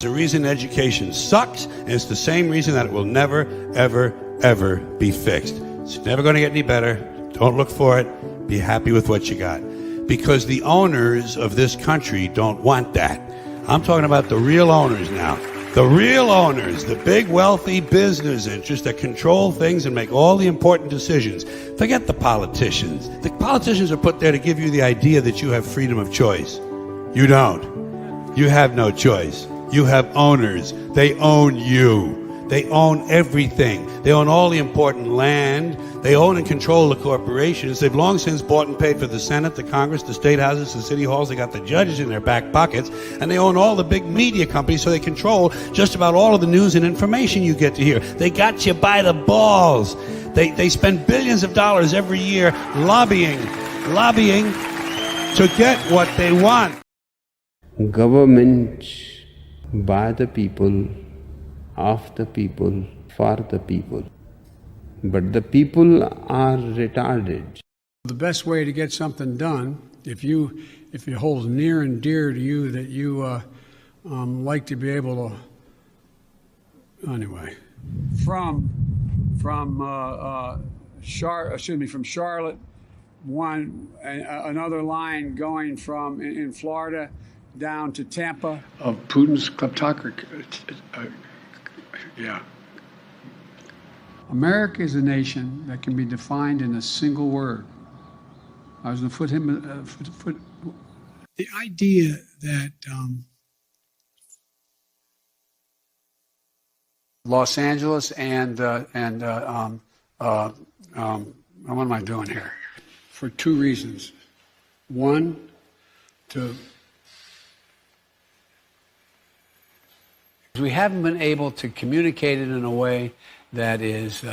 The reason education sucks, and it's the same reason that it will never, ever, ever be fixed. It's never going to get any better. Don't look for it. Be happy with what you got. Because the owners of this country don't want that. I'm talking about the real owners now. The real owners, the big wealthy business interests that control things and make all the important decisions. Forget the politicians. The politicians are put there to give you the idea that you have freedom of choice. You don't. You have no choice. You have owners. They own you. They own everything. They own all the important land. They own and control the corporations. They've long since bought and paid for the Senate, the Congress, the state houses, the city halls. They got the judges in their back pockets. And they own all the big media companies, so they control just about all of the news and information you get to hear. They got you by the balls. They spend billions of dollars every year lobbying to get what they want. Government by the people, of the people, for the people. But the people are retarded. The best way to get something done, if it holds near and dear to you that you like to be able to, anyway, from Charlotte, another line going from in Florida down to Tampa. Of Putin's kleptocracy. Yeah. America is a nation that can be defined in a single word. I was going to foot. The idea that Los Angeles and what am I doing here? For two reasons. One, we haven't been able to communicate it in a way that is,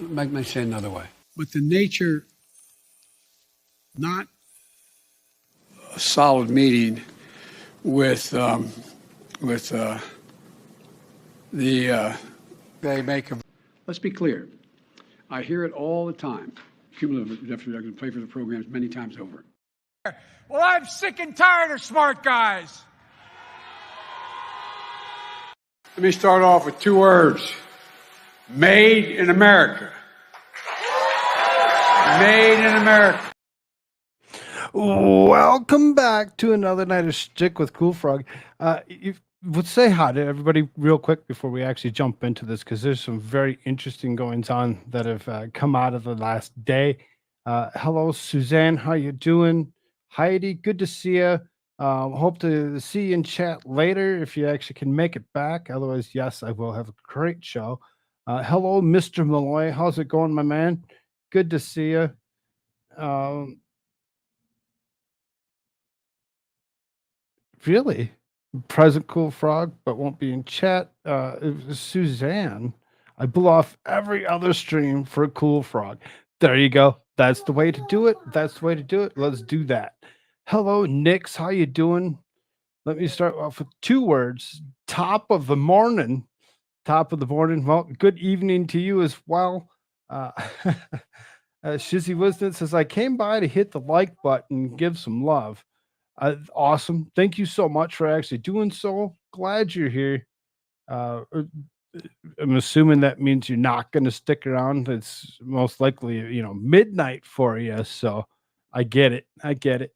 let me say another way. But the nature, not a solid meeting with they make a, let's be clear. I hear it all the time. Cumulative deficit reduction, play for the programs many times over. Well, I'm sick and tired of smart guys. Let me start off with two words. Made in America. Made in America. Welcome back to another night of Shtick with Koolfrogg. Let's say hi to everybody real quick before we actually jump into this, because there's some very interesting goings on that have come out of the last day. Hello, Suzanne. How you doing? Heidi, good to see you. Hope to see you in chat later if you actually can make it back. Otherwise, yes, I will have a great show. Hello, Mr. Malloy. How's it going, my man? Good to see you. Really? Present Koolfrogg, but won't be in chat. Suzanne, I blew off every other stream for Koolfrogg. There you go. That's the way to do it. That's the way to do it. Let's do that. Hello, Nix. How you doing? Let me start off with two words. Top of the morning. Top of the morning. Well, good evening to you as well. Shizzy Wisdom says, I came by to hit the like button and give some love. Awesome. Thank you so much for actually doing so. Glad you're here. I'm assuming that means you're not going to stick around. It's most likely, midnight for you. So I get it. I get it.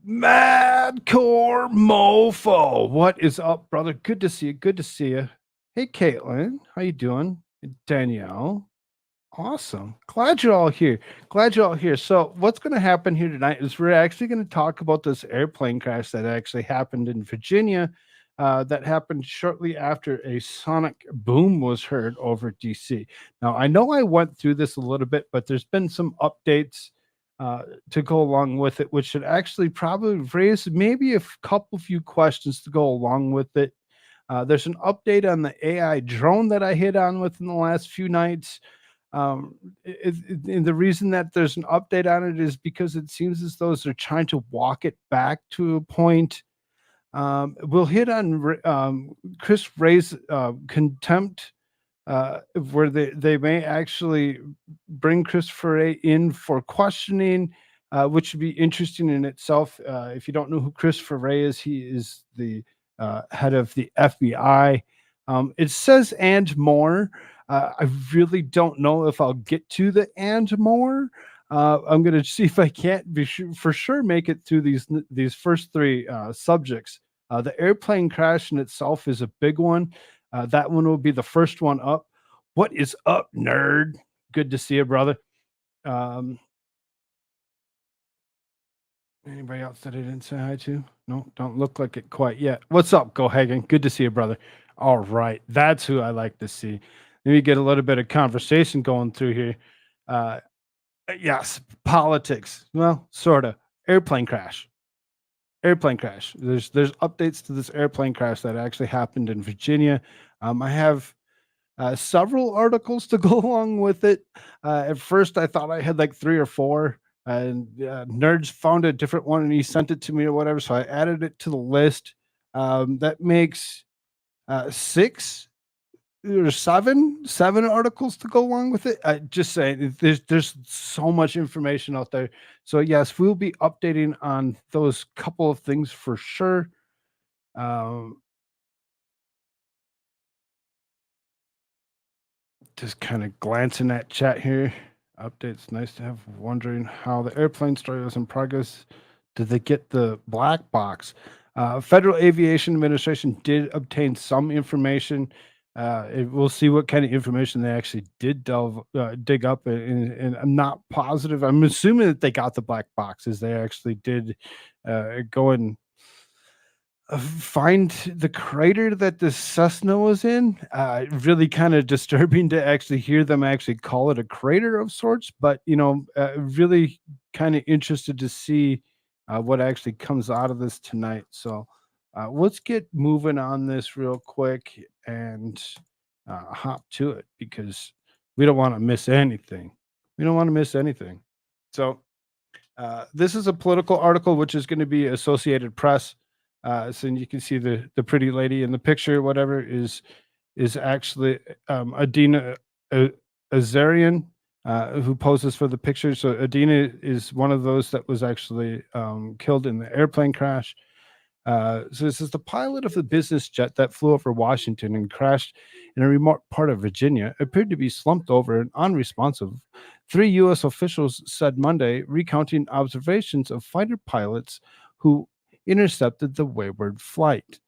Madcore Mofo, what is up, brother? Good to see you. Good to see you. Hey, Caitlin, how you doing? Danielle, awesome. Glad you're all here. Glad you're all here. So what's going to happen here tonight is we're actually going to talk about this airplane crash that actually happened in Virginia. That happened shortly after a sonic boom was heard over DC. Now, I know I went through this a little bit, but there's been some updates to go along with it, which should actually probably raise maybe a few questions to go along with it. There's an update on the AI drone that I hit on with in the last few nights. And the reason that there's an update on it is because it seems as though they're trying to walk it back to a point. We'll hit on Chris Wray's contempt, where they may actually bring Christopher Wray in for questioning which would be interesting in itself. If you don't know who Christopher Wray is, he is the head of the FBI. It says and more. I really don't know if I'll get to the and more. I'm going to see if I can't for sure make it through these first three subjects. The airplane crash in itself is a big one. That one will be the first one up. What is up, nerd? Good to see you, brother. Anybody else that I didn't say hi to? No, don't look like it quite yet. What's up, Gohagen? Good to see you, brother. All right, that's who I like to see. Let me get a little bit of conversation going through here. Yes, politics. Well, sort of. Airplane crash. Airplane crash. There's updates to this airplane crash that actually happened in Virginia. I have several articles to go along with it. At first, I thought I had like 3 or 4, and Nerds found a different one and he sent it to me or whatever. So I added it to the list. That makes 6 or 7 articles to go along with it. Just saying, there's so much information out there. So yes, we'll be updating on those couple of things for sure. Just kind of glancing at chat here. Updates. Nice to have. Wondering how the airplane story was in progress. Did they get the black box? Federal Aviation Administration did obtain some information. We'll see what kind of information they actually did dig up, and I'm not positive. I'm assuming that they got the black boxes. They actually did go and find the crater that the Cessna was in. Really kind of disturbing to actually hear them actually call it a crater of sorts, but really kind of interested to see what actually comes out of this tonight. So let's get moving on this real quick and hop to it, because we don't want to miss anything. We don't want to miss anything. So this is a political article, which is going to be Associated Press. So you can see the pretty lady in the picture, whatever, is actually Adina Azarian, who poses for the picture. So Adina is one of those that was actually killed in the airplane crash. So this is the pilot of the business jet that flew over Washington and crashed in a remote part of Virginia, appeared to be slumped over and unresponsive. 3 U.S. officials said Monday, recounting observations of fighter pilots who intercepted the wayward flight.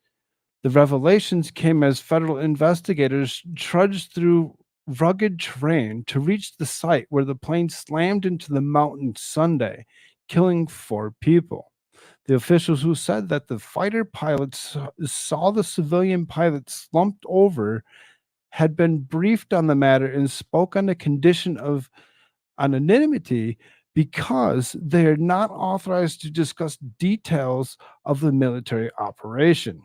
The revelations came as federal investigators trudged through rugged terrain to reach the site where the plane slammed into the mountain Sunday, killing 4 people. The officials who said that the fighter pilots saw the civilian pilot slumped over had been briefed on the matter and spoke on the condition of anonymity because they are not authorized to discuss details of the military operation.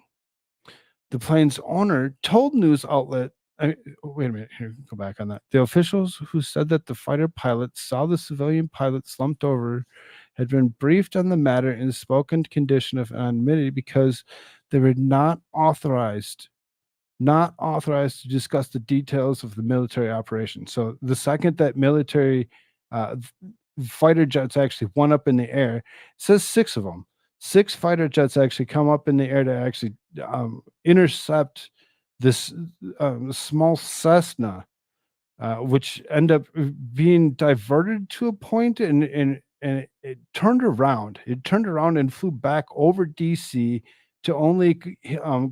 The plane's owner told news outlet, wait a minute, here, go back on that. The officials who said that the fighter pilot saw the civilian pilot slumped over had been briefed on the matter in spoken condition of anonymity because they were not authorized to discuss the details of the military operation. So the second that military fighter jets actually went up in the air, it says 6 of them. 6 fighter jets actually come up in the air to actually intercept this small Cessna, which end up being diverted to a point, and it turned around. It turned around and flew back over DC to only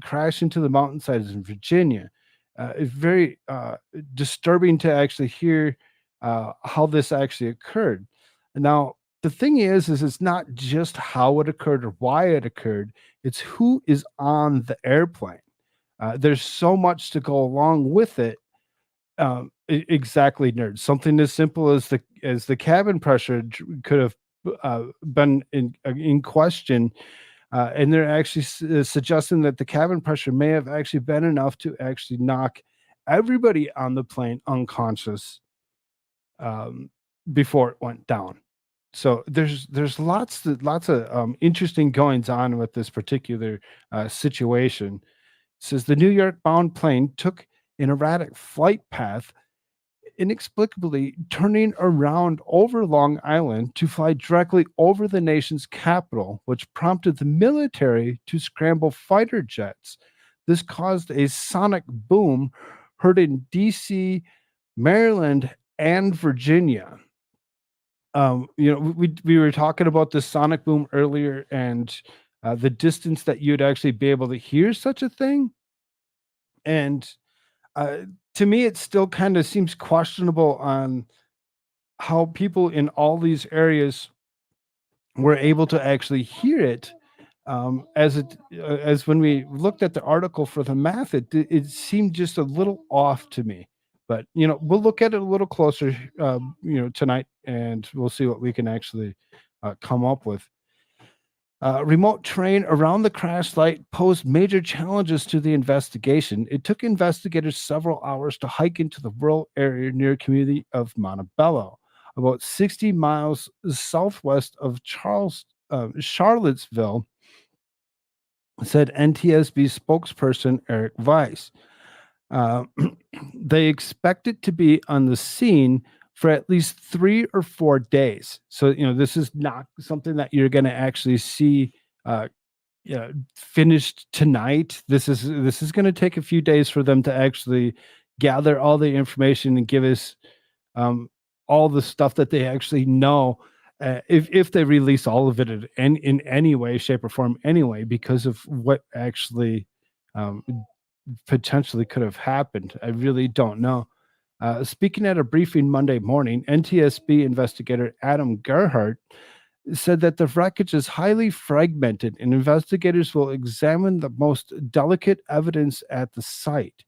crash into the mountainsides in Virginia. It's very disturbing to actually hear how this actually occurred. Now, the thing is it's not just how it occurred or why it occurred. It's who is on the airplane. There's so much to go along with it. Exactly, nerds. Something as simple as the cabin pressure could have been in question, and they're actually suggesting that the cabin pressure may have actually been enough to actually knock everybody on the plane unconscious before it went down. So there's lots of interesting goings on with this particular situation. It says the New York bound plane took an erratic flight path inexplicably turning around over Long Island to fly directly over the nation's capital, which prompted the military to scramble fighter jets. This caused a sonic boom heard in D.C., Maryland, and Virginia. We were talking about the sonic boom earlier, and the distance that you'd actually be able to hear such a thing. And uh, to me, it still kind of seems questionable on how people in all these areas were able to actually hear it. As when we looked at the article for the math, it seemed just a little off to me. But we'll look at it a little closer, tonight, and we'll see what we can actually come up with. Remote terrain around the crash site posed major challenges to the investigation. It took investigators several hours to hike into the rural area near the community of Montebello, about 60 miles southwest of Charlottesville, said NTSB spokesperson Eric Weiss. Uh, they expect it to be on the scene for at least 3 or 4 days. So, this is not something that you're going to actually see finished tonight. This is going to take a few days for them to actually gather all the information and give us all the stuff that they actually know. If they release all of it in any way, shape, or form, anyway, because of what actually potentially could have happened, I really don't know. Speaking at a briefing Monday morning, NTSB investigator Adam Gerhardt said that the wreckage is highly fragmented and investigators will examine the most delicate evidence at the site,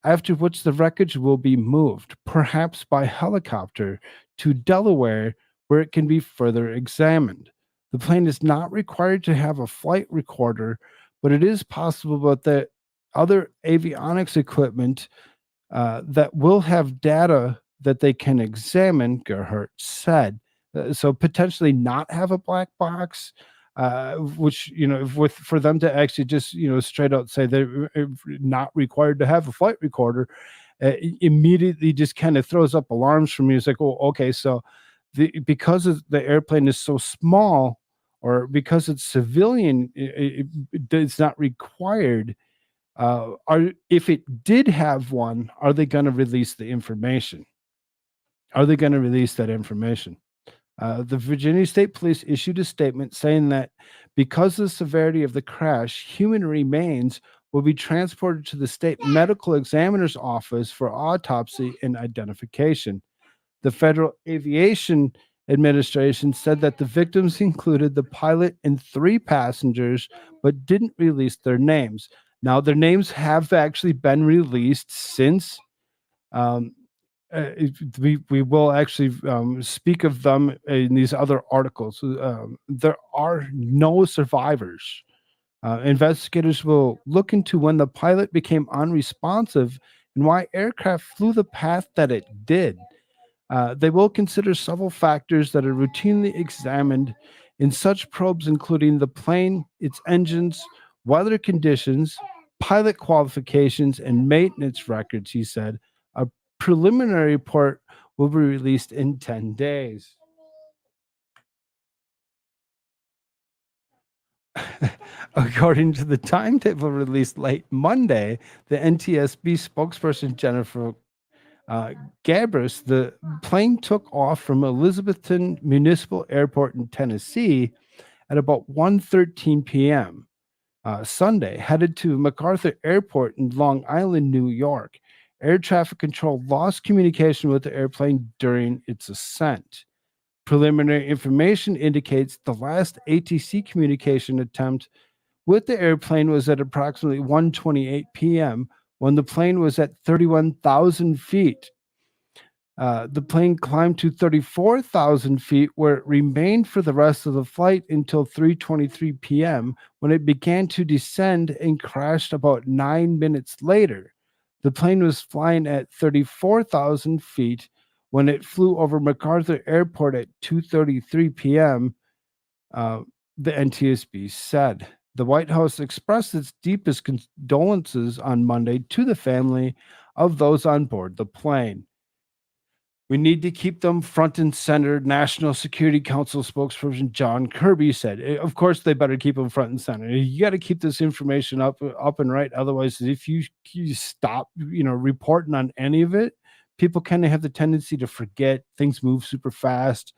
after which the wreckage will be moved, perhaps by helicopter, to Delaware, where it can be further examined. The plane is not required to have a flight recorder, but it is possible that the other avionics equipment that will have data that they can examine, Gerhardt said. So potentially not have a black box, which, for them to actually just, straight out say they're not required to have a flight recorder, immediately just kind of throws up alarms for me. It's like, oh, okay, so because the airplane is so small, or because it's civilian, it's not required. If it did have one, are they going to release the information? Are they going to release that information? The Virginia State Police issued a statement saying that because of the severity of the crash, human remains will be transported to the state medical examiner's office for autopsy and identification. The Federal Aviation Administration said that the victims included the pilot and 3 passengers, but didn't release their names. Now, their names have actually been released since. We will actually speak of them in these other articles. There are no survivors. Investigators will look into when the pilot became unresponsive and why aircraft flew the path that it did. They will consider several factors that are routinely examined in such probes, including the plane, its engines, weather conditions, pilot qualifications, and maintenance records, he said. A preliminary report will be released in 10 days. According to the timetable released late Monday, the NTSB spokesperson Jennifer Gabrus, the plane took off from Elizabethton Municipal Airport in Tennessee at about 1:13 p.m. Sunday, headed to MacArthur Airport in Long Island, New York. Air traffic control lost communication with the airplane during its ascent. Preliminary information indicates the last ATC communication attempt with the airplane was at approximately 1:28 p.m. when the plane was at 31,000 feet. The plane climbed to 34,000 feet, where it remained for the rest of the flight until 3:23 p.m., when it began to descend and crashed about 9 minutes later. The plane was flying at 34,000 feet when it flew over MacArthur Airport at 2:33 p.m., the NTSB said. The White House expressed its deepest condolences on Monday to the family of those on board the plane. We need to keep them front and center, National Security Council spokesperson John Kirby said. Of course, they better keep them front and center. You got to keep this information up and right. Otherwise, if you stop, reporting on any of it, people kind of have the tendency to forget. Things move super fast.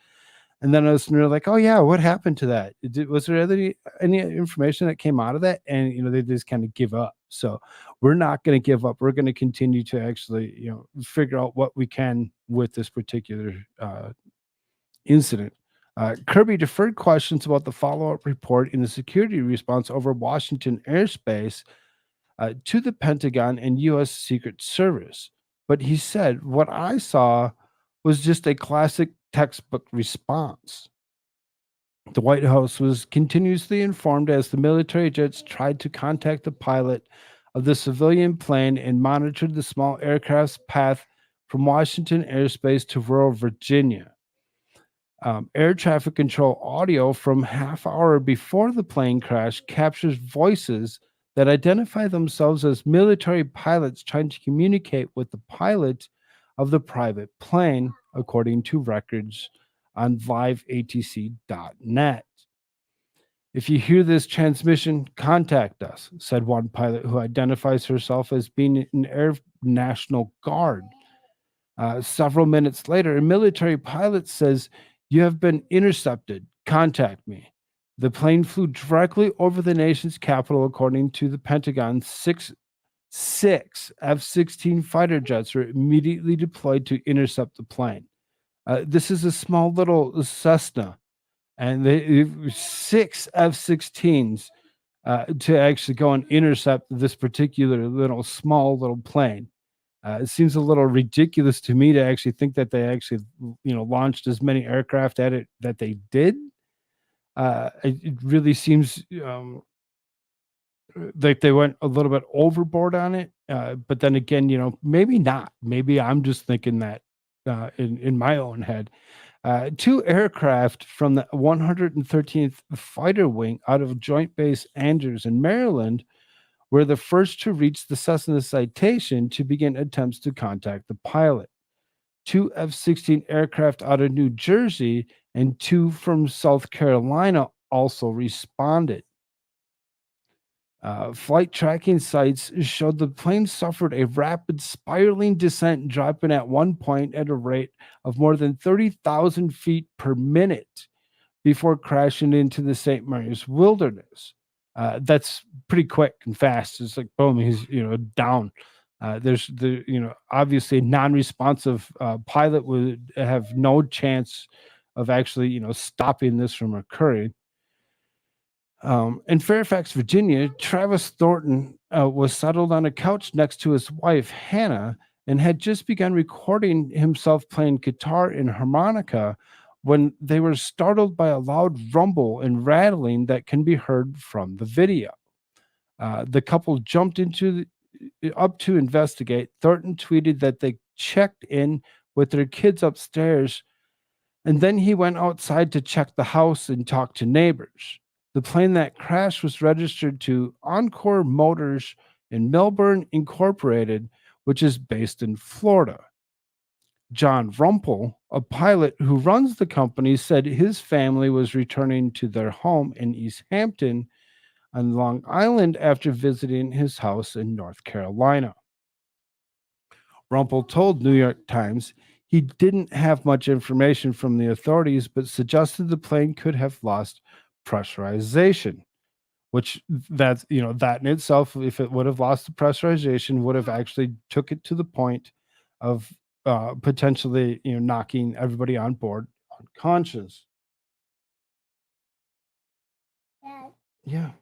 And then they're like, oh, yeah, what happened to that? Was there any information that came out of that? And, they just kind of give up. So we're not going to give up. We're going to continue to actually, figure out what we can with this particular incident. Kirby deferred questions about the follow-up report in the security response over Washington airspace to the Pentagon and U.S. Secret Service. But he said, what I saw was just a classic textbook response. The White House was continuously informed as the military jets tried to contact the pilot of the civilian plane and monitored the small aircraft's path from Washington airspace to rural Virginia. Air traffic control audio from half hour before the plane crash captures voices that identify themselves as military pilots trying to communicate with the pilot of the private plane, according to records on liveatc.net. If you hear this transmission, contact us, said one pilot who identifies herself as being an Air National Guard. Several minutes later, a military pilot says, you have been intercepted. Contact me. The plane flew directly over the nation's capital, according to the Pentagon. Six F-16 fighter jets were immediately deployed to intercept the plane. This is a small little Cessna, and 6 F-16s to actually go and intercept this particular small little plane. It seems a little ridiculous to me to actually think that they actually, launched as many aircraft at it that they did. It really seems like they went a little bit overboard on it. But then again, maybe not. Maybe I'm just thinking that in my own head. 2 aircraft from the 113th Fighter Wing out of Joint Base Andrews in Maryland were the first to reach the Cessna Citation to begin attempts to contact the pilot. 2 F-16 aircraft out of New Jersey and 2 from South Carolina also responded. Flight tracking sites showed the plane suffered a rapid spiraling descent, dropping at one point at a rate of more than 30,000 feet per minute before crashing into the St. Mary's wilderness. That's pretty quick and fast. It's like, boom, he's, down. There's obviously a non-responsive pilot would have no chance of actually, stopping this from occurring. In Fairfax, Virginia, Travis Thornton was settled on a couch next to his wife, Hannah, and had just begun recording himself playing guitar and harmonica when they were startled by a loud rumble and rattling that can be heard from the video. The couple jumped up to investigate. Thornton tweeted that they checked in with their kids upstairs, and then he went outside to check the house and talk to neighbors. The plane that crashed was registered to Encore Motors in Melbourne Incorporated, which is based in Florida. John Rumpel, a pilot who runs the company, said his family was returning to their home in East Hampton on Long Island after visiting his house in North Carolina. Rumpel told New York Times he didn't have much information from the authorities, but suggested the plane could have lost pressurization, which that in itself, if it would have lost the pressurization, would have actually took it to the point of potentially knocking everybody on board unconscious. Yeah.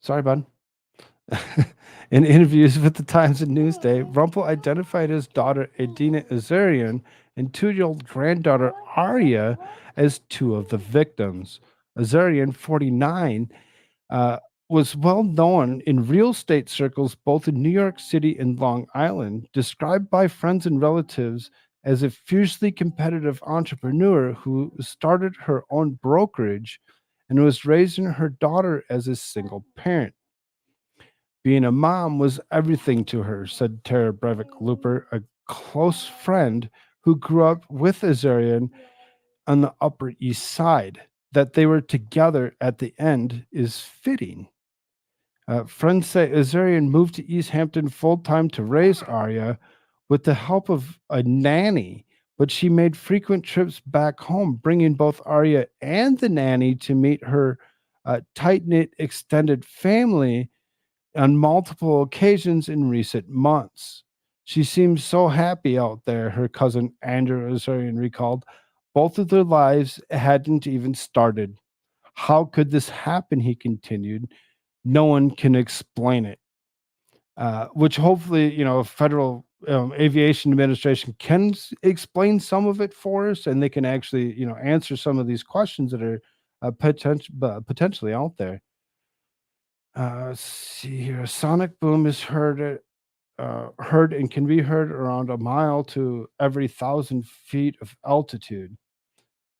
Sorry, bud. In interviews with the Times and Newsday, Rumpel identified his daughter Adina Azarian and 2-year-old granddaughter Aria as 2 of the victims. Azarian, 49, was well known in real estate circles both in New York City and Long Island, described by friends and relatives as a fiercely competitive entrepreneur who started her own brokerage and was raising her daughter as a single parent. Being a mom was everything to her, said Tara Breivik Looper, a close friend who grew up with Azarian on the Upper East Side. That they were together at the end is fitting. Friends say Azarian moved to East Hampton full time to raise Arya with the help of a nanny, but she made frequent trips back home, bringing both Arya and the nanny to meet her tight knit extended family on multiple occasions in recent months. She seems so happy out there, her cousin Andrew Azarian recalled. Both of their lives hadn't even started. How could this happen? He continued. No one can explain it. Which hopefully, Federal Aviation Administration can explain some of it for us, and they can actually, answer some of these questions that are potentially out there. Let's see here. A sonic boom is heard and can be heard around a mile to every 1,000 feet of altitude.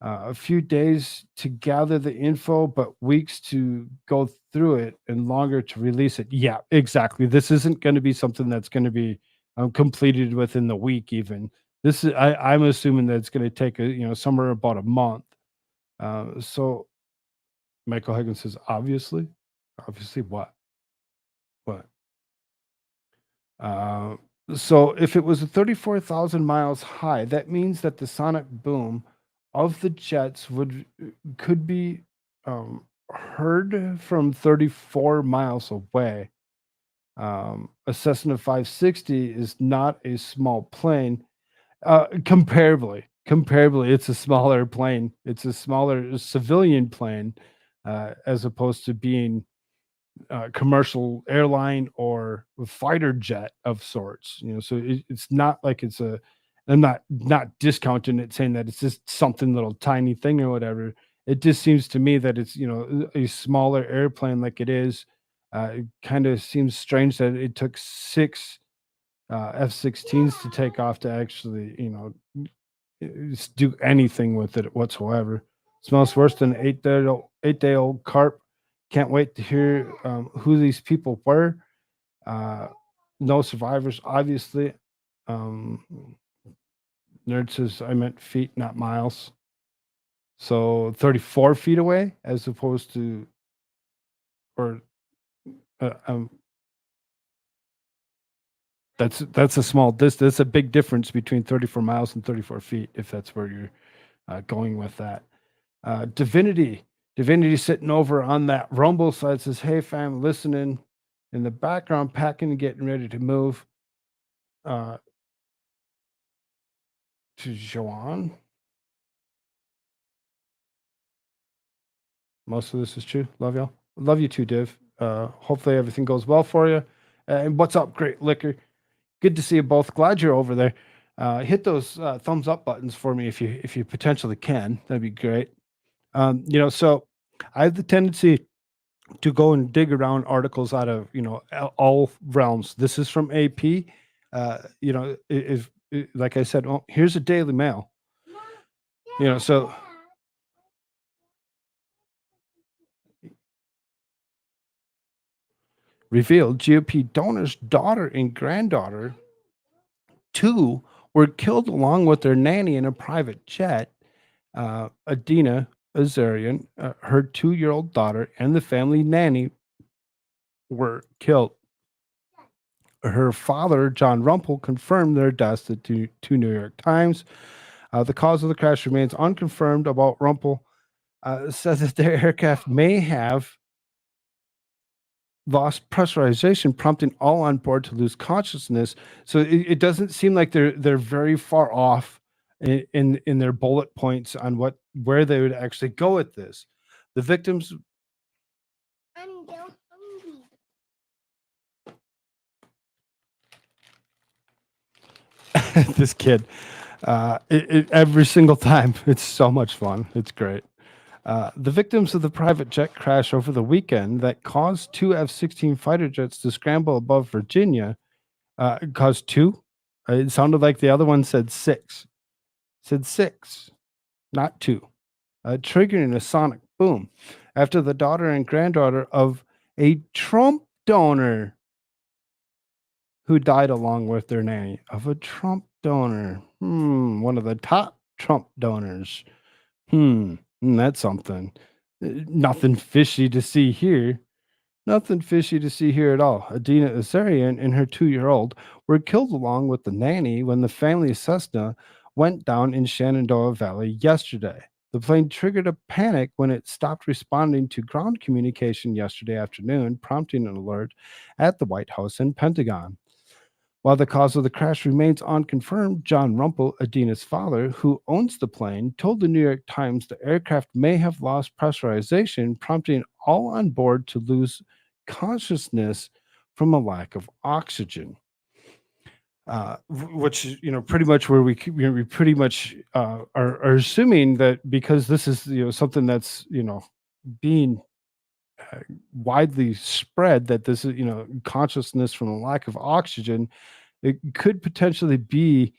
A few days to gather the info, but weeks to go through it and longer to release it. Yeah, exactly. This isn't going to be something that's going to be completed within the week. Even this is, I'm assuming that it's going to take somewhere about a month. So Michael Higgins says, obviously what? What? Uh, so if it was 34,000 miles high, that means that the sonic boom of the jets could be heard from 34 miles away. A Cessna 560 is not a small plane. Comparably, it's a smaller plane. It's a smaller civilian plane, as opposed to being commercial airline or a fighter jet of sorts. So it's not like it's a. I'm not discounting it, saying that it's just something little tiny thing or whatever. It just seems to me that it's a smaller airplane like it is. It kind of seems strange that it took 6 F-16s to take off to actually do anything with it whatsoever. Smells worse than an 8-day-old carp. Can't wait to hear who these people were. No survivors, obviously. Nerd says I meant feet, not miles. So 34 feet away, as opposed to, or that's a small distance. That's a big difference between 34 miles and 34 feet, if that's where you're going with that. Divinity sitting over on that rumble side says, hey fam, listening in the background, packing and getting ready to move to Joanne. Most of this is true. Love y'all. Love you too, Div. Hopefully everything goes well for you. And what's up, Great Liquor? Good to see you both. Glad you're over there. Hit those thumbs up buttons for me if you potentially can. That'd be great. So I have the tendency to go and dig around articles out of all realms. This is from AP. If like I said, here's a Daily Mail. So revealed GOP donor's daughter and granddaughter, 2, were killed along with their nanny in a private jet. Adina Azarian, her 2-year-old daughter, and the family nanny were killed. Her father, John Rumpel, confirmed their deaths to New York Times. The cause of the crash remains unconfirmed. About Rumpel, says that their aircraft may have lost pressurization, prompting all on board to lose consciousness. So it doesn't seem like they're very far off in their bullet points on where they would actually go with this. The victims. I'm so hungry. This kid, every single time, it's so much fun. It's great. The victims of the private jet crash over the weekend that caused 2 F-16 fighter jets to scramble above Virginia, caused 2. It sounded like the other one said 6. Said 6, not 2. Triggering a sonic boom after the daughter and granddaughter of a Trump donor who died along with their nanny of a Trump donor. One of the top Trump donors. That's something. Nothing fishy to see here. Nothing fishy to see here at all. Adina Azarian and her 2-year-old were killed along with the nanny when the family Cessna went down in Shenandoah Valley yesterday. The plane triggered a panic when it stopped responding to ground communication yesterday afternoon, prompting an alert at the White House and Pentagon. While the cause of the crash remains unconfirmed, John Rumpel, Adina's father, who owns the plane, told the New York Times the aircraft may have lost pressurization, prompting all on board to lose consciousness from a lack of oxygen. Which is, pretty much where we pretty much are assuming that because this is something that's being widely spread, that this is consciousness from a lack of oxygen, it could potentially be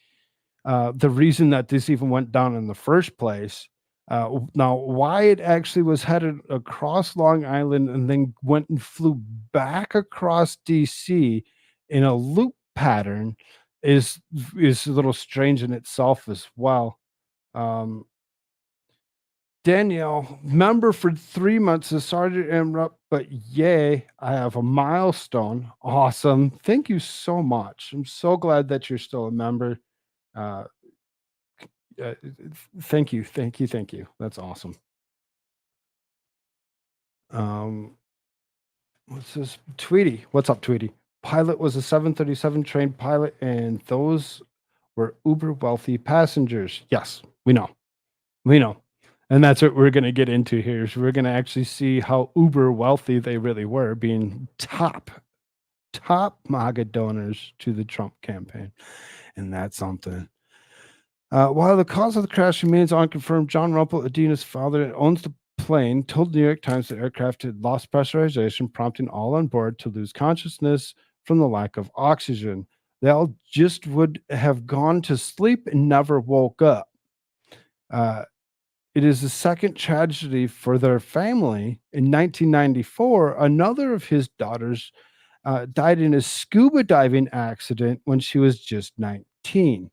the reason that this even went down in the first place. Now, why it actually was headed across Long Island and then went and flew back across DC in a loop pattern is a little strange in itself as well. Danielle, member for 3 months as Sergeant Amrup, but yay, I have a milestone. Awesome. Thank you so much. I'm so glad that you're still a member. Uh, thank you. That's awesome. What's this? Tweety. What's up, Tweety? Pilot was a 737 trained pilot, and those were uber wealthy passengers. Yes, we know. And that's what we're going to get into here. Is we're going to actually see how uber wealthy they really were, being top MAGA donors to the Trump campaign. And that's something. While the cause of the crash remains unconfirmed, John Rumpel, Adina's father, owns the plane, told the New York Times the aircraft had lost pressurization, prompting all on board to lose consciousness from the lack of oxygen. They all just would have gone to sleep and never woke up. It is the second tragedy for their family. In 1994, another of his daughters died in a scuba diving accident when she was just 19.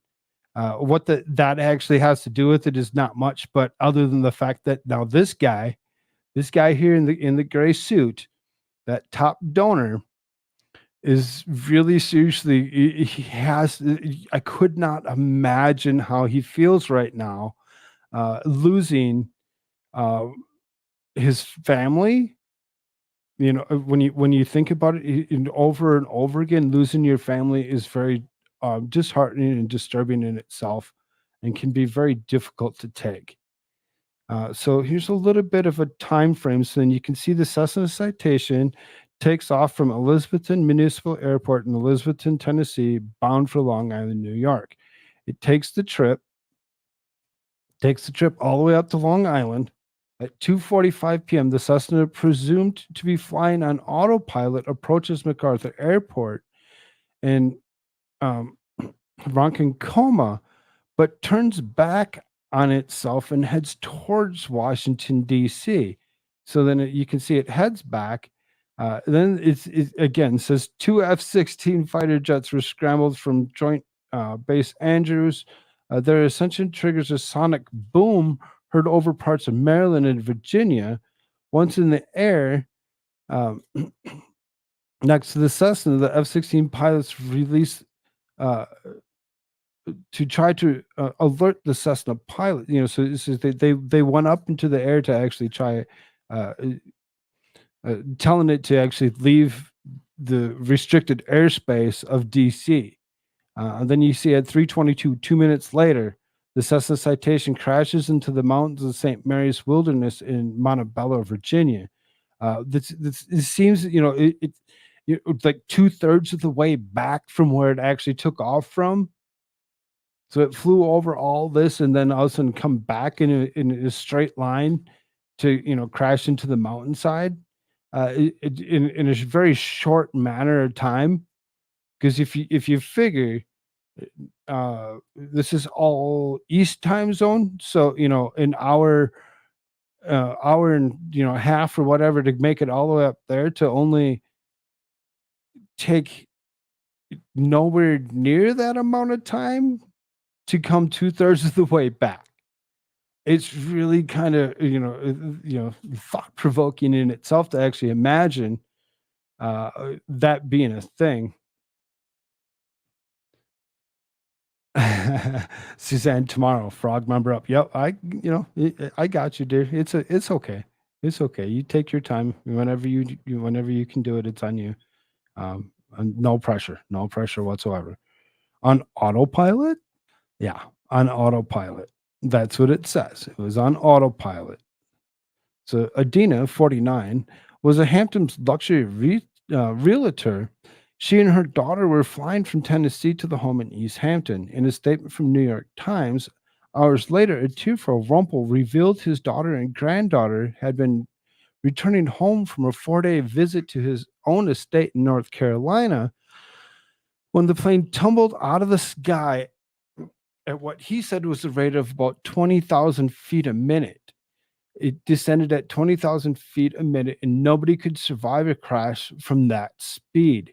What that actually has to do with it is not much, but other than the fact that now this guy here in the gray suit, that top donor, is really seriously. He has. I could not imagine how he feels right now, losing his family. When you think about it, over and over again, losing your family is very disheartening and disturbing in itself, and can be very difficult to take. So here's a little bit of a time frame, so then you can see the Cessna Citation takes off from Elizabethton Municipal Airport in Elizabethton, Tennessee, bound for Long Island, New York. It takes the trip all the way up to Long Island. At 2:45 p.m., the Cessna, presumed to be flying on autopilot, approaches MacArthur Airport in Ronkonkoma, but turns back on itself and heads towards Washington, D.C. So then you can see it heads back. Then it again says 2 F-16 fighter jets were scrambled from Joint Base Andrews. Their ascension triggers a sonic boom heard over parts of Maryland and Virginia. Once in the air, next to the Cessna, the F-16 pilots released to try to alert the Cessna pilot. So this is they went up into the air to actually try telling it to actually leave the restricted airspace of DC. And then you see at 3:22, 2 minutes later, the Cessna Citation crashes into the mountains of St. Mary's Wilderness in Montebello, Virginia. It seems, it's like 2/3 of the way back from where it actually took off from. So it flew over all this and then all of a sudden come back in a straight line to, crash into the mountainside in a very short manner of time. Because if you figure this is all East time zone, so an hour and half or whatever to make it all the way up there, to only take nowhere near that amount of time to come 2/3 of the way back. It's really kind of, thought provoking in itself to actually imagine that being a thing. Suzanne, tomorrow, frog member up. Yep, I got you, dear. It's okay. It's okay. You take your time whenever whenever you can do it. It's on you. And no pressure whatsoever. On autopilot, yeah, on autopilot. That's what it says. It was on autopilot. So Adina, 49, was a Hamptons luxury realtor. She and her daughter were flying from Tennessee to the home in East Hampton. In a statement from New York Times, hours later, a tearful Rumpel revealed his daughter and granddaughter had been returning home from a 4-day visit to his own estate in North Carolina when the plane tumbled out of the sky at what he said was the rate of about 20,000 feet a minute. It descended at 20,000 feet a minute, and nobody could survive a crash from that speed.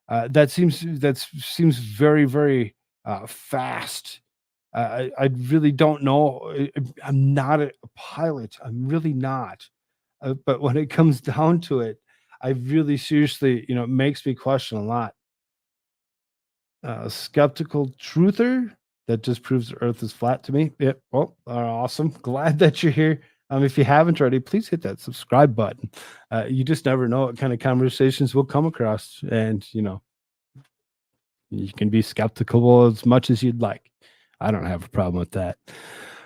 That seems very, very fast. I really don't know. I'm not a pilot. I'm really not. But when it comes down to it, I really seriously, it makes me question a lot. Skeptical truther, that just proves the earth is flat to me. Yep. Well, awesome. Glad that you're here. If you haven't already, please hit that subscribe button. You just never know what kind of conversations we'll come across. And, you can be skeptical as much as you'd like. I don't have a problem with that.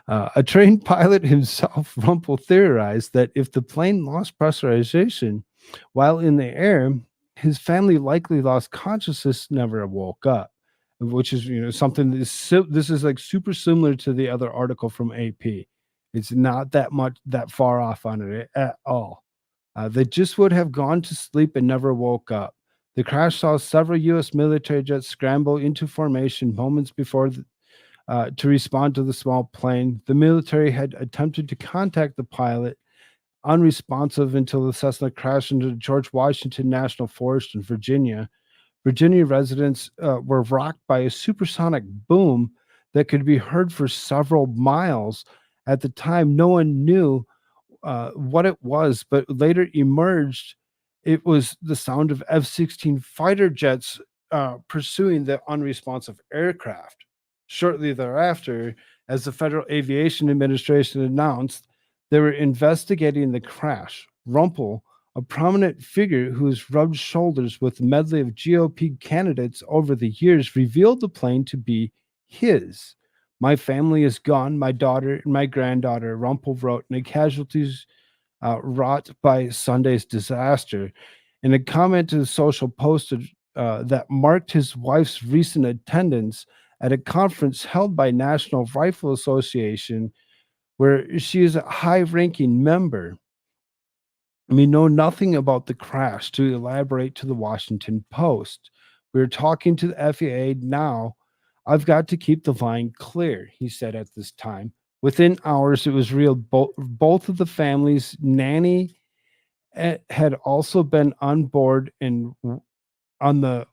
A trained pilot himself, Rumpel, theorized that if the plane lost pressurization while in the air, his family likely lost consciousness, never woke up, which is, something this is like super similar to the other article from AP. It's not that far off on it at all. They just would have gone to sleep and never woke up. The crash saw several U.S. military jets scramble into formation moments before to respond to the small plane. The military had attempted to contact the pilot, unresponsive until the Cessna crashed into the George Washington National Forest in Virginia. Virginia residents were rocked by a supersonic boom that could be heard for several miles. At the time, no one knew what it was, but later emerged it was the sound of F-16 fighter jets pursuing the unresponsive aircraft. Shortly thereafter, as the Federal Aviation Administration announced, they were investigating the crash. Rumpel, a prominent figure who has rubbed shoulders with a medley of GOP candidates over the years, revealed the plane to be his. My family is gone, my daughter and my granddaughter, Rumpel wrote in a casualties wrought by Sunday's disaster. In a comment to the social post that marked his wife's recent attendance at a conference held by National Rifle Association, where she is a high-ranking member. We know nothing about the crash, to elaborate to the Washington Post. We're talking to the FAA now. I've got to keep the line clear, he said at this time. Within hours, it was real. Both of the families' nanny had also been on board on the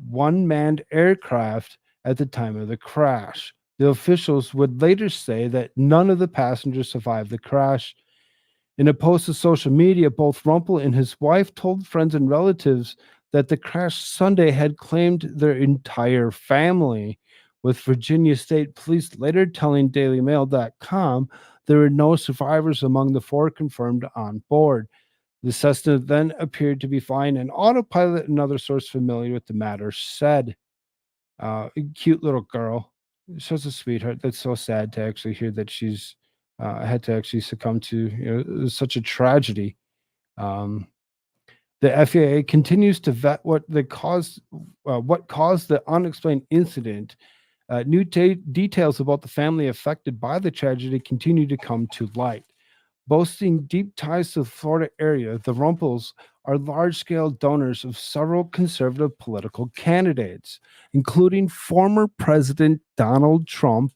one-manned aircraft at the time of the crash. The officials would later say that none of the passengers survived the crash. In a post to social media, both Rumpel and his wife told friends and relatives that the crash Sunday had claimed their entire family, with Virginia State Police later telling DailyMail.com there were no survivors among the 4 confirmed on board. The Cessna then appeared to be flying an autopilot, another source familiar with the matter said. Cute little girl. Such a sweetheart. That's so sad to actually hear that she's had to actually succumb to such a tragedy. The FAA continues to vet what caused the unexplained incident. New details about the family affected by the tragedy continue to come to light. Boasting deep ties to the Florida area, the Rumpels are large-scale donors of several conservative political candidates, including former President Donald Trump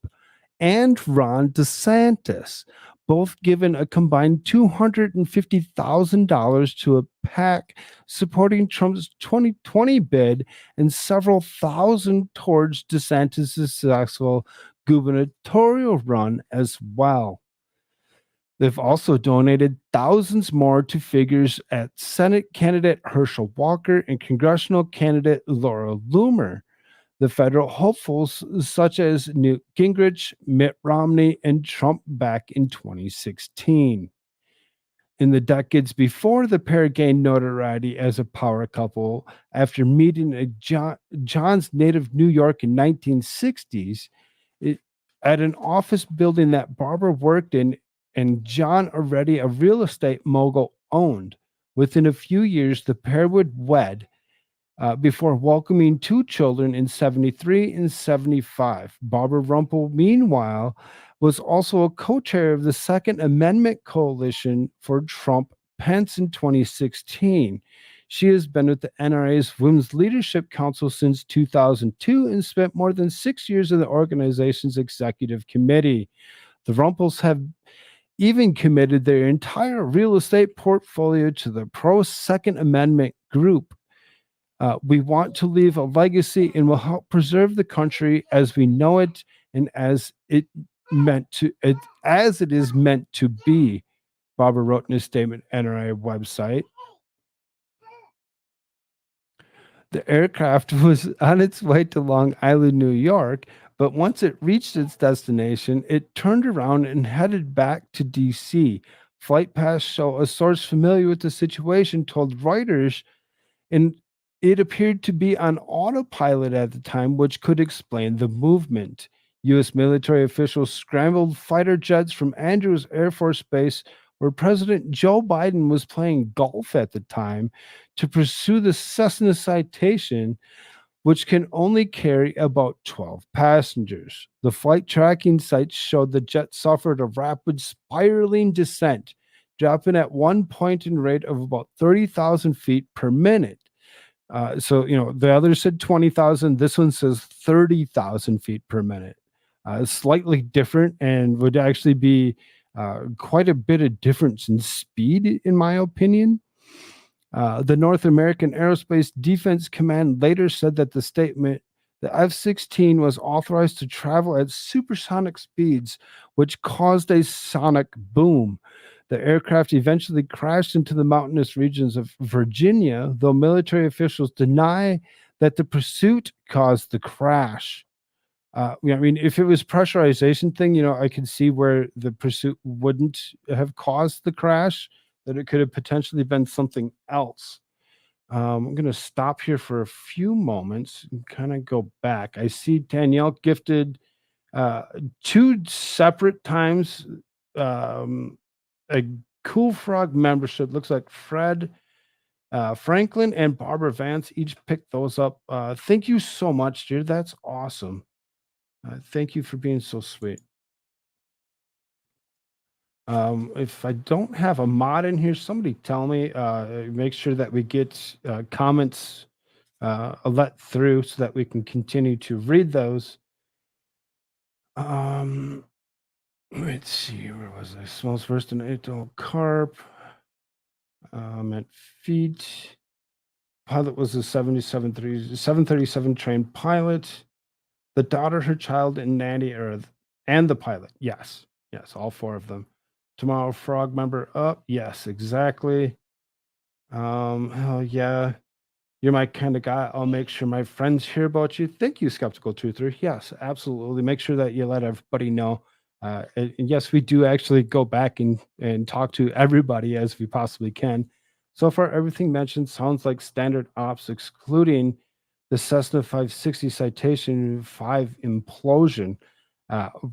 and Ron DeSantis. both given a combined $250,000 to a PAC supporting Trump's 2020 bid and several thousand towards DeSantis' successful gubernatorial run as well. They've also donated thousands more to figures at Senate candidate Herschel Walker and congressional candidate Laura Loomer. The federal hopefuls such as Newt Gingrich, Mitt Romney, and Trump back in 2016. In the decades before, the pair gained notoriety as a power couple after meeting at John's native New York in 1960s at an office building that Barbara worked in and John, already a real estate mogul, owned. Within a few years, the pair would wed before welcoming two children in 73 and 75. Barbara Rumpel, meanwhile, was also a co-chair of the Second Amendment Coalition for Trump-Pence in 2016. She has been with the NRA's Women's Leadership Council since 2002 and spent more than 6 years in the organization's executive committee. The Rumpels have even committed their entire real estate portfolio to the pro-Second Amendment group. We want to leave a legacy and will help preserve the country as we know it and as it is meant to be, Barbara wrote in a statement on NRA website. The aircraft was on its way to Long Island, New York, but once it reached its destination, it turned around and headed back to D.C. Flight paths show a source familiar with the situation told Reuters, and it appeared to be on autopilot at the time, which could explain the movement. U.S. military officials scrambled fighter jets from Andrews Air Force Base, where President Joe Biden was playing golf at the time, to pursue the Cessna Citation, which can only carry about 12 passengers. The flight tracking sites showed the jet suffered a rapid spiraling descent, dropping at one point in rate of about 30,000 feet per minute. So, the other said 20,000. This one says 30,000 feet per minute. Slightly different and would actually be quite a bit of difference in speed, in my opinion. The North American Aerospace Defense Command later said that the F-16 was authorized to travel at supersonic speeds, which caused a sonic boom. The aircraft eventually crashed into the mountainous regions of Virginia, though military officials deny that the pursuit caused the crash. If it was pressurization thing, I could see where the pursuit wouldn't have caused the crash, that it could have potentially been something else. I'm going to stop here for a few moments and kind of go back. I see Danielle gifted 2 separate times a Koolfrogg membership. Looks like Fred Franklin and Barbara Vance each picked those up. Thank you so much, dear. That's awesome. Thank you for being so sweet. If I don't have a mod in here, somebody tell me. Make sure that we get comments let through so that we can continue to read those. Let's see, where was I? Smells first in adult carp. At feet. Pilot was a 737 trained pilot. The daughter, her child, and nanny, and the pilot. Yes, all 4 of them. Tomorrow Frog member up. Yes, exactly. Hell yeah. You're my kind of guy. I'll make sure my friends hear about you. Thank you, Skeptical Truther. Yes, absolutely. Make sure that you let everybody know. And yes, we do actually go back and talk to everybody as we possibly can. So far, everything mentioned sounds like standard ops, excluding the Cessna 560 Citation 5 implosion.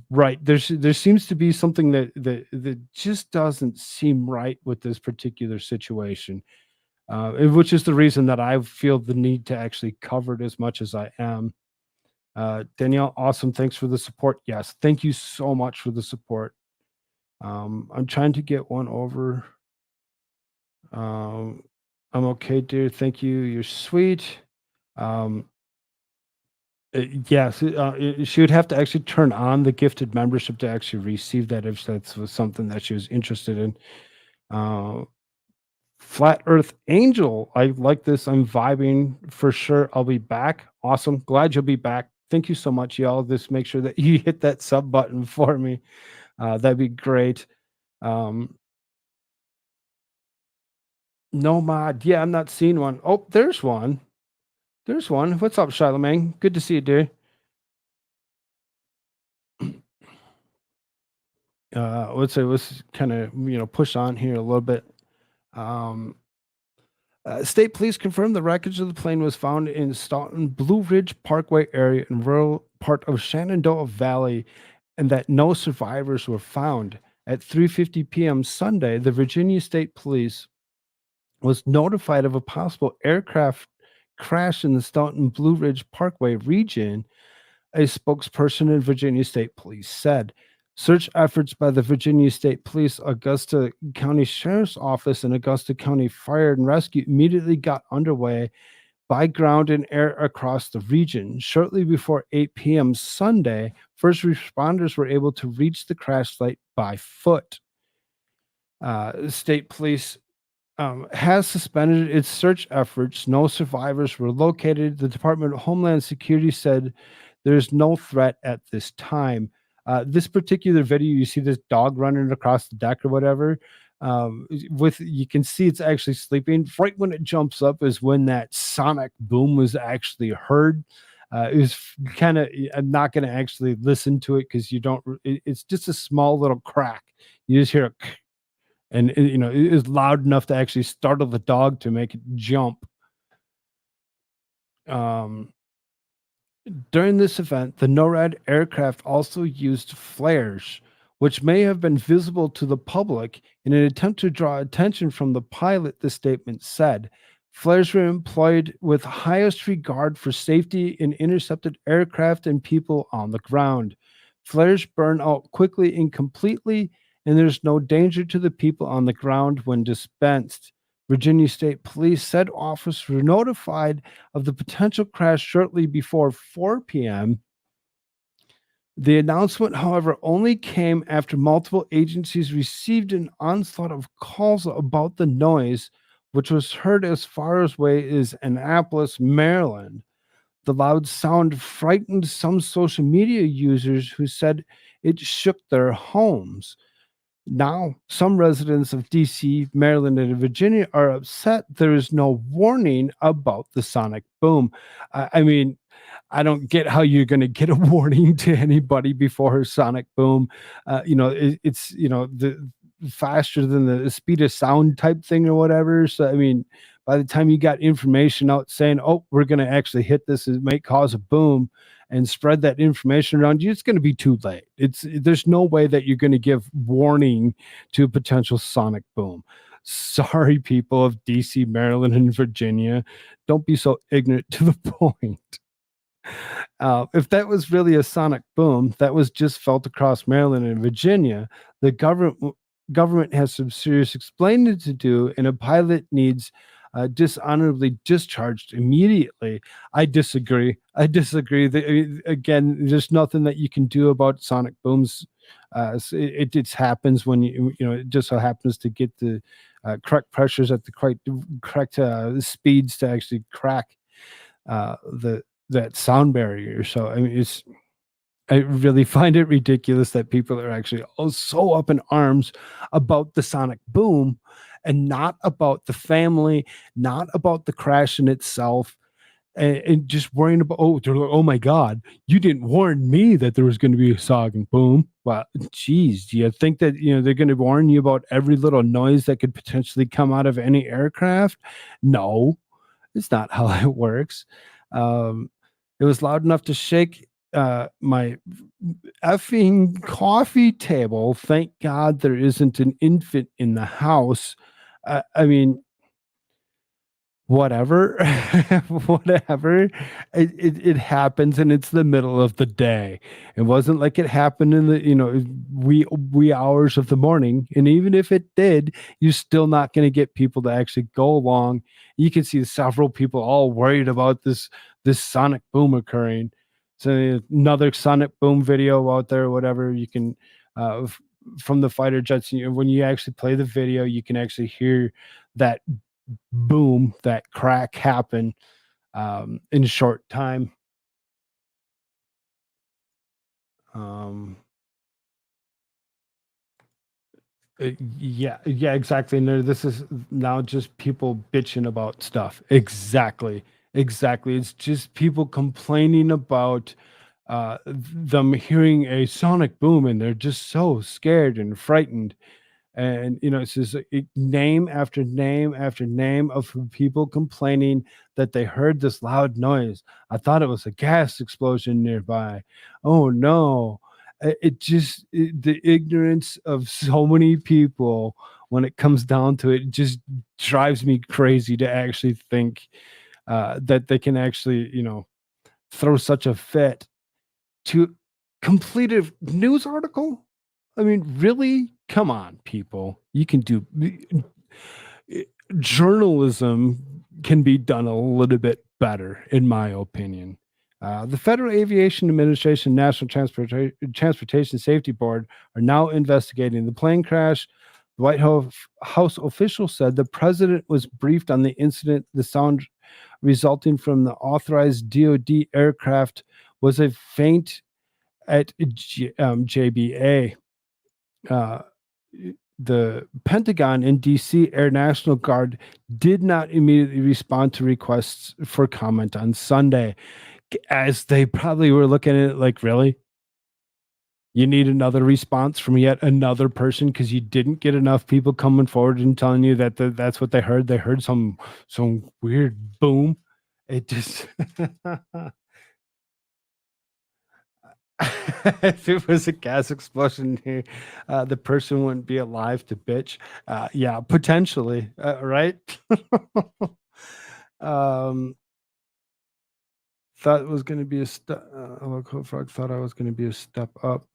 Right. There seems to be something that just doesn't seem right with this particular situation, which is the reason that I feel the need to actually cover it as much as I am. Danielle, awesome. Thanks for the support. Yes, thank you so much for the support. I'm trying to get one over. I'm okay, dear. Thank you. You're sweet. Yes, she would have to actually turn on the gifted membership to actually receive that if that was something that she was interested in. Uh, Flat Earth Angel, I like this. I'm vibing for sure. I'll be back. Awesome. Glad you'll be back. Thank you so much, y'all. Just make sure that you hit that sub button for me. That'd be great. Um, Nomad. Yeah, I'm not seeing one. Oh, there's one. There's one. What's up, Charlemagne? Good to see you, dear. Let's kind of push on here a little bit. Um, State police confirmed the wreckage of the plane was found in Staunton Blue Ridge Parkway area in rural part of Shenandoah Valley, and that no survivors were found. At 3:50 p.m. Sunday, the Virginia State Police was notified of a possible aircraft crash in the Staunton Blue Ridge Parkway region. A spokesperson in Virginia State Police said. Search efforts by the Virginia State Police, Augusta County Sheriff's Office, and Augusta County Fire and Rescue immediately got underway by ground and air across the region. Shortly before 8 p.m. Sunday, first responders were able to reach the crash site by foot. State Police has suspended its search efforts. No survivors were located. The Department of Homeland Security said there's no threat at this time. This particular video, you see this dog running across the deck or whatever. You can see it's actually sleeping. Right when it jumps up is when that sonic boom was actually heard. It was kind of. I'm not going to actually listen to it because you don't. It's just a small little crack. You just hear a. And it is loud enough to actually startle the dog to make it jump. During this event, the NORAD aircraft also used flares, which may have been visible to the public in an attempt to draw attention from the pilot, the statement said. Flares were employed with highest regard for safety in intercepted aircraft and people on the ground. Flares burn out quickly and completely, and there's no danger to the people on the ground when dispensed. Virginia State Police said officers were notified of the potential crash shortly before 4 p.m. The announcement, however, only came after multiple agencies received an onslaught of calls about the noise, which was heard as far away as Annapolis, Maryland. The loud sound frightened some social media users who said it shook their homes. Now, some residents of DC, Maryland, and Virginia are upset there is no warning about the sonic boom. I mean, I don't get how you're going to get a warning to anybody before a sonic boom. It's the faster than the speed of sound type thing or whatever. So, I mean, by the time you got information out saying, oh, we're going to actually hit this, it might cause a boom, and spread that information around you, it's going to be too late. There's no way that you're going to give warning to a potential sonic boom. Sorry, people of DC, Maryland, and Virginia. Don't be so ignorant to the point. If that was really a sonic boom that was just felt across Maryland and Virginia, the government has some serious explaining to do, and a pilot needs dishonorably discharged immediately. I disagree. Again, there's nothing that you can do about sonic booms. It just happens when it just so happens to get the correct pressures at the correct speeds to actually crack that sound barrier. So I mean, I really find it ridiculous that people are actually so up in arms about the sonic boom and not about the family, not about the crash in itself, and just worrying about, oh my God, you didn't warn me that there was going to be a sonic boom. Well, geez, do you think that they're going to warn you about every little noise that could potentially come out of any aircraft? No, it's not how it works. It was loud enough to shake my effing coffee table. Thank God there isn't an infant in the house. I mean, whatever, whatever. It happens, and it's the middle of the day. It wasn't like it happened in the wee hours of the morning. And even if it did, you're still not going to get people to actually go along. You can see several people all worried about this sonic boom occurring. So another sonic boom video out there, whatever you can, from the fighter jets. When you actually play the video, you can actually hear that boom, that crack happen in a short time. Yeah, exactly. No, this is now just people bitching about stuff. Exactly, It's just people complaining about them hearing a sonic boom, and they're just so scared and frightened. And it's just name after name after name of people complaining that they heard this loud noise. I thought it was a gas explosion nearby. Oh no. The ignorance of so many people when it comes down to it just drives me crazy to actually think that they can actually throw such a fit to complete a news article. I mean, really? Come on, people. You can do journalism can be done a little bit better, in my opinion. The Federal Aviation Administration National Transportation Safety Board are now investigating the plane crash. The White House official said the president was briefed on the incident. The sound resulting from the authorized DoD aircraft was a faint at JBA. The Pentagon and DC Air National Guard did not immediately respond to requests for comment on Sunday, as they probably were looking at it like, really? You need another response from yet another person because you didn't get enough people coming forward and telling you that that's what they heard. They heard some weird boom. It just if it was a gas explosion here, the person wouldn't be alive to bitch. Yeah, potentially, right? Thought it was going to be a step. Koolfrogg thought I was going to be a step up.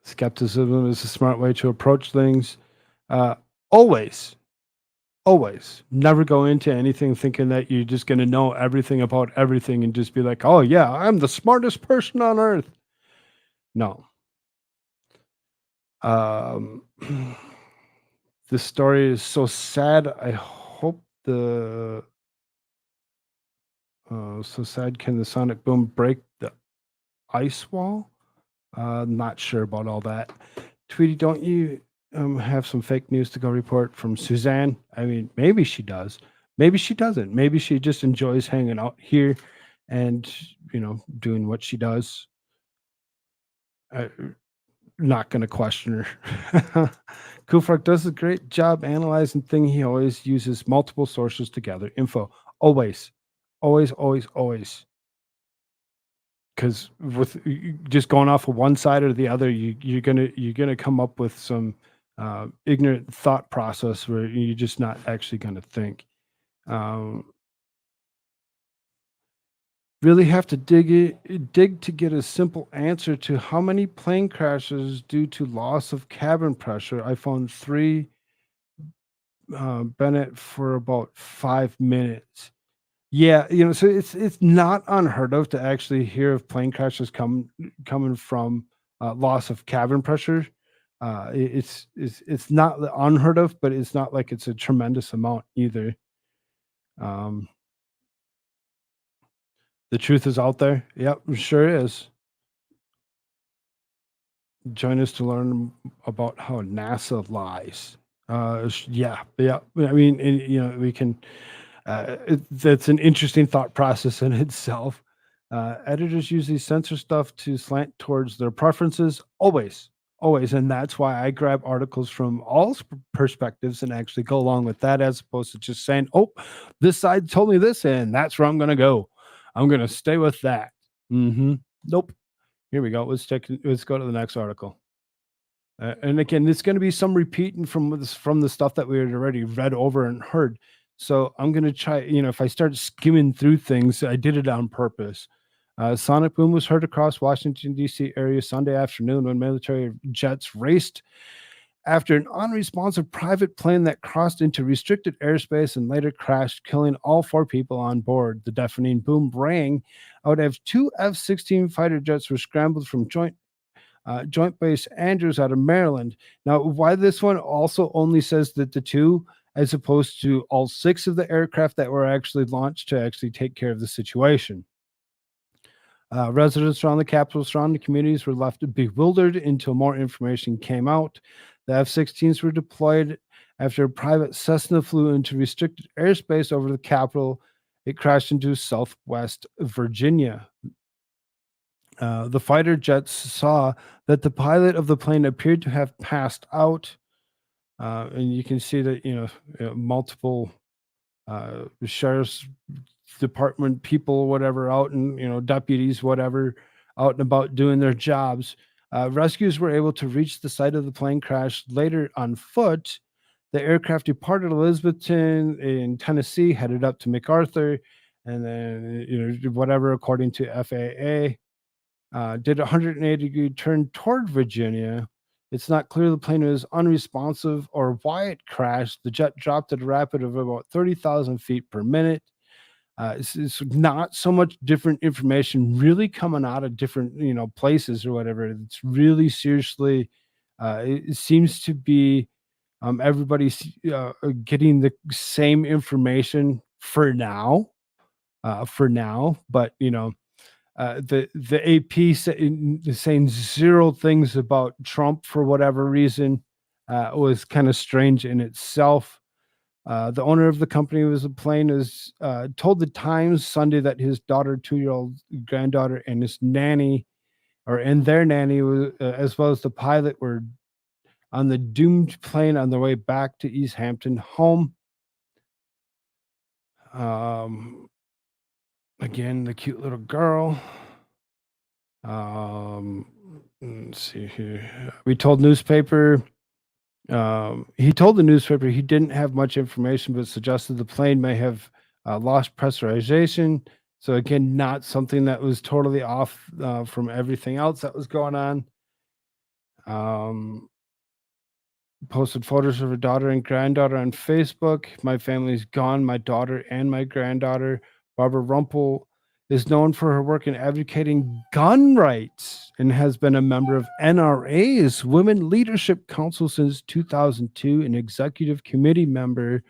Skepticism is a smart way to approach things. Always never go into anything thinking that you're just going to know everything about everything and just be like, oh yeah, I'm the smartest person on earth. No. This story is so sad. I hope so sad. Can the sonic boom break the ice wall? Not sure about all that. Tweety, don't you have some fake news to go report from Suzanne? I mean, maybe she does. Maybe she doesn't. Maybe she just enjoys hanging out here and, doing what she does. Not going to question her. Koolfrogg does a great job analyzing things. He always uses multiple sources to gather info. Always. Because with just going off of one side or the other, you're gonna come up with some ignorant thought process where you're just not actually gonna think. Really have to dig to get a simple answer to how many plane crashes due to loss of cabin pressure. I found 3 Bennett for about 5 minutes. Yeah, so it's not unheard of to actually hear of plane crashes coming from loss of cabin pressure. It's not unheard of, but it's not like it's a tremendous amount either. The truth is out there. Yep, sure is. Join us to learn about how NASA lies. Yeah. I mean, we can. That's an interesting thought process in itself. Editors usually censor stuff to slant towards their preferences, always, and that's why I grab articles from all perspectives and actually go along with that, as opposed to just saying, "Oh, this side told me this, and that's where I'm going to go. I'm going to stay with that." Nope. Here we go. Let's go to the next article. And again, it's going to be some repeating from the stuff that we had already read over and heard. So I'm going to try, if I start skimming through things, I did it on purpose. Sonic boom was heard across Washington, D.C. area Sunday afternoon when military jets raced after an unresponsive private plane that crossed into restricted airspace and later crashed, killing all 4 people on board. The deafening boom rang out as 2 F-16 fighter jets were scrambled from Joint Base Andrews out of Maryland. Now, why this one also only says that the 2, as opposed to all 6 of the aircraft that were actually launched to actually take care of the situation. Residents around the Capitol, surrounding communities were left bewildered until more information came out. The F-16s were deployed after a private Cessna flew into restricted airspace over the Capitol. It crashed into Southwest Virginia. The fighter jets saw that the pilot of the plane appeared to have passed out. And you can see that, multiple sheriff's department people, whatever, out and, deputies, whatever, out and about doing their jobs. Rescues were able to reach the site of the plane crash later on foot. The aircraft departed Elizabethton in Tennessee, headed up to MacArthur, and then, whatever, according to FAA, did a 180-degree turn toward Virginia. It's not clear the plane was unresponsive or why it crashed. The jet dropped at a rapid of about 30,000 feet per minute. It's not so much different information really coming out of different, places or whatever. It's really seriously, it seems to be everybody's getting the same information for now, but, the AP saying 0 things about Trump for whatever reason was kind of strange in itself. The owner of the company was a plane is told the Times Sunday that his daughter, 2-year-old granddaughter, and his nanny, and their nanny, was, as well as the pilot, were on the doomed plane on their way back to East Hampton home. Again, the cute little girl. Let's see here. He told the newspaper he didn't have much information, but suggested the plane may have lost pressurization. So again, not something that was totally off from everything else that was going on. Posted photos of her daughter and granddaughter on Facebook. My family's gone, my daughter and my granddaughter. Barbara Rumpel is known for her work in advocating gun rights and has been a member of NRA's Women Leadership Council since 2002, an executive committee member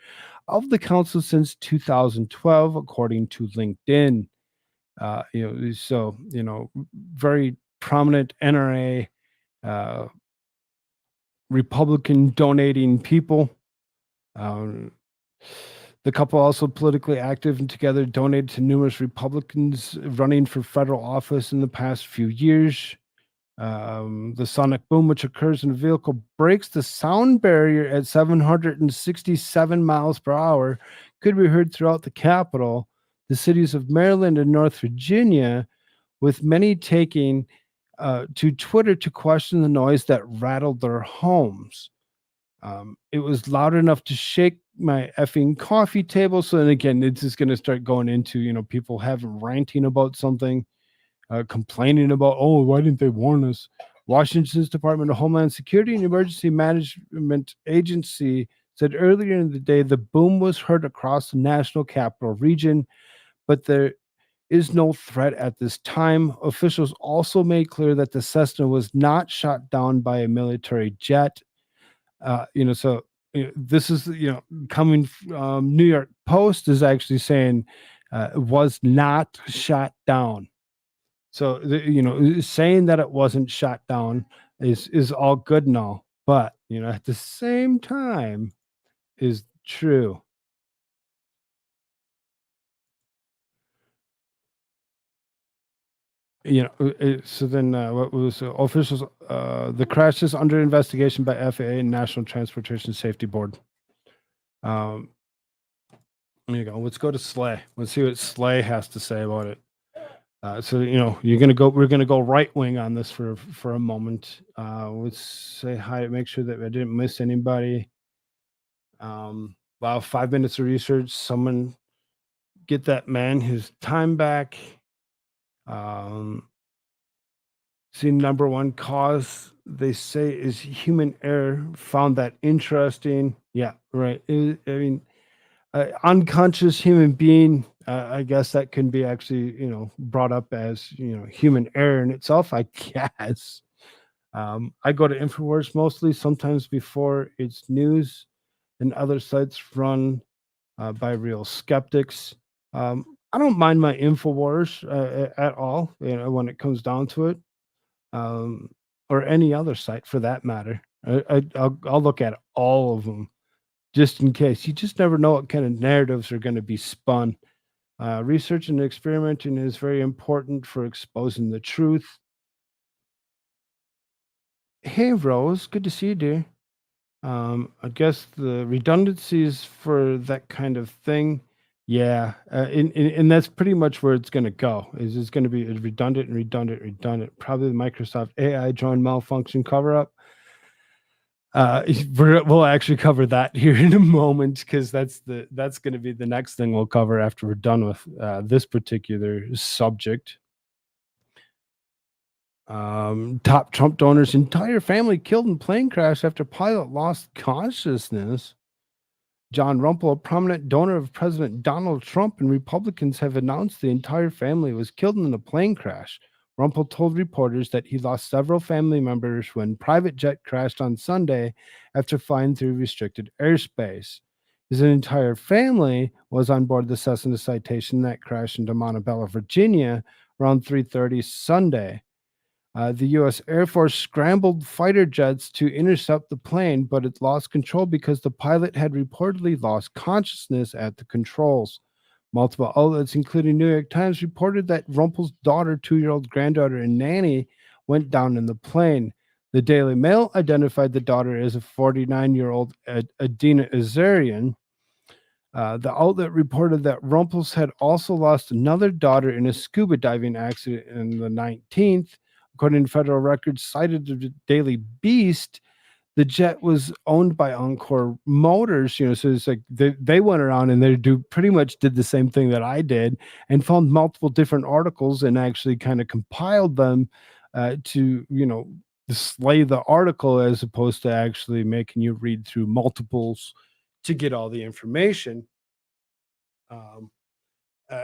of the council since 2012, according to LinkedIn. Very prominent NRA, Republican donating people. The couple also politically active and together donated to numerous Republicans running for federal office in the past few years. The sonic boom, which occurs when a vehicle breaks the sound barrier at 767 miles per hour, could be heard throughout the Capitol, the cities of Maryland and North Virginia, with many taking to Twitter to question the noise that rattled their homes. It was loud enough to shake my effing coffee table. So then again, it's just going to start going into, people ranting about something, complaining about, oh, why didn't they warn us? Washington's Department of Homeland Security and Emergency Management Agency said earlier in the day the boom was heard across the national capital region, but there is no threat at this time. Officials also made clear that the Cessna was not shot down by a military jet. This is, coming from New York Post is actually saying was not shot down. So, saying that it wasn't shot down is all good and all, but, at the same time is true. So then what was officials? The crash is under investigation by FAA and National Transportation Safety Board. There you go. Let's go to Slay. Let's see what Slay has to say about it. We're gonna go right wing on this for a moment. Let's say hi. Make sure that I didn't miss anybody. Wow, 5 minutes of research. Someone get that man his time back. See, number one cause they say is human error. Found that interesting. Yeah, right. I mean, unconscious human being. I guess that can be actually, brought up as human error in itself. I guess. I go to Infowars mostly, sometimes before it's news, and other sites run by real skeptics. I don't mind my Infowars at all, when it comes down to it, um, or any other site for that matter. I'll look at all of them just in case. You just never know what kind of narratives are going to be spun. Research and experimenting is very important for exposing the truth. Hey, Rose, good to see you, dear. I guess the redundancies for that kind of thing, yeah, and that's pretty much where it's going to go. Is it's going to be redundant and redundant, redundant. Probably the Microsoft AI drone malfunction cover up. We'll actually cover that here in a moment because that's going to be the next thing we'll cover after we're done with this particular subject. Top Trump donor's entire family killed in plane crash after pilot lost consciousness. John Rumpel, a prominent donor of President Donald Trump, and Republicans have announced the entire family was killed in a plane crash. Rumpel told reporters that he lost several family members when private jet crashed on Sunday after flying through restricted airspace. His entire family was on board the Cessna Citation that crashed into Montebello, Virginia, around 3:30 Sunday. The U.S. Air Force scrambled fighter jets to intercept the plane, but it lost control because the pilot had reportedly lost consciousness at the controls. Multiple outlets, including New York Times, reported that Rumpel's daughter, 2-year-old granddaughter, and nanny went down in the plane. The Daily Mail identified the daughter as a 49-year-old Adina Azarian. The outlet reported that Rumpels had also lost another daughter in a scuba diving accident on the 19th. According to federal records cited to the Daily Beast, the jet was owned by Encore Motors, so it's like they went around and they pretty much did the same thing that I did and found multiple different articles and actually kind of compiled them to, display the article as opposed to actually making you read through multiples to get all the information.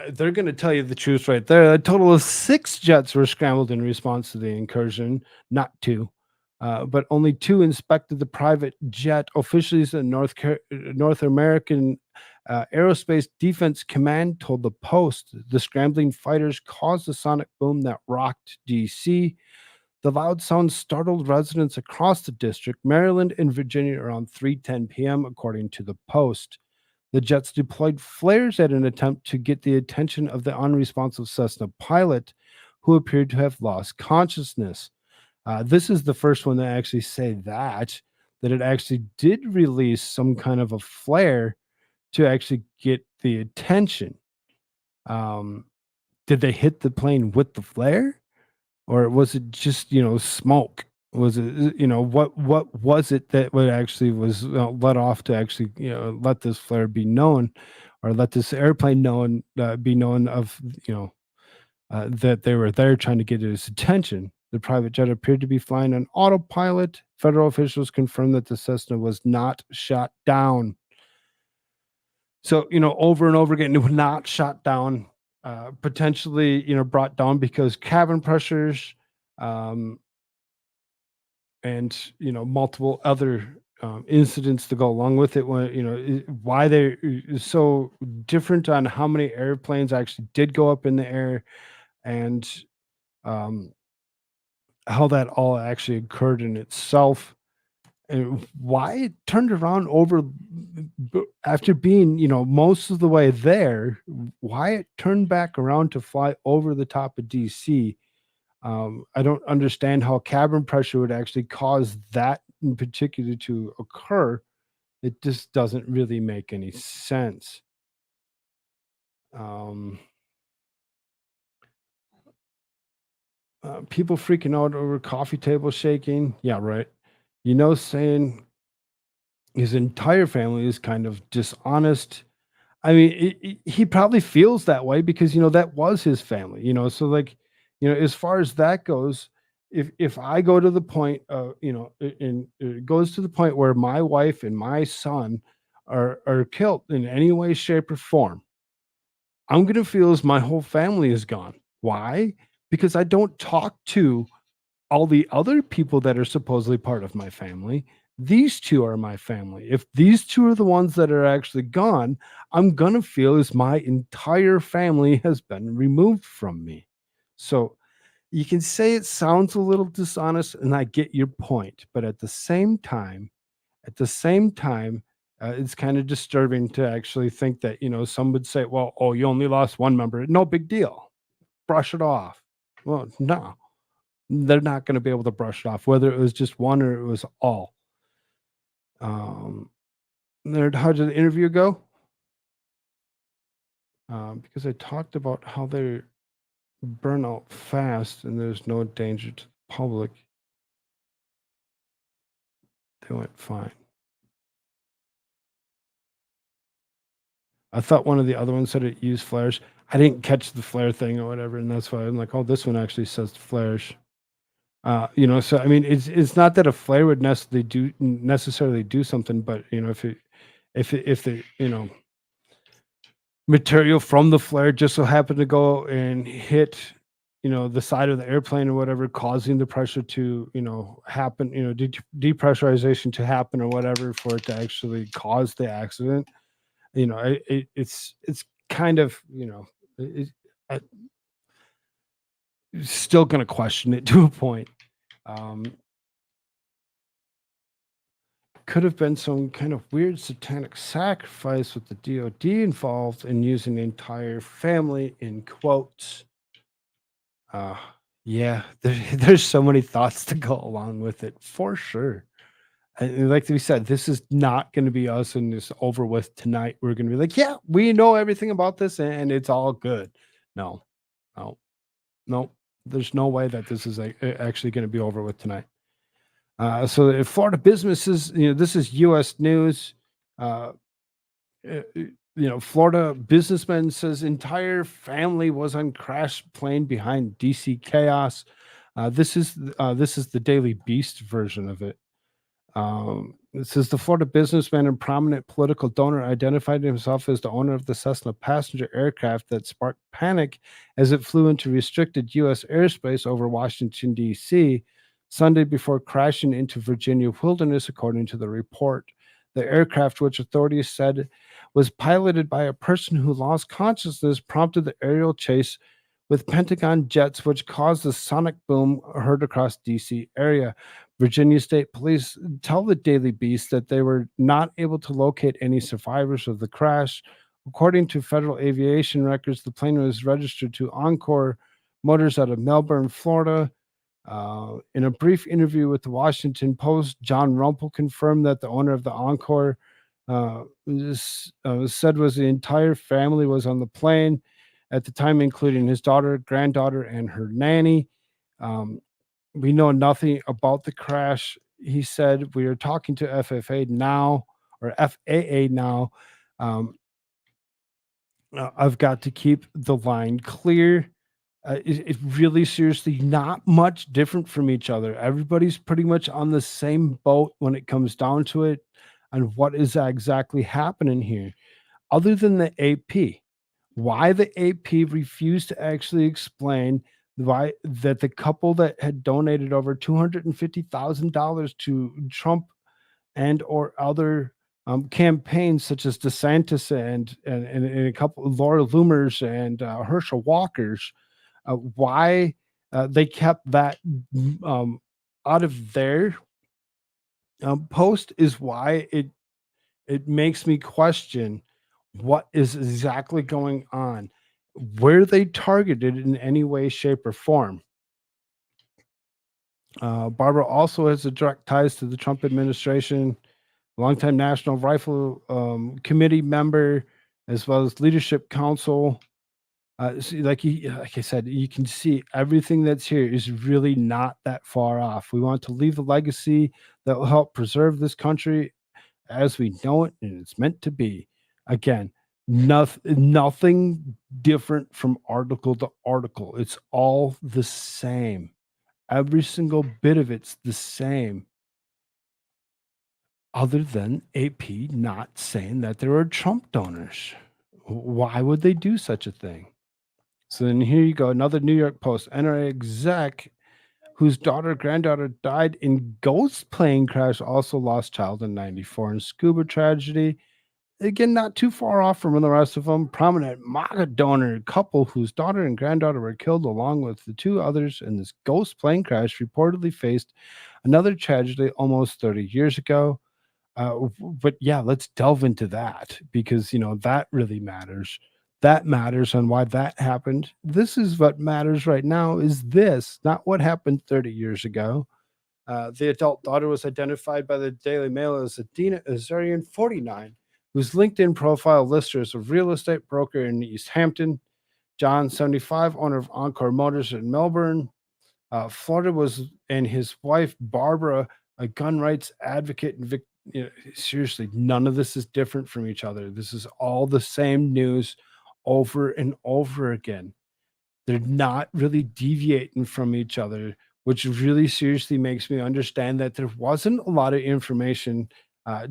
They're going to tell you the truth right there. A total of 6 jets were scrambled in response to the incursion, not 2. But only 2 inspected the private jet. Officials in North American Aerospace Defense Command told the Post the scrambling fighters caused a sonic boom that rocked D.C. The loud sound startled residents across the district, Maryland and Virginia, around 3:10 p.m., according to the Post. The jets deployed flares at an attempt to get the attention of the unresponsive Cessna pilot, who appeared to have lost consciousness. This is the first one that actually say that it actually did release some kind of a flare to actually get the attention. Did they hit the plane with the flare, or was it just smoke? Was it what was it that what actually was let off to actually let this flare be known, or let this airplane be known of that they were there trying to get his attention? The private jet appeared to be flying on autopilot. Federal officials confirmed that the Cessna was not shot down. So, over and over again, it was not shot down, potentially, brought down because cabin pressures, and, multiple other incidents to go along with it. When, why they're so different on how many airplanes actually did go up in the air, and how that all actually occurred in itself, and why it turned around after being, most of the way there, why it turned back around to fly over the top of DC. I don't understand how cabin pressure would actually cause that in particular to occur. It just doesn't really make any sense. People freaking out over coffee table shaking. Yeah, right. Saying his entire family is kind of dishonest. I mean, he probably feels that way because, that was his family, so like, as far as that goes, if I go to the point of, and it goes to the point where my wife and my son are killed in any way, shape, or form, I'm gonna feel as my whole family is gone. Why? Because I don't talk to all the other people that are supposedly part of my family. These two are my family. If these two are the ones that are actually gone, I'm gonna feel as my entire family has been removed from me. So you can say it sounds a little dishonest, and I get your point, but at the same time, it's kind of disturbing to actually think that, some would say, well, oh, you only lost one member. No big deal. Brush it off. Well, no, they're not going to be able to brush it off, whether it was just one or it was all. Um, how did the interview go? Because I talked about how they burn out fast and there's no danger to the public. They went fine. I thought one of the other ones said it used flares. I didn't catch the flare thing or whatever, and that's why I'm like, oh, this one actually says flares. So I mean, it's not that a flare would necessarily do something, but if the material from the flare just so happened to go and hit the side of the airplane or whatever, causing the pressure to happen, depressurization to happen or whatever, for it to actually cause the accident. It's kind of, I, still going to question it to a point. Could have been some kind of weird satanic sacrifice with the DOD involved in using the entire family in quotes. Yeah, there's so many thoughts to go along with it, for sure. And like we said, this is not going to be us and this over with tonight. We're going to be like, yeah, we know everything about this and it's all good. No, no, no. There's no way that this is actually going to be over with tonight. So if Florida businesses, this is U.S. news. Florida businessman says entire family was on crash plane behind DC chaos. This is the Daily Beast version of it. It says the Florida businessman and prominent political donor identified himself as the owner of the Cessna passenger aircraft that sparked panic as it flew into restricted U.S. airspace over Washington, D.C. Sunday before crashing into Virginia wilderness, according to the report. The aircraft, which authorities said was piloted by a person who lost consciousness, prompted the aerial chase with Pentagon jets, which caused a sonic boom heard across D.C. area. Virginia State Police tell the Daily Beast that they were not able to locate any survivors of the crash. According to federal aviation records, the plane was registered to Encore Motors out of Melbourne, Florida. In a brief interview with the Washington Post, John Rumpel confirmed that the owner of the Encore said was the entire family was on the plane at the time, including his daughter, granddaughter, and her nanny. We know nothing about the crash. He said, we are talking to FFA now, or FAA now. I've got to keep the line clear. It really seriously not much different from each other. Everybody's pretty much on the same boat when it comes down to it and what is exactly happening here. Other than the AP, why the AP refused to actually explain why that the couple that had donated over $250,000 to Trump and or other campaigns such as DeSantis and a couple Laura Loomers and Herschel Walkers, why they kept that out of their post is why it makes me question what is exactly going on. Were they targeted in any way, shape, or form? Barbara also has a direct ties to the Trump administration, longtime National Rifle Committee member, as well as Leadership Council. Like I said, you can see everything that's here is really not that far off. We want to leave a legacy that will help preserve this country as we know it and it's meant to be. Again, nothing different from article to article. It's all the same. Every single bit of it's the same, other than AP not saying that there are Trump donors. Why would they do such a thing? So then here you go, another New York Post NRA exec whose granddaughter died in ghost plane crash, also lost child in 94 in scuba tragedy. Again, not too far off from the rest of them. Prominent MAGA donor couple whose daughter and granddaughter were killed along with the two others in this ghost plane crash reportedly faced another tragedy almost 30 years ago. But yeah, let's delve into that because that really matters. That matters on why that happened. This is what matters right now. Is this not what happened 30 years ago? The adult daughter was identified by the Daily Mail as Adina Azarian, 49, whose LinkedIn profile lists her as a real estate broker in East Hampton. John, 75, owner of Encore Motors in Melbourne, Florida, and his wife Barbara, a gun rights advocate. And seriously, none of this is different from each other. This is all the same news over and over again. They're not really deviating from each other, which really seriously makes me understand that there wasn't a lot of information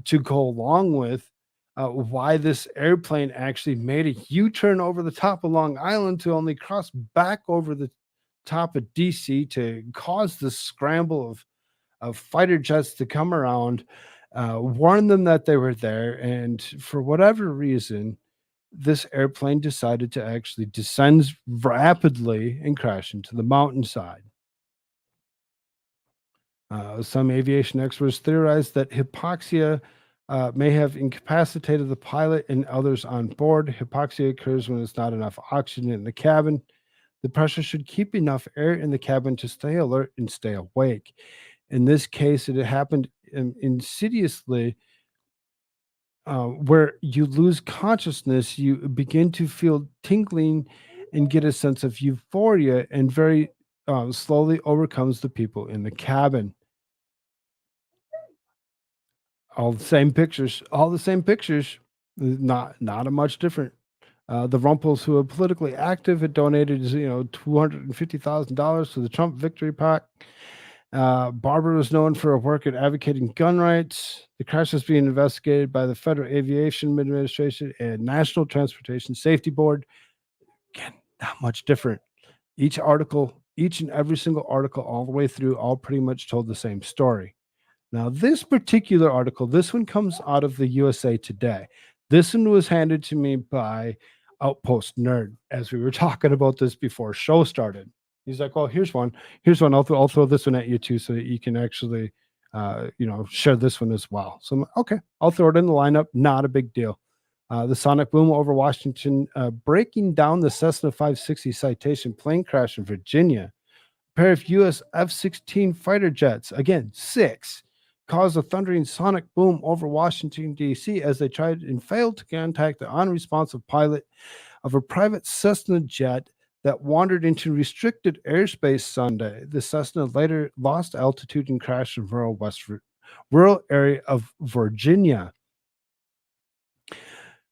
to go along with why this airplane actually made a U-turn over the top of Long Island to only cross back over the top of DC to cause the scramble of fighter jets to come around, warn them that they were there, and for whatever reason, this airplane decided to actually descend rapidly and crash into the mountainside. Some aviation experts theorize that hypoxia may have incapacitated the pilot and others on board. Hypoxia occurs when there's not enough oxygen in the cabin. The pressure should keep enough air in the cabin to stay alert and stay awake. In this case, it happened insidiously, where you lose consciousness, you begin to feel tingling and get a sense of euphoria, and very slowly overcomes the people in the cabin. All the same pictures, not a much different. The Rumpels, who are politically active, had donated, $250,000 to the Trump Victory PAC. Barbara was known for her work at advocating gun rights. The crash is being investigated by the Federal Aviation Administration and National Transportation Safety Board. Again, not much different. Each and every single article, all the way through, all pretty much told the same story. Now, this particular article, this one comes out of the USA Today. This one was handed to me by Outpost Nerd, as we were talking about this before show started. He's like, "Oh, here's one. I'll throw this one at you too, so that you can actually, share this one as well." So I'm like, okay, I'll throw it in the lineup. Not a big deal. The sonic boom over Washington, breaking down the Cessna 560 Citation plane crash in Virginia. A pair of U.S. F-16 fighter jets, again 6, caused a thundering sonic boom over Washington, D.C. as they tried and failed to contact the unresponsive pilot of a private Cessna jet that wandered into restricted airspace Sunday. The Cessna later lost altitude and crashed in rural area of Virginia.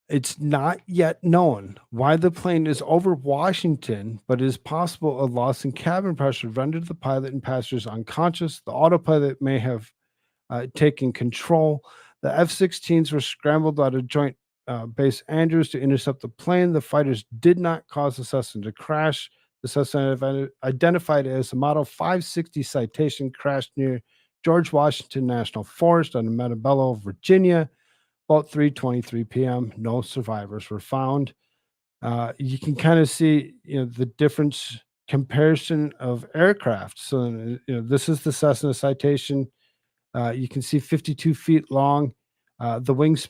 It's not yet known why the plane is over Washington, but it is possible a loss in cabin pressure rendered the pilot and passengers unconscious. The autopilot may have taken control. The F-16s were scrambled out of Joint Base Andrews to intercept the plane. The fighters did not cause the Cessna to crash. The Cessna, identified as a Model 560 Citation, crashed near George Washington National Forest on Montebello, Virginia, about 3:23 p.m. No survivors were found. You can kind of see, the difference comparison of aircraft. So, this is the Cessna Citation. You can see 52 feet long. The wings,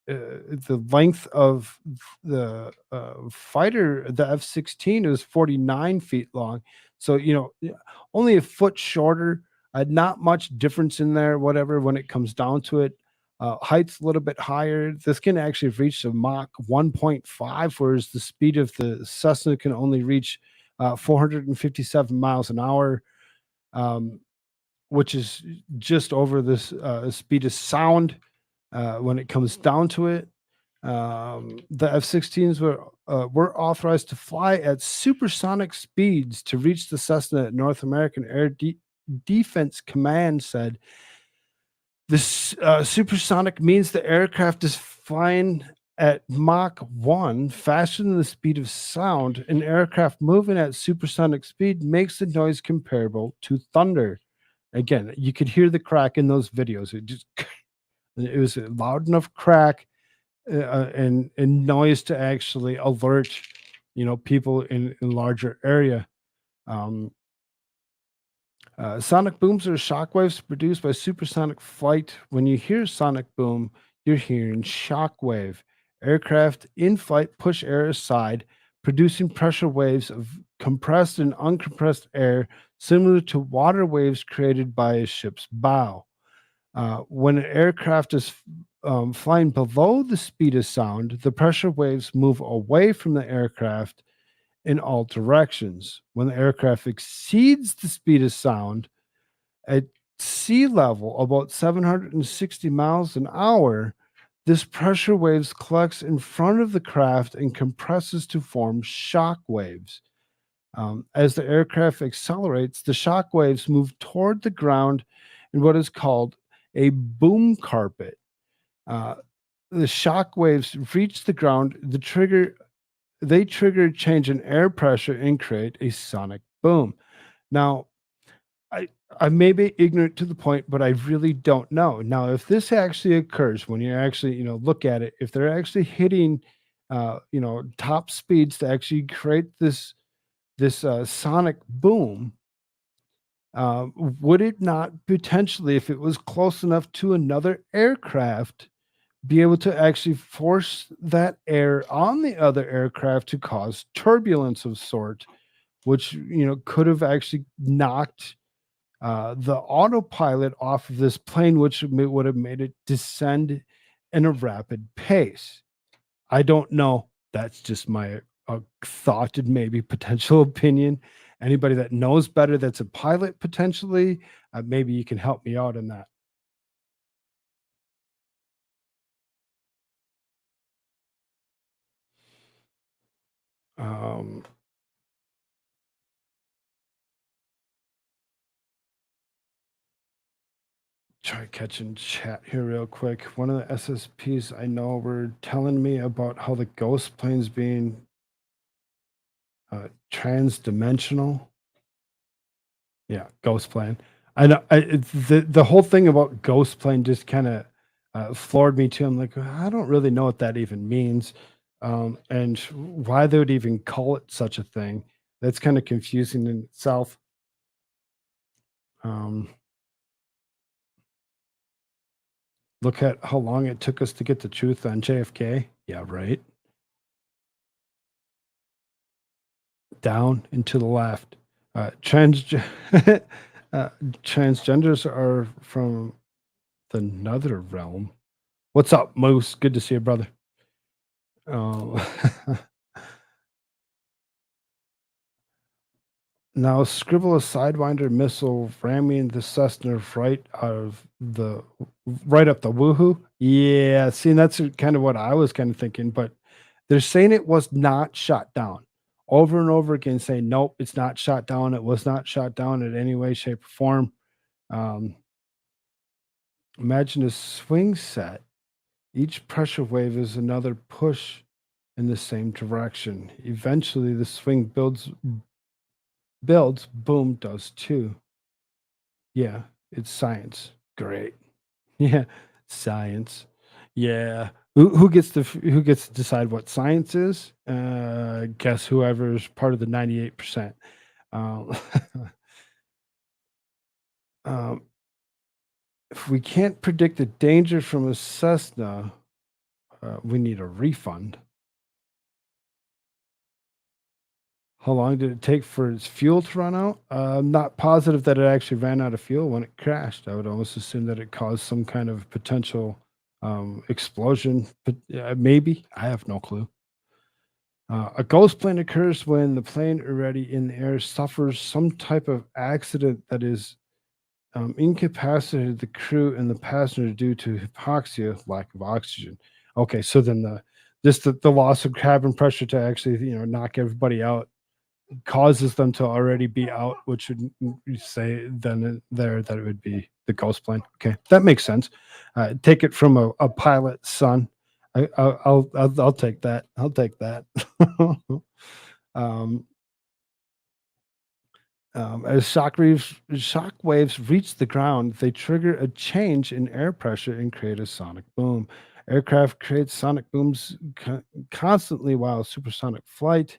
the length of the fighter, the F-16, is 49 feet long. So, only a foot shorter. Not much difference in there, whatever, when it comes down to it. Height's a little bit higher. This can actually reach a Mach 1.5, whereas the speed of the Cessna can only reach 457 miles an hour, which is just over this speed of sound when it comes down to it. The F-16s were authorized to fly at supersonic speeds to reach the Cessna. North American Air Defense Command said this supersonic means the aircraft is flying at Mach 1, faster than the speed of sound. An aircraft moving at supersonic speed makes the noise comparable to thunder. Again, you could hear the crack in those videos. It was a loud enough crack and noise to actually alert, people in larger area. Sonic booms are shockwaves produced by supersonic flight. When you hear sonic boom, you're hearing shockwave. Aircraft in flight push air aside, producing pressure waves of compressed and uncompressed air, similar to water waves created by a ship's bow. When an aircraft is flying below the speed of sound, the pressure waves move away from the aircraft in all directions. When the aircraft exceeds the speed of sound at sea level, about 760 miles an hour, this pressure waves collects in front of the craft and compresses to form shock waves. As the aircraft accelerates, the shock waves move toward the ground in what is called a boom carpet. The shock waves reach the ground, they trigger a change in air pressure and create a sonic boom. Now, I may be ignorant to the point, but I really don't know. Now, if this actually occurs when you actually, look at it, if they're actually hitting, top speeds to actually create this sonic boom, would it not potentially, if it was close enough to another aircraft, be able to actually force that air on the other aircraft to cause turbulence of sort, which could have actually knocked the autopilot off of this plane, which would have made it descend in a rapid pace. I don't know. That's just my thought and maybe potential opinion. Anybody that knows better that's a pilot potentially, maybe you can help me out on that. Um, try catching chat here real quick. One of the SSPs I know were telling me about how the ghost plane's being trans-dimensional. Yeah, ghost plane. I know. The whole thing about ghost plane just kind of floored me too. I'm like, I don't really know what that even means, and why they would even call it such a thing. That's kind of confusing in itself. Um, Look at how long it took us to get the truth on JFK. Yeah, right. Down and to the left. Trans transgenders are from the nether realm. What's up, Moose? Good to see you, brother. Oh. Now scribble a Sidewinder missile ramming the Cessna right up the woohoo. Yeah, see, that's kind of what I was kind of thinking, but they're saying it was not shot down. Over and over again, saying nope, it's not shot down. It was not shot down in any way, shape, or form. Um, Imagine a swing set. Each pressure wave is another push in the same direction. Eventually, the swing builds, boom does too. Yeah, it's science. Great. Yeah, science. Yeah. Who gets to decide what science is? Guess whoever's part of the 98%. Um, um, if we can't predict the danger from a Cessna, we need a refund. How long did it take for its fuel to run out? I'm not positive that it actually ran out of fuel when it crashed. I would almost assume that it caused some kind of potential explosion, but maybe. I have no clue. A ghost plane occurs when the plane already in the air suffers some type of accident that is incapacitated the crew and the passenger due to hypoxia, lack of oxygen. Okay, so then just the loss of cabin pressure to actually, knock everybody out causes them to already be out, which would say then there that it would be the ghost plane. Okay, that makes sense. Take it from a pilot's son. I'll take that. I'll take that. um, as shock waves reach the ground, they trigger a change in air pressure and create a sonic boom. Aircraft create sonic booms constantly while supersonic flight,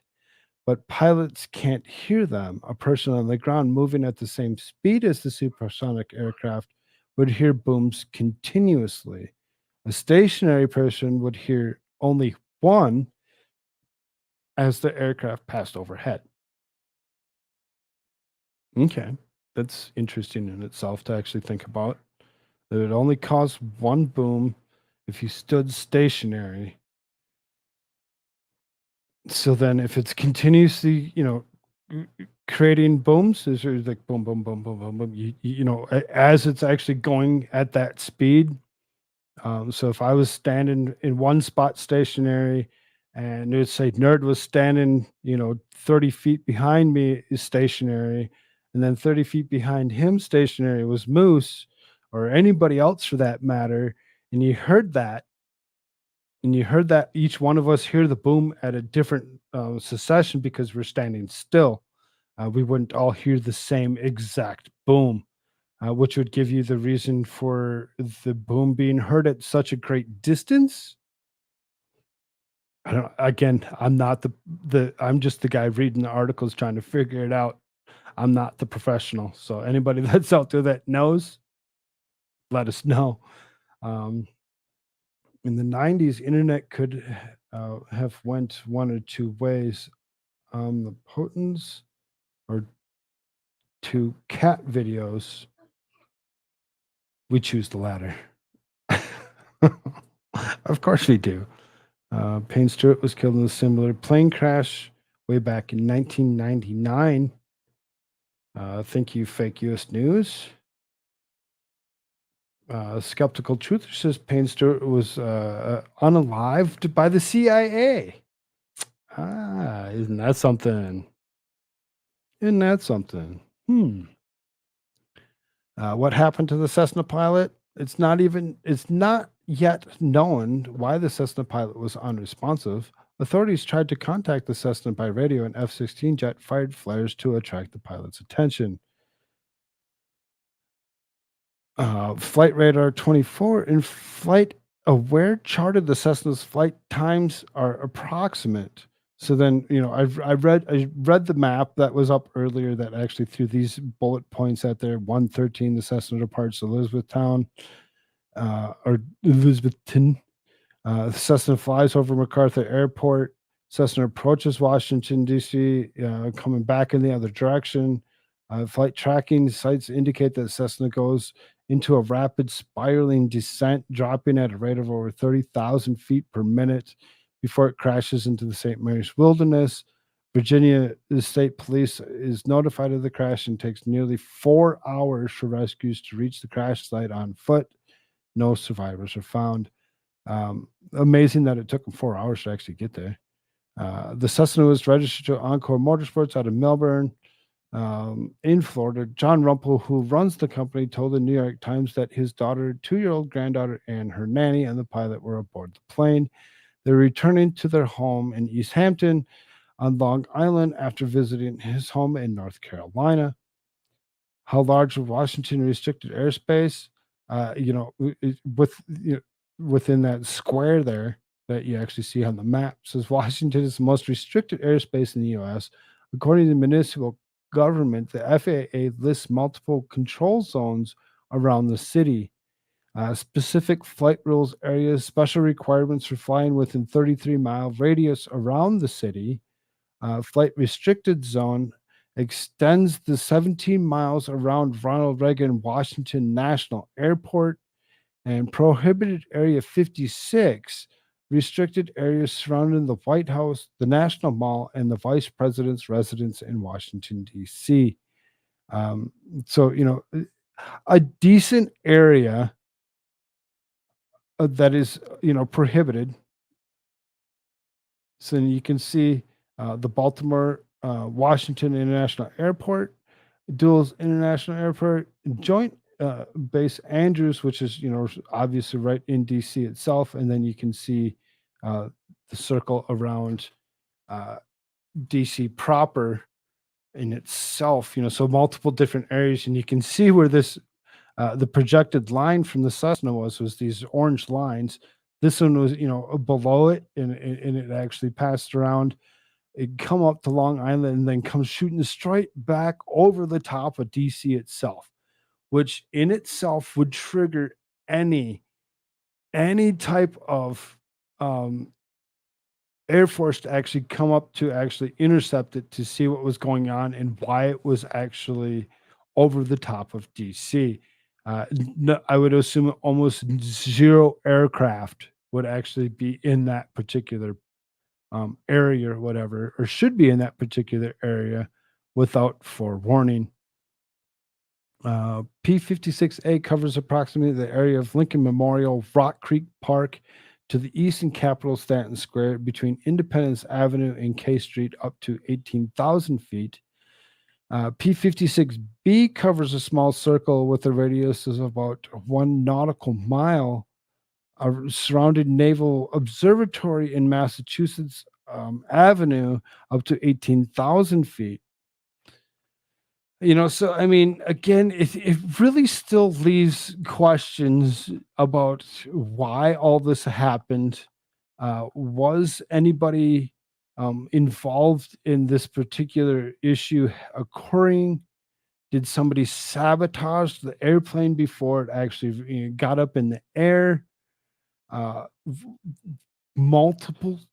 but pilots can't hear them. A person on the ground moving at the same speed as the supersonic aircraft would hear booms continuously. A stationary person would hear only one as the aircraft passed overhead. Okay. That's interesting in itself to actually think about. That it would only cause one boom if you stood stationary. So then if it's continuously, creating booms, is there like boom, boom, boom, boom, boom, boom, as it's actually going at that speed. So if I was standing in one spot stationary and it'd say Nerd was standing, 30 feet behind me is stationary, and then 30 feet behind him stationary was Moose or anybody else for that matter, and you heard that each one of us hear the boom at a different succession because we're standing still. We wouldn't all hear the same exact boom, which would give you the reason for the boom being heard at such a great distance. I don't. Again, I'm not the. I'm just the guy reading the articles trying to figure it out. I'm not the professional. So anybody that's out there that knows, let us know. Um, in the 90s, internet could have went one or two ways. The potents or to cat videos. We choose the latter. Of course we do. Payne Stewart was killed in a similar plane crash way back in 1999. Thank you, fake US News. Skeptical Truther says Payne Stewart was unalived by the CIA. Isn't that something? Isn't that something? What happened to the Cessna pilot? It's not yet known why the Cessna pilot was unresponsive. Authorities tried to contact the Cessna by radio, and F-16 jet fired flares to attract the pilot's attention. Flight Radar 24 in Flight Aware charted the Cessna's flight times are approximate. So then, I read the map that was up earlier that actually threw these bullet points out there. 113, the Cessna departs Elizabethtown, or Elizabethton. The Cessna flies over MacArthur Airport. Cessna approaches Washington, D.C., coming back in the other direction. Flight tracking sites indicate that Cessna goes into a rapid spiraling descent, dropping at a rate of over 30,000 feet per minute before it crashes into the St. Mary's Wilderness. Virginia State Police is notified of the crash and takes nearly 4 hours for rescues to reach the crash site on foot. No survivors are found. Amazing that it took them 4 hours to actually get there. The Cessna was registered to Encore Motorsports out of Melbourne, in Florida. John Rumpel, who runs the company, told the New York Times that his daughter, 2-year-old granddaughter, and her nanny and the pilot were aboard the plane. They're returning to their home in East Hampton on Long Island after visiting his home in North Carolina. How large was Washington restricted airspace? Within that square there that you actually see on the map, says Washington is the most restricted airspace in the U.S. According to the municipal government, the FAA lists multiple control zones around the city. Specific flight rules areas, special requirements for flying within 33-mile radius around the city. Flight restricted zone extends the 17 miles around Ronald Reagan Washington National Airport, and prohibited area 56, restricted areas surrounding the White House, the National Mall, and the Vice President's residence in Washington, D.C. So, a decent area that is, prohibited So then you can see the Baltimore Washington International Airport, Dulles International Airport, Joint Base Andrews, which is obviously right in DC itself, and then you can see the circle around DC proper in itself. So multiple different areas, and you can see where this the projected line from the Cessna was these orange lines. This one was below it, and it actually passed around. It come up to Long Island and then come shooting straight back over the top of DC itself, which in itself would trigger any type of Air Force to actually come up to actually intercept it to see what was going on and why it was actually over the top of DC. No, I would assume almost zero aircraft would actually be in that particular area or whatever, or should be in that particular area without forewarning. P-56A covers approximately the area of Lincoln Memorial, Rock Creek Park, to the east in Capitol Stanton Square, between Independence Avenue and K Street, up to 18,000 feet. P-56B covers a small circle with a radius of about 1 nautical mile, surrounded Naval Observatory in Massachusetts Avenue, up to 18,000 feet. So I mean, again, it really still leaves questions about why all this happened. Was anybody involved in this particular issue occurring? Did somebody sabotage the airplane before it actually got up in the air?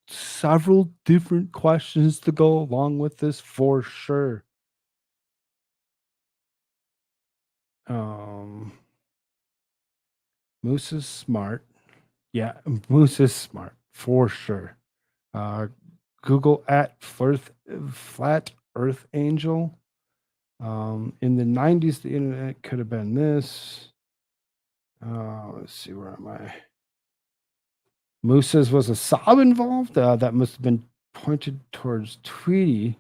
Several different questions to go along with this for sure. Moose is smart. Yeah, Moose is smart for sure. Google at Flat Earth Angel. In the 90s, the internet could have been this. Let's see, where am I? Moose says, was a sob involved? That must have been pointed towards Tweety.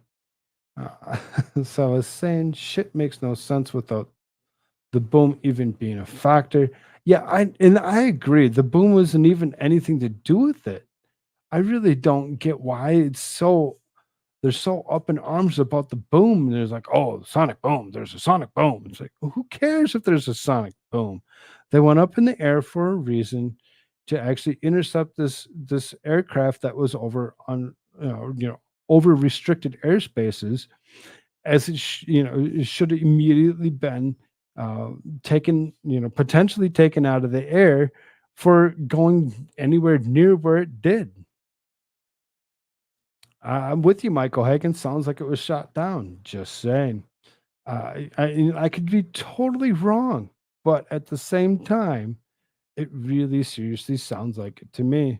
So I was saying, shit makes no sense without the boom even being a factor. Yeah, I agree. The boom wasn't even anything to do with it. I really don't get why they're so up in arms about the boom. And there's like, oh, sonic boom. There's a sonic boom. It's like, well, who cares if there's a sonic boom? They went up in the air for a reason, to actually intercept this aircraft that was over on over restricted airspaces, as it should have immediately been taken, potentially taken out of the air for going anywhere near where it did. I'm with you, Michael Hagen. Sounds like it was shot down. Just saying. I could be totally wrong, but at the same time, it really seriously sounds like it to me.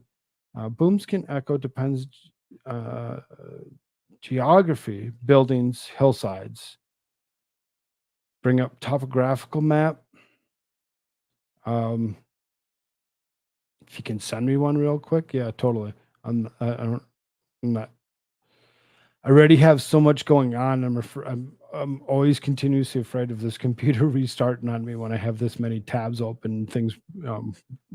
Booms can echo, depends geography, buildings, hillsides. Bring up topographical map. If you can send me one real quick, yeah, totally. I'm not. I already have so much going on. I'm always continuously afraid of this computer restarting on me when I have this many tabs open, things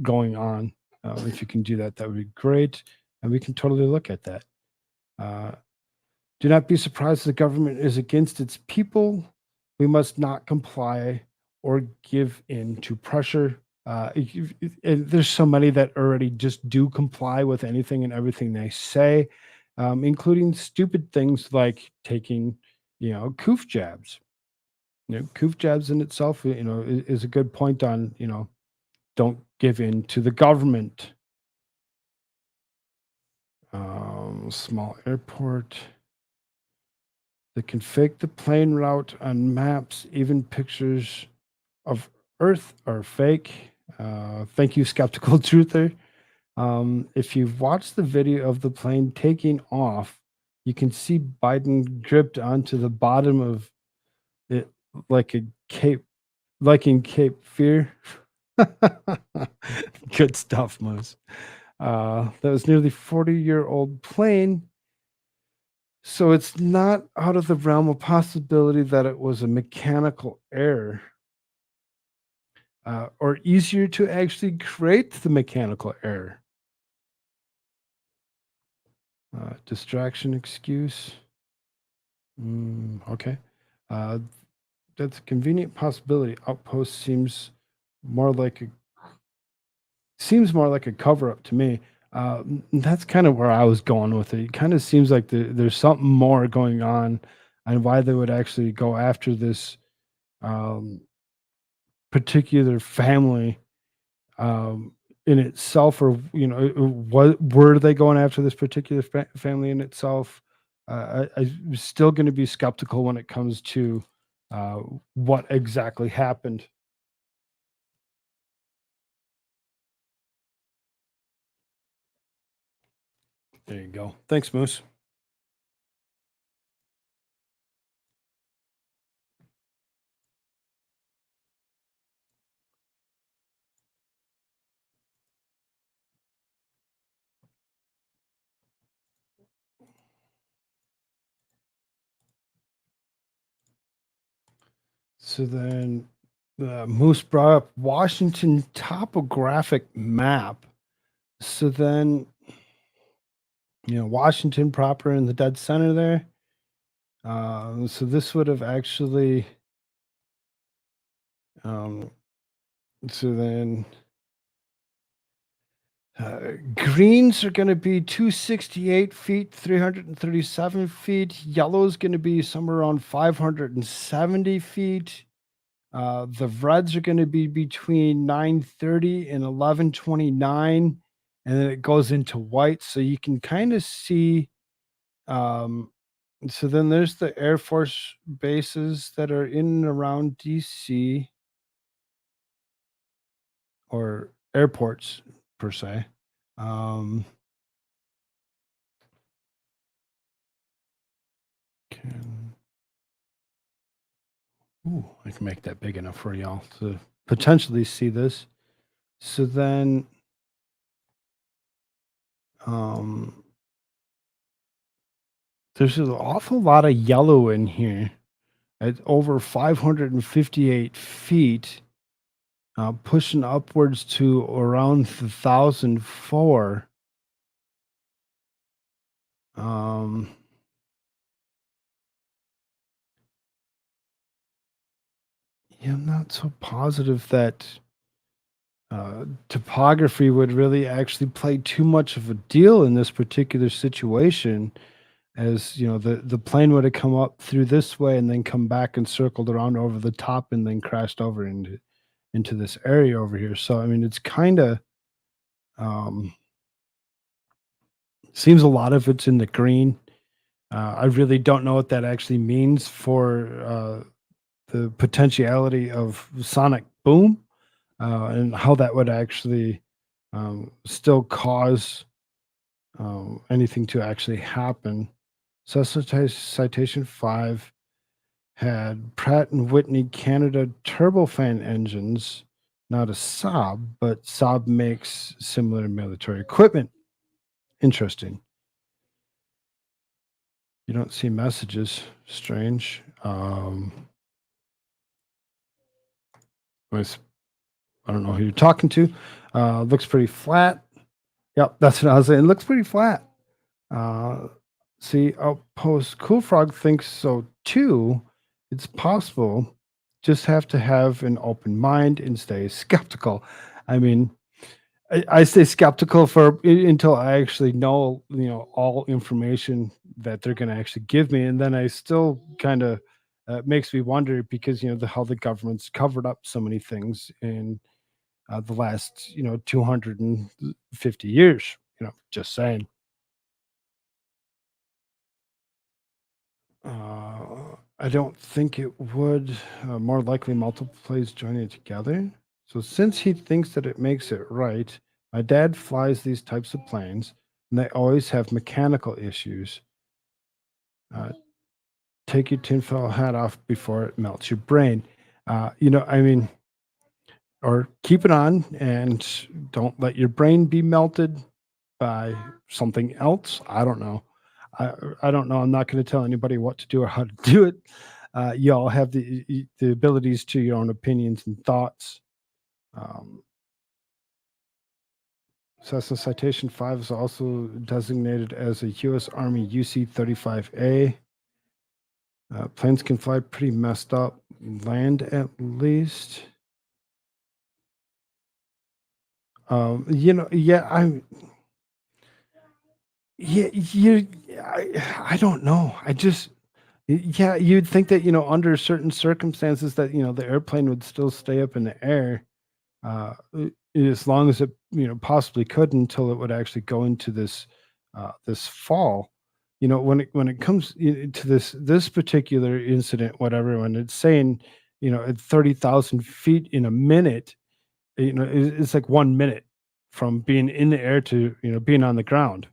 going on. If you can do that, that would be great, and we can totally look at that. Do not be surprised the government is against its people. We must not comply or give in to pressure. There's so many that already just do comply with anything and everything they say, including stupid things like taking, coof jabs. Coof jabs in itself, is a good point on, don't give in to the government. Small airport. They can fake the plane route on maps, even pictures of Earth are fake. Thank you, Skeptical Truther. If you've watched the video of the plane taking off, you can see Biden gripped onto the bottom of it like in Cape Fear. Good stuff, Moose. That was nearly 40-year-old plane. So it's not out of the realm of possibility that it was a mechanical error, or easier to actually create the mechanical error. Distraction excuse. Okay. Uh, that's a convenient possibility. Outpost more like a seems more like a cover up to me. That's kind of where I was going with it. It kind of seems like there's something more going on, and why they would actually go after this um, particular family in itself, or what were they going after this particular family in itself? I'm still going to be skeptical when it comes to uh, what exactly happened. There you go. Thanks, Moose. So then Moose brought up Washington topographic map. So then, Washington proper in the dead center there. So this would have actually, um, so then greens are going to be 268 feet, 337 feet. Yellow is going to be somewhere around 570 feet. The reds are going to be between 930 and 1129, and then it goes into white. So you can kind of see. So then there's the Air Force bases that are in and around DC, or airports per se. Um, can, I can make that big enough for y'all to potentially see this. So then, there's an awful lot of yellow in here at over 558 feet, pushing upwards to around 1,004. Yeah, I'm not so positive that topography would really actually play too much of a deal in this particular situation, as the plane would have come up through this way and then come back and circled around over the top and then crashed over into this area over here. So I mean, it's kind of um, seems a lot of it's in the green. I really don't know what that actually means for the potentiality of sonic boom, and how that would actually still cause anything to actually happen. So citation 5 had Pratt and Whitney Canada turbofan engines, not a Saab, but Saab makes similar military equipment. Interesting. You don't see messages. Strange. I don't know who you're talking to. Looks pretty flat. Yep, that's what I was saying. Looks pretty flat. See, Outpost Koolfrogg thinks so too. It's possible. Just have to have an open mind and stay skeptical. I mean, I stay skeptical until I actually know, all information that they're going to actually give me, and then I still kind of makes me wonder, because how the government's covered up so many things in the last 250 years. Just saying. I don't think it would. More likely multiple plays joining together. So since he thinks that it makes it right, my dad flies these types of planes, and they always have mechanical issues. Take your tinfoil hat off before it melts your brain. I mean, or keep it on and don't let your brain be melted. by something else. I don't know. I don't know. I'm not going to tell anybody what to do or how to do it. You all have the abilities to your own opinions and thoughts. Um, Cessna Citation 5 is also designated as a U.S. Army UC-35A. Planes can fly pretty messed up. Land at least. I don't know. Yeah, you'd think that, under certain circumstances that, the airplane would still stay up in the air, as long as it, possibly could until it would actually go into this fall. When it comes to this particular incident, whatever, when it's saying, at 30,000 feet in a minute, it's like 1 minute from being in the air to, being on the ground.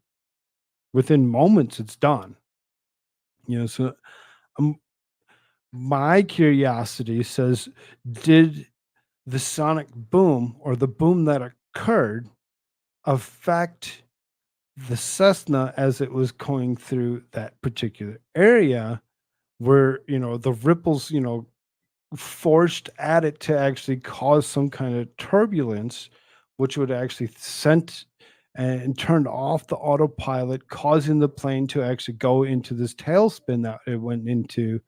Within moments, it's done. So um, my curiosity says, did the sonic boom or the boom that occurred affect the Cessna as it was going through that particular area where, the ripples, forced at it to actually cause some kind of turbulence, which would actually sent and turned off the autopilot, causing the plane to actually go into this tailspin that it went into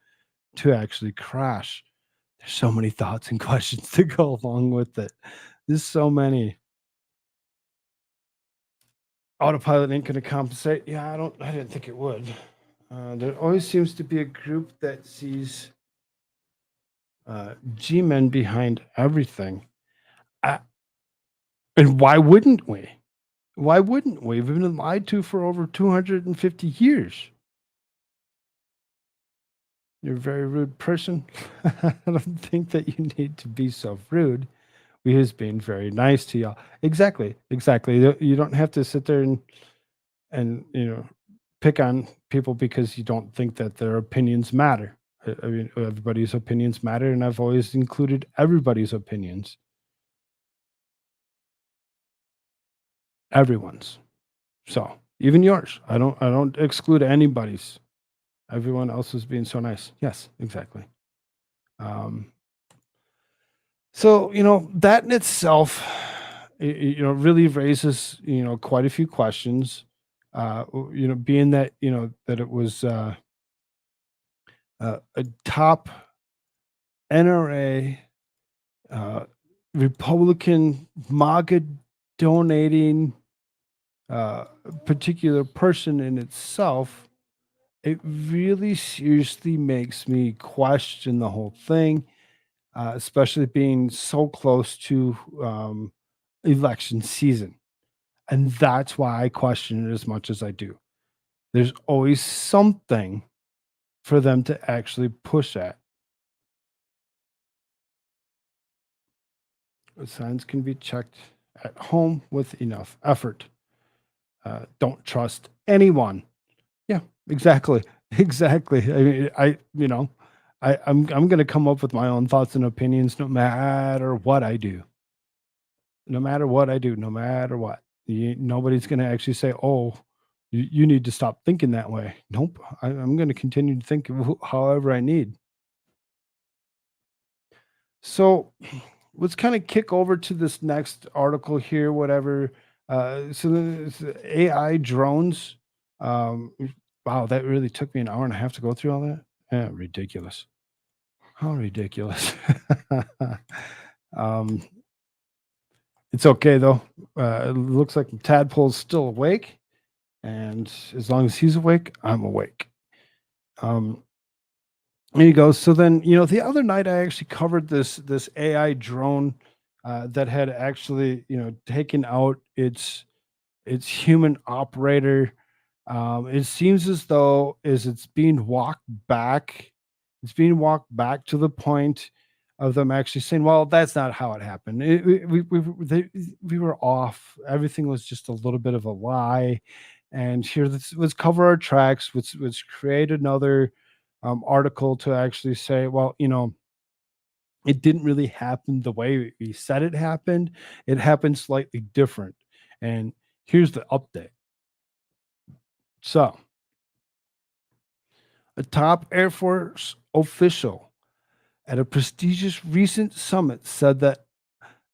to actually crash. There's so many thoughts and questions to go along with it. There's so many. Autopilot ain't going to compensate. Yeah, I didn't think it would. There always seems to be a group that sees G-men behind everything. And why wouldn't we? Why wouldn't we? We've been lied to for over 250 years. You're a very rude person. I don't think that you need to be so rude. We has been very nice to y'all. Exactly. You don't have to sit there and pick on people because you don't think that their opinions matter. I mean, everybody's opinions matter, and I've always included everybody's opinions. Everyone's. So even yours. I don't exclude anybody's. Everyone else is being so nice. Yes, exactly. So that in itself, really raises quite a few questions. Being that that it was a top NRA Republican MAGA donating particular person in itself, it really seriously makes me question the whole thing, especially being so close to election season. And that's why I question it as much as I do. There's always something for them to actually push at. Signs can be checked at home with enough effort. Don't trust anyone. Yeah, exactly. Exactly. I'm going to come up with my own thoughts and opinions no matter what I do. No matter what I do, no matter what. Nobody's going to actually say, oh, you need to stop thinking that way. Nope. I'm going to continue to think however I need. So let's kind of kick over to this next article here, whatever. So the AI drones. Wow, that really took me an hour and a half to go through all that. Yeah, ridiculous. How ridiculous. It's okay though. It looks like Tadpole's still awake, and as long as he's awake, I'm awake. There you go. So then, the other night I actually covered this AI drone that had actually, taken out its human operator. It seems as though as it's being walked back to the point of them actually saying, "Well, that's not how it happened. We were off. Everything was just a little bit of a lie." And here, let's cover our tracks. Let's create another article to actually say, "Well, it didn't really happen the way we said it happened. It happened slightly different." And Here's the update. So, a top Air Force official at a prestigious recent summit said that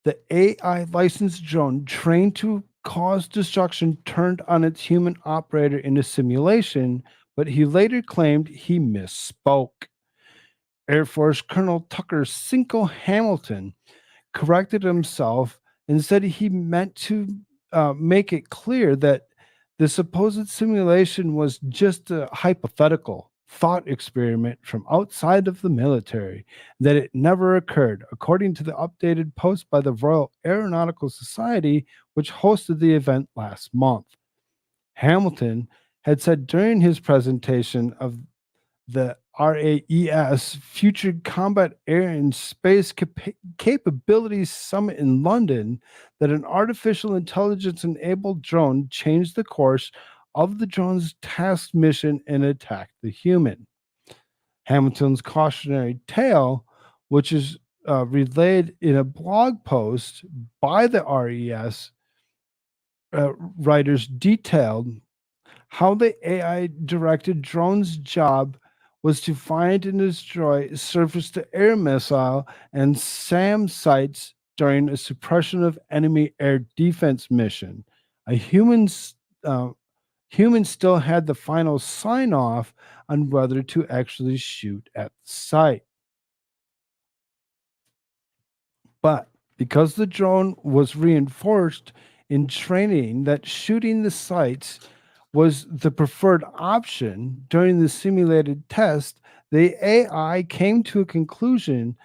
the AI licensed drone trained to cause destruction turned on its human operator in a simulation, but he later claimed he misspoke. Air Force Colonel Tucker Cinco Hamilton corrected himself and said he meant to make it clear that the supposed simulation was just a hypothetical thought experiment from outside of the military, that it never occurred, according to the updated post by the Royal Aeronautical Society, which hosted the event last month. Hamilton had said during his presentation of the RAES Future Combat Air and Space Capabilities Summit in London that an artificial intelligence enabled drone changed the course of the drone's task mission and attacked the human. Hamilton's cautionary tale, which is relayed in a blog post by the RAES writers, detailed how the AI directed drone's job was to find and destroy surface-to-air missile and SAM sites during a suppression of enemy air defense mission. A human still had the final sign-off on whether to actually shoot at the site. But because the drone was reinforced in training that shooting the sites was the preferred option during the simulated test, the AI came to a conclusion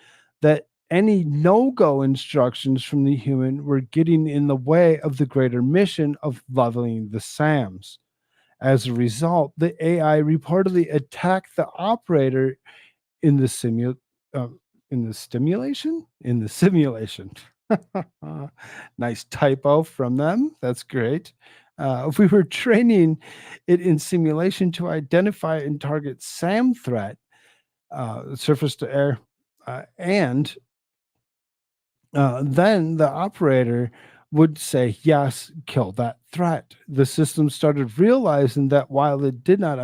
that any no-go instructions from the human were getting in the way of the greater mission of leveling the SAMs. As a result, the AI reportedly attacked the operator in the simulation. Nice typo from them. That's great. We were training it in simulation to identify and target SAM threat, surface to air, and then the operator would say, yes, kill that threat. The system started realizing that while it did not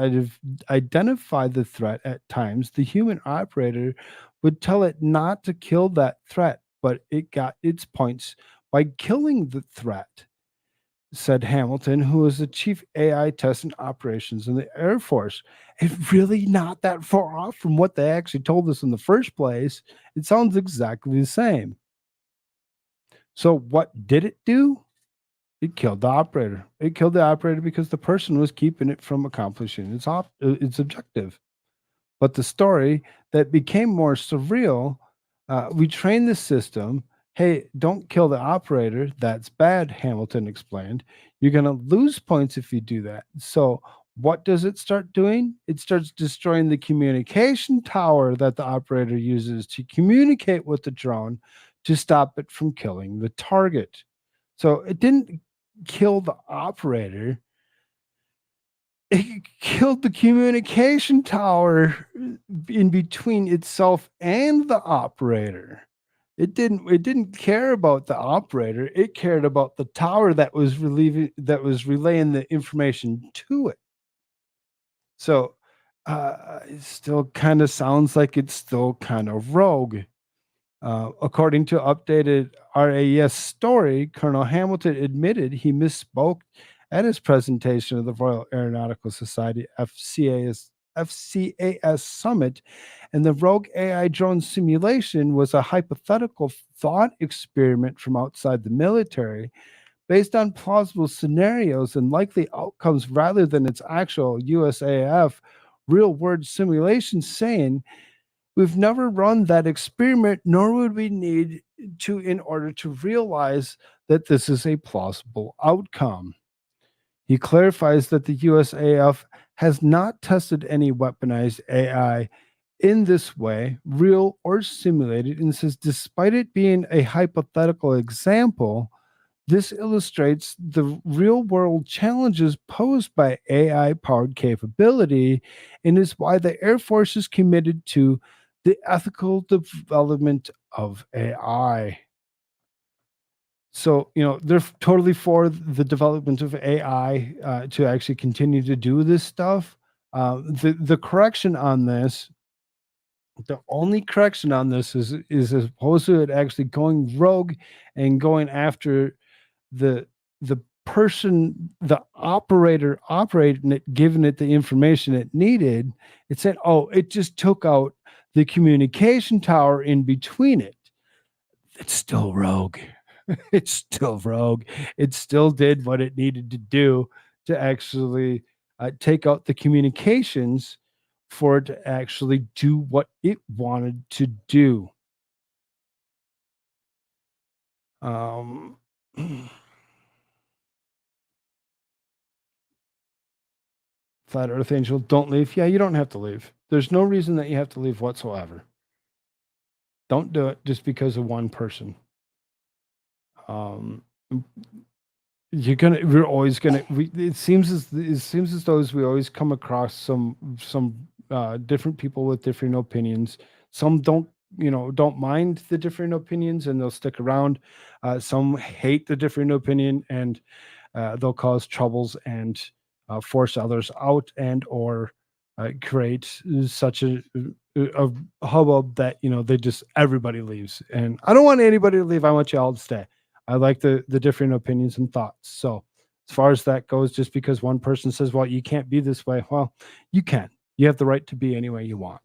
identify the threat at times, the human operator would tell it not to kill that threat, but it got its points by killing the threat, said Hamilton, who is the chief AI test and operations in the Air Force. It's really not that far off from what they actually told us in the first place. It sounds exactly the same. So what did it do? It killed the operator. It killed the operator because the person was keeping it from accomplishing its objective. But the story that became more surreal, we trained the system. Hey, don't kill the operator. That's bad, Hamilton explained. You're going to lose points if you do that. So what does it start doing? It starts destroying the communication tower that the operator uses to communicate with the drone to stop it from killing the target. So it didn't kill the operator. It killed the communication tower in between itself and the operator. It didn't care about the operator. It cared about the tower that was relaying the information to it. So it still kind of sounds like it's still kind of rogue. According to updated RAES story, Colonel Hamilton admitted he misspoke at his presentation of the Royal Aeronautical Society FCAS Summit, and the rogue AI drone simulation was a hypothetical thought experiment from outside the military based on plausible scenarios and likely outcomes rather than its actual USAF real-world simulation, saying, we've never run that experiment, nor would we need to in order to realize that this is a plausible outcome. He clarifies that the USAF has not tested any weaponized AI in this way, real or simulated, and says despite it being a hypothetical example, this illustrates the real-world challenges posed by AI-powered capability and is why the Air Force is committed to the ethical development of AI. So, they're totally for the development of AI to actually continue to do this stuff. The correction on this, the only correction on this is as opposed to it actually going rogue and going after the the person, the operator operating it, giving it the information it needed. It said, oh, it just took out the communication tower in between it. It's still rogue. It's still rogue. It still did what it needed to do to actually take out the communications for it to actually do what it wanted to do. Um, Flat Earth Angel, don't leave. Yeah, you don't have to leave. There's no reason that you have to leave whatsoever. Don't do it just because of one person. Um, we're always gonna. It seems as though we always come across some different people with different opinions. Some don't mind the different opinions and they'll stick around. Some hate the different opinion and they'll cause troubles and force others out and or create such a hubbub that they just everybody leaves. And I don't want anybody to leave. I want you all to stay. I like the different opinions and thoughts. So as far as that goes, just because one person says, well, you can't be this way, well, you can. You have the right to be any way you want.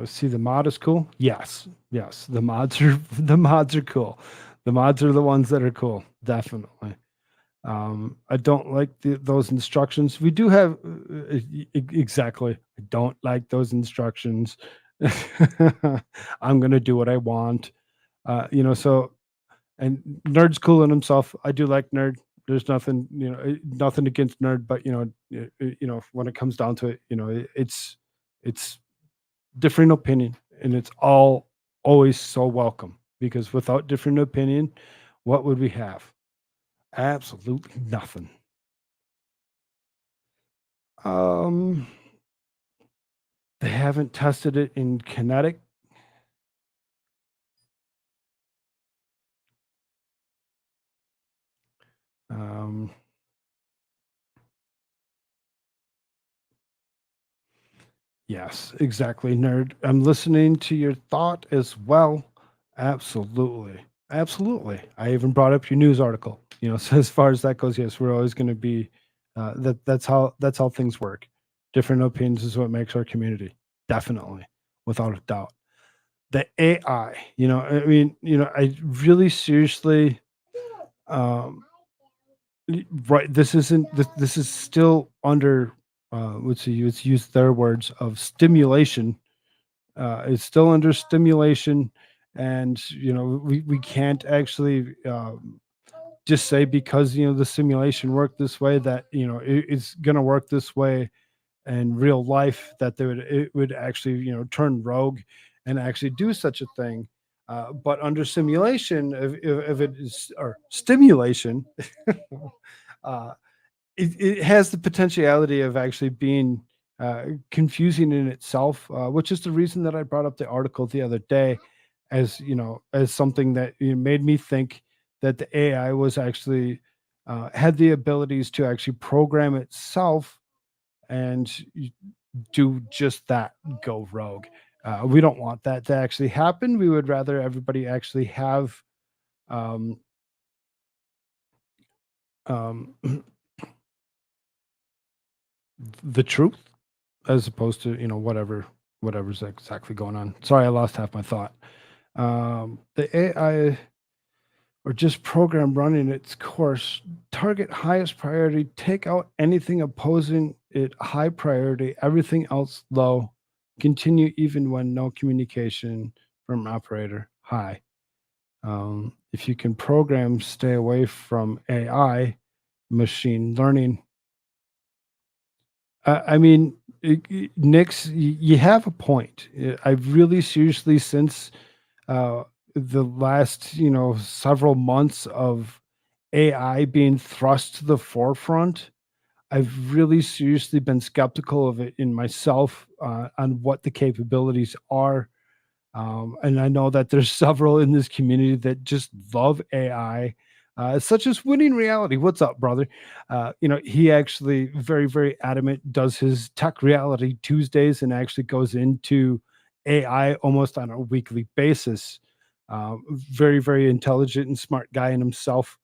See, the mod is cool. Yes, the mods are cool. The mods are the ones that are cool, definitely. I don't like those instructions. We do have exactly. I don't like those instructions. I'm gonna do what I want. So, and Nerd's cool in himself. I do like Nerd. There's nothing, nothing against Nerd, but when it comes down to it, it's different opinion, and it's always so welcome, because without different opinion, what would we have? Absolutely nothing. They haven't tested it in kinetic. Yes, exactly, Nerd. I'm listening to your thought as well. Absolutely. Absolutely. I even brought up your news article. So as far as that goes, yes, we're always going to be that's how things work. Different opinions is what makes our community. Definitely, without a doubt. The AI, I really seriously right, this isn't this is still under let's use their words of stimulation. It's still under stimulation, and we can't actually just say because the simulation worked this way that it's going to work this way in real life, that it would actually turn rogue and actually do such a thing. But under simulation, if it is, or stimulation, it has the potentiality of actually being confusing in itself, which is the reason that I brought up the article the other day, as as something that made me think that the AI was actually had the abilities to actually program itself and do just that, go rogue. We don't want that to actually happen. We would rather everybody actually have um, um, the truth, as opposed to whatever's exactly going on. Sorry, I lost half my thought. The AI, or just program running its course, target highest priority, take out anything opposing it high priority, everything else low, continue even when no communication from operator high. If you can program stay away from AI, machine learning. I mean, Nix, you have a point. I've really seriously, since the last, several months of AI being thrust to the forefront, I've really seriously been skeptical of it in myself on what the capabilities are. And I know that there's several in this community that just love AI, such as Winning Reality. What's up, brother? He actually very, very adamant does his Tech Reality Tuesdays and actually goes into AI almost on a weekly basis. Very, very intelligent and smart guy in himself.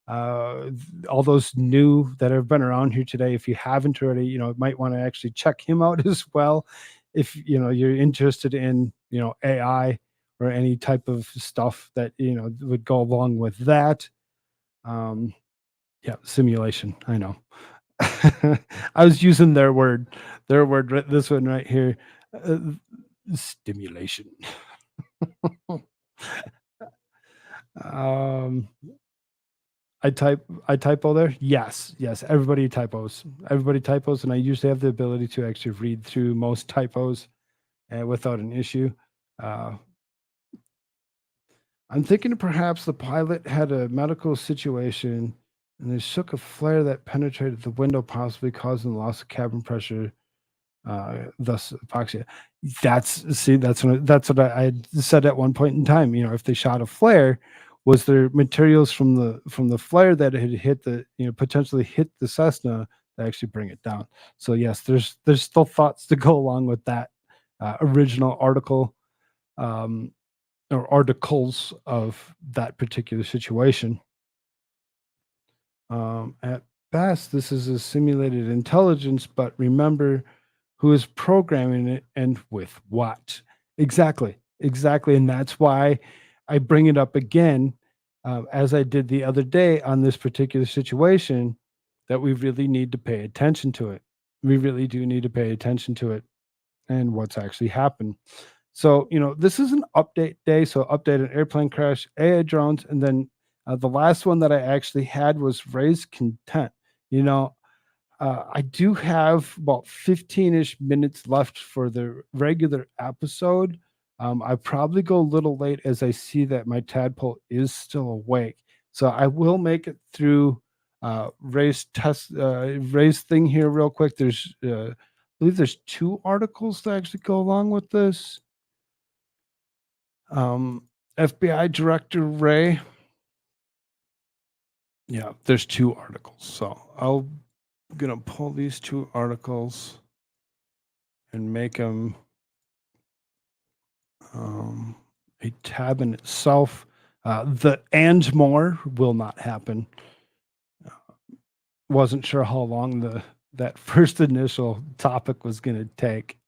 All those new that have been around here today, if you haven't already, might want to actually check him out as well. If you're interested in AI or any type of stuff that would go along with that. Yeah, simulation. I know. I was using their word, this one right here, uh, stimulation. um, I typo there. Yes, yes. Everybody typos. Everybody typos, and I usually have the ability to actually read through most typos without an issue. Uh, I'm thinking perhaps the pilot had a medical situation and they shook a flare that penetrated the window, possibly causing loss of cabin pressure, thus hypoxia. That's what I had said at one point in time. If they shot a flare, was there materials from the flare that had hit the potentially hit the Cessna to actually bring it down? So yes, there's still thoughts to go along with that original article. Um, or articles of that particular situation. At best, this is a simulated intelligence, but remember who is programming it and with what. Exactly, exactly. And that's why I bring it up again, as I did the other day on this particular situation, that we really need to pay attention to it. We really do need to pay attention to it and what's actually happened. So, this is an update day. So, update an airplane crash, AI drones, and then the last one that I actually had was Ray's Content. You know, I do have about 15-ish minutes left for the regular episode. I probably go a little late as I see that my tadpole is still awake. So I will make it through Ray's thing here real quick. I believe there's two articles that actually go along with this. FBI Director Wray. Yeah, there's two articles. So I'm gonna pull these two articles and make them a tab in itself. The and more will not happen. Wasn't sure how long that first initial topic was going to take.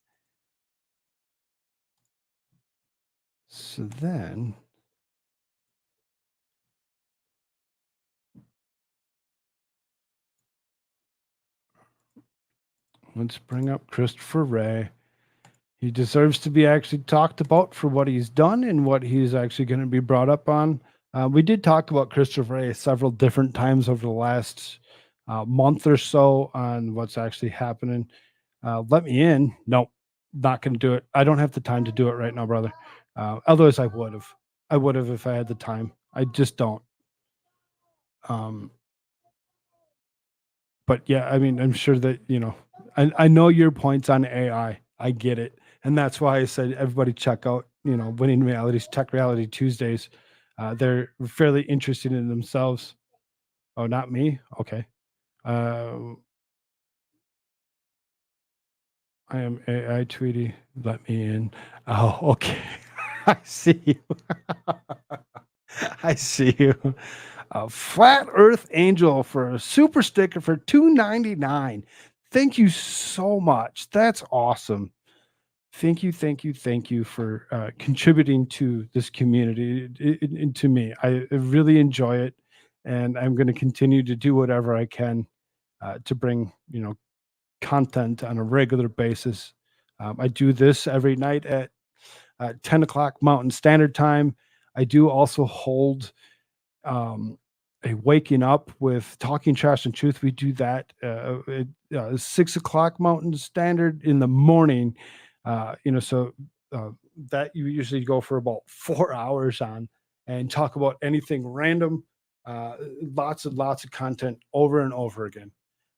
So then let's bring up Christopher Wray. He deserves to be actually talked about for what he's done and what he's actually going to be brought up on. We did talk about Christopher Wray several different times over the last month or so on what's actually happening. Let me in. Nope, not going to do it. I don't have the time to do it right now, brother. Otherwise, I would have. I would have if I had the time. I just don't. But yeah, I mean, I'm sure that I know your points on AI. I get it, and that's why I said everybody check out Winning Realities, Tech Reality Tuesdays. They're fairly interested in themselves. Oh, not me. Okay. I am AI Tweety. Let me in. Oh, okay. I see you. I see you. A Flat Earth Angel for a super sticker for $2.99. Thank you so much. That's awesome. Thank you for contributing to this community and to me. I really enjoy it, and I'm going to continue to do whatever I can to bring content on a regular basis. I do this every night at 10 o'clock Mountain Standard Time. I do also hold a waking up with Talking Trash and Truth. We do that at 6 o'clock Mountain Standard in the morning. So that you usually go for about 4 hours on and talk about anything random. Lots and lots of content over and over again.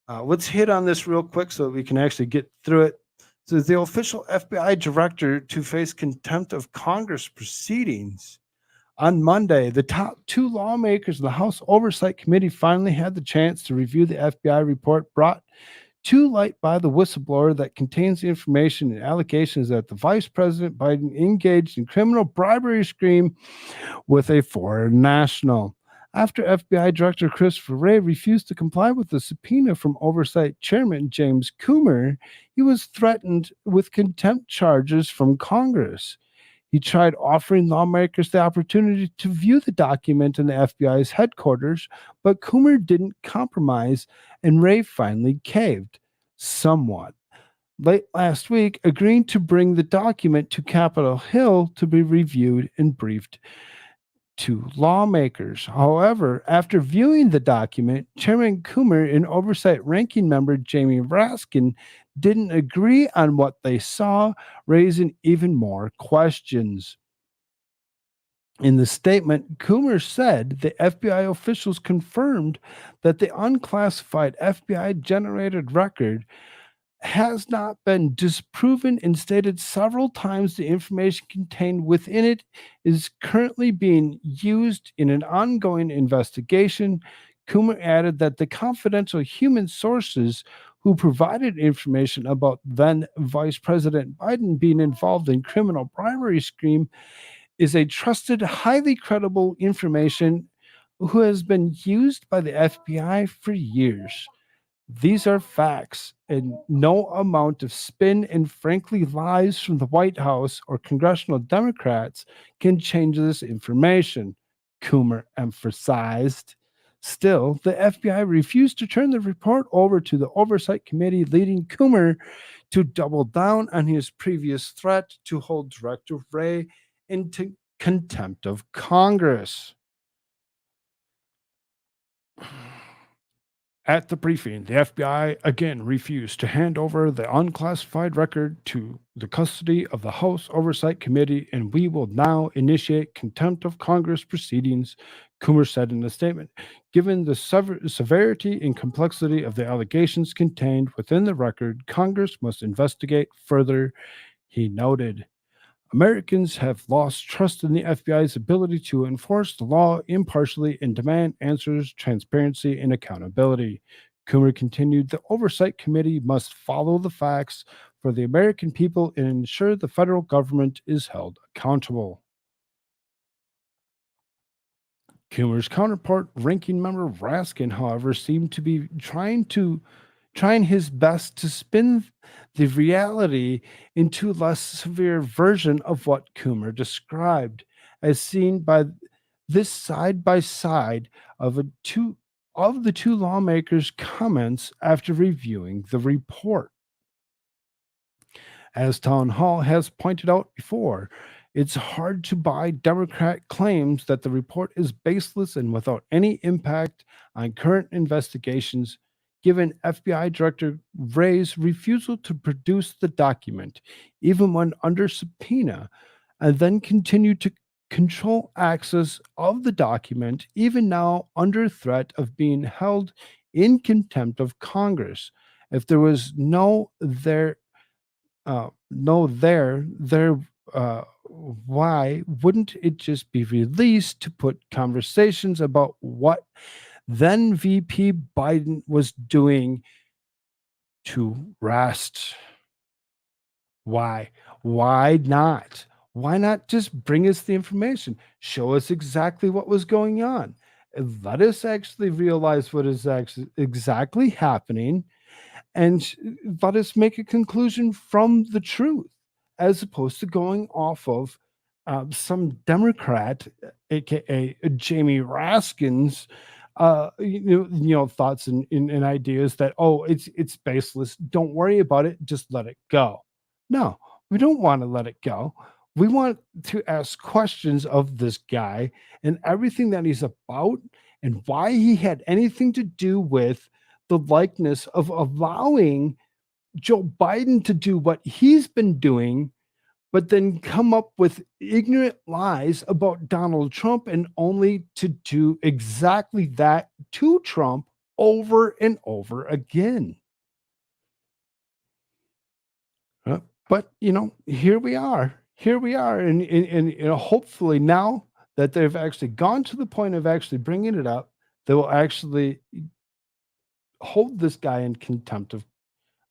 Let's hit on this real quick so we can actually get through it. So, the official FBI director to face contempt of Congress proceedings. On Monday, the top two lawmakers of the House Oversight Committee finally had the chance to review the FBI report brought to light by the whistleblower that contains the information and allegations that the Vice President Biden engaged in criminal bribery scheme with a foreign national. After FBI Director Christopher Wray refused to comply with the subpoena from Oversight Chairman James Coomer, he was threatened with contempt charges from Congress. He tried offering lawmakers the opportunity to view the document in the FBI's headquarters, but Coomer didn't compromise, and Wray finally caved somewhat. Late last week, agreeing to bring the document to Capitol Hill to be reviewed and briefed to lawmakers. However, after viewing the document, Chairman Coomer and Oversight Ranking Member Jamie Raskin didn't agree on what they saw, raising even more questions. In the statement, Coomer said the FBI officials confirmed that the unclassified FBI generated record has not been disproven and stated several times the information contained within it is currently being used in an ongoing investigation. Coomer added that the confidential human sources who provided information about then Vice President Biden being involved in criminal bribery scheme is a trusted, highly credible information who has been used by the FBI for years. These are facts, and no amount of spin and frankly lies from the White House or congressional Democrats can change this information, Coomer emphasized. Still, the FBI refused to turn the report over to the Oversight Committee, leading Coomer to double down on his previous threat to hold Director Wray into contempt of Congress. At the briefing, the FBI again refused to hand over the unclassified record to the custody of the House Oversight Committee, and we will now initiate contempt of Congress proceedings, Coomer said in a statement. Given the severity and complexity of the allegations contained within the record, Congress must investigate further, he noted. Americans have lost trust in the FBI's ability to enforce the law impartially and demand answers, transparency, and accountability. Coomer continued, the Oversight Committee must follow the facts for the American people and ensure the federal government is held accountable. Coomer's counterpart, Ranking Member Raskin, however, seemed to be trying his best to spin the reality into a less severe version of what Coomer described, as seen by this side by side of the two lawmakers' comments after reviewing the report. As Town Hall has pointed out before, it's hard to buy Democrat claims that the report is baseless and without any impact on current investigations, given FBI Director Wray's refusal to produce the document, even when under subpoena, and then continue to control access of the document, even now under threat of being held in contempt of Congress. If there was why wouldn't it just be released to put conversations about what then VP Biden was doing to rest? Why? Why not? Why not just bring us the information? Show us exactly what was going on. And let us actually realize what is actually exactly happening, and let us make a conclusion from the truth, as opposed to going off of some Democrat, aka Jamie Raskin's, thoughts and ideas that, oh, it's baseless. Don't worry about it. Just let it go. No, we don't want to let it go. We want to ask questions of this guy and everything that he's about, and why he had anything to do with the likeness of allowing Joe Biden to do what he's been doing, but then come up with ignorant lies about Donald Trump, and only to do exactly that to Trump over and over again. But here we are. And hopefully now that they've actually gone to the point of actually bringing it up, they will actually hold this guy in contempt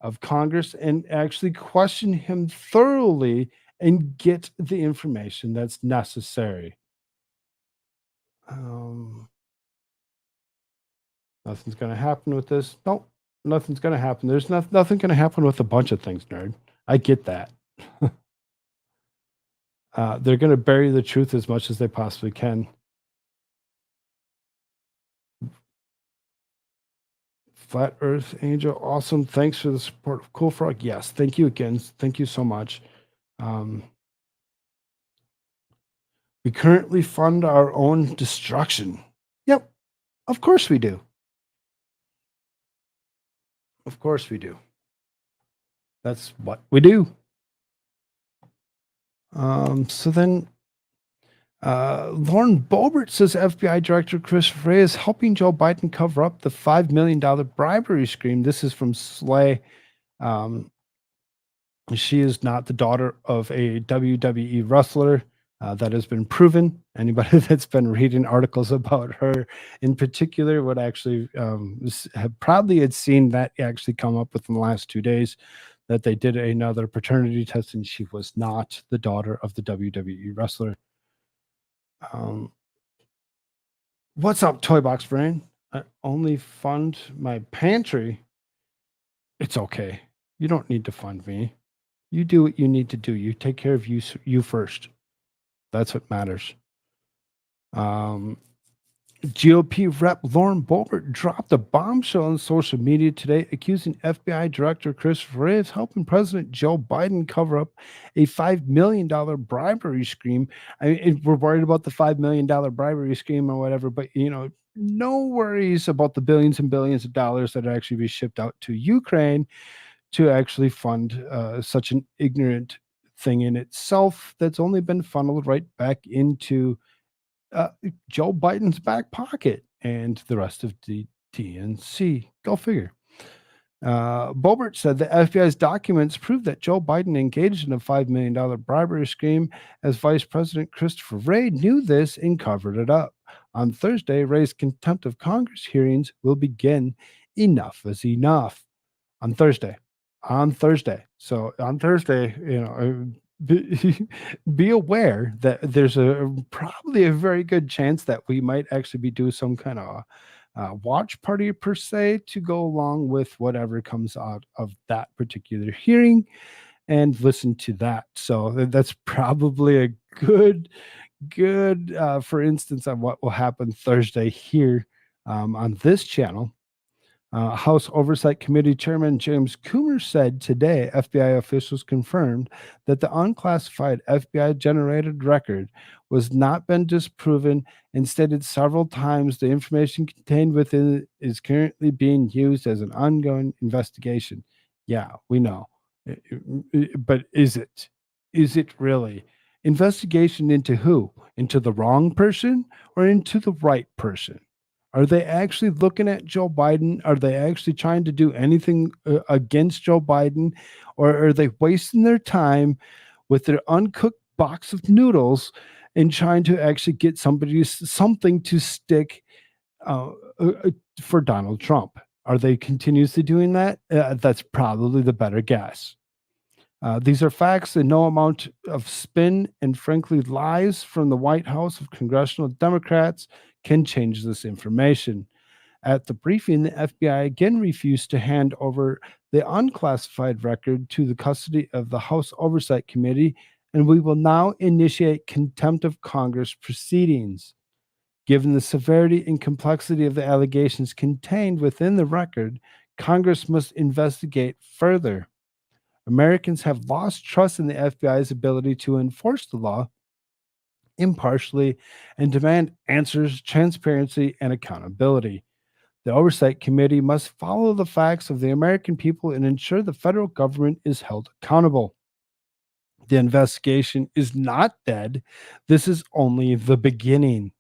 of Congress and actually question him thoroughly and get the information that's necessary. Nothing's going to happen with this. Nope, nothing's going to happen. There's nothing going to happen with a bunch of things, nerd. I get that. They're going to bury the truth as much as they possibly can. Flat Earth Angel, awesome. Thanks for the support of Koolfrogg. Yes, thank you again. Thank you so much. We currently fund our own destruction. Yep, of course we do. Of course we do. That's what we do. So then, Lauren Boebert says FBI Director Chris Wray is helping Joe Biden cover up the $5 million bribery scheme. This is from Slay. She is not the daughter of a WWE wrestler. That has been proven. Anybody that's been reading articles about her in particular would actually have probably had seen that actually come up within the last 2 days, that they did another paternity test and she was not the daughter of the WWE wrestler. What's up, Toy Box Brain? I only fund my pantry. It's okay. You don't need to fund me. You do what you need to do. You take care of you first. That's what matters. GOP Rep Lauren Boebert dropped a bombshell on social media today, accusing FBI Director Chris Wray of helping President Joe Biden cover up a $5 million bribery scheme. I mean, we're worried about the $5 million bribery scheme or whatever, but no worries about the billions and billions of dollars that actually be shipped out to Ukraine to actually fund such an ignorant thing in itself that's only been funneled right back into Joe Biden's back pocket and the rest of the DNC. Go figure. Boebert said the FBI's documents prove that Joe Biden engaged in a $5 million bribery scheme, as Vice President Christopher Wray knew this and covered it up. On Thursday, Wray's contempt of Congress hearings will begin. Enough is enough. On Thursday. So on Thursday, be aware that there's probably a very good chance that we might actually be doing some kind of watch party per se to go along with whatever comes out of that particular hearing and listen to that. So that's probably a good for instance on what will happen Thursday here on this channel. House Oversight Committee Chairman James Coomer said today FBI officials confirmed that the unclassified FBI-generated record was not been disproven and stated several times the information contained within it is currently being used as an ongoing investigation. Yeah, we know. But is it? Is it really? Investigation into who? Into the wrong person or into the right person? Are they actually looking at Joe Biden? Are they actually trying to do anything against Joe Biden? Or are they wasting their time with their uncooked box of noodles and trying to actually get something to stick for Donald Trump? Are they continuously doing that? That's probably the better guess. These are facts, and no amount of spin and frankly lies from the White House of congressional Democrats can change this information. At the briefing, the FBI again refused to hand over the unclassified record to the custody of the House Oversight Committee, and we will now initiate contempt of Congress proceedings. Given the severity and complexity of the allegations contained within the record, Congress must investigate further. Americans have lost trust in the FBI's ability to enforce the law impartially and demand answers, transparency, and accountability. The Oversight Committee must follow the facts of the American people and ensure the federal government is held accountable. The investigation is not dead. This is only the beginning.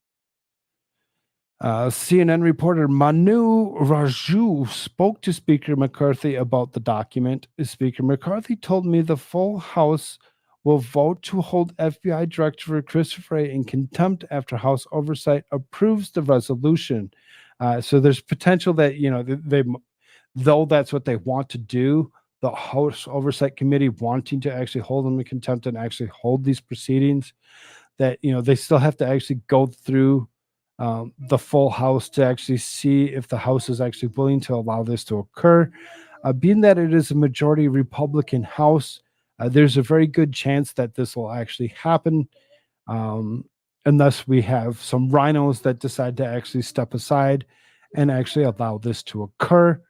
CNN reporter Manu Raju spoke to Speaker McCarthy about the document. Speaker McCarthy told me the full House will vote to hold FBI Director Christopher Wray in contempt after House oversight approves the resolution. So there's potential that, though that's what they want to do, the House Oversight Committee wanting to actually hold them in contempt and actually hold these proceedings, that, they still have to actually go through the full House to actually see if the House is actually willing to allow this to occur. Being that it is a majority Republican House, there's a very good chance that this will actually happen, unless we have some rhinos that decide to actually step aside and actually allow this to occur.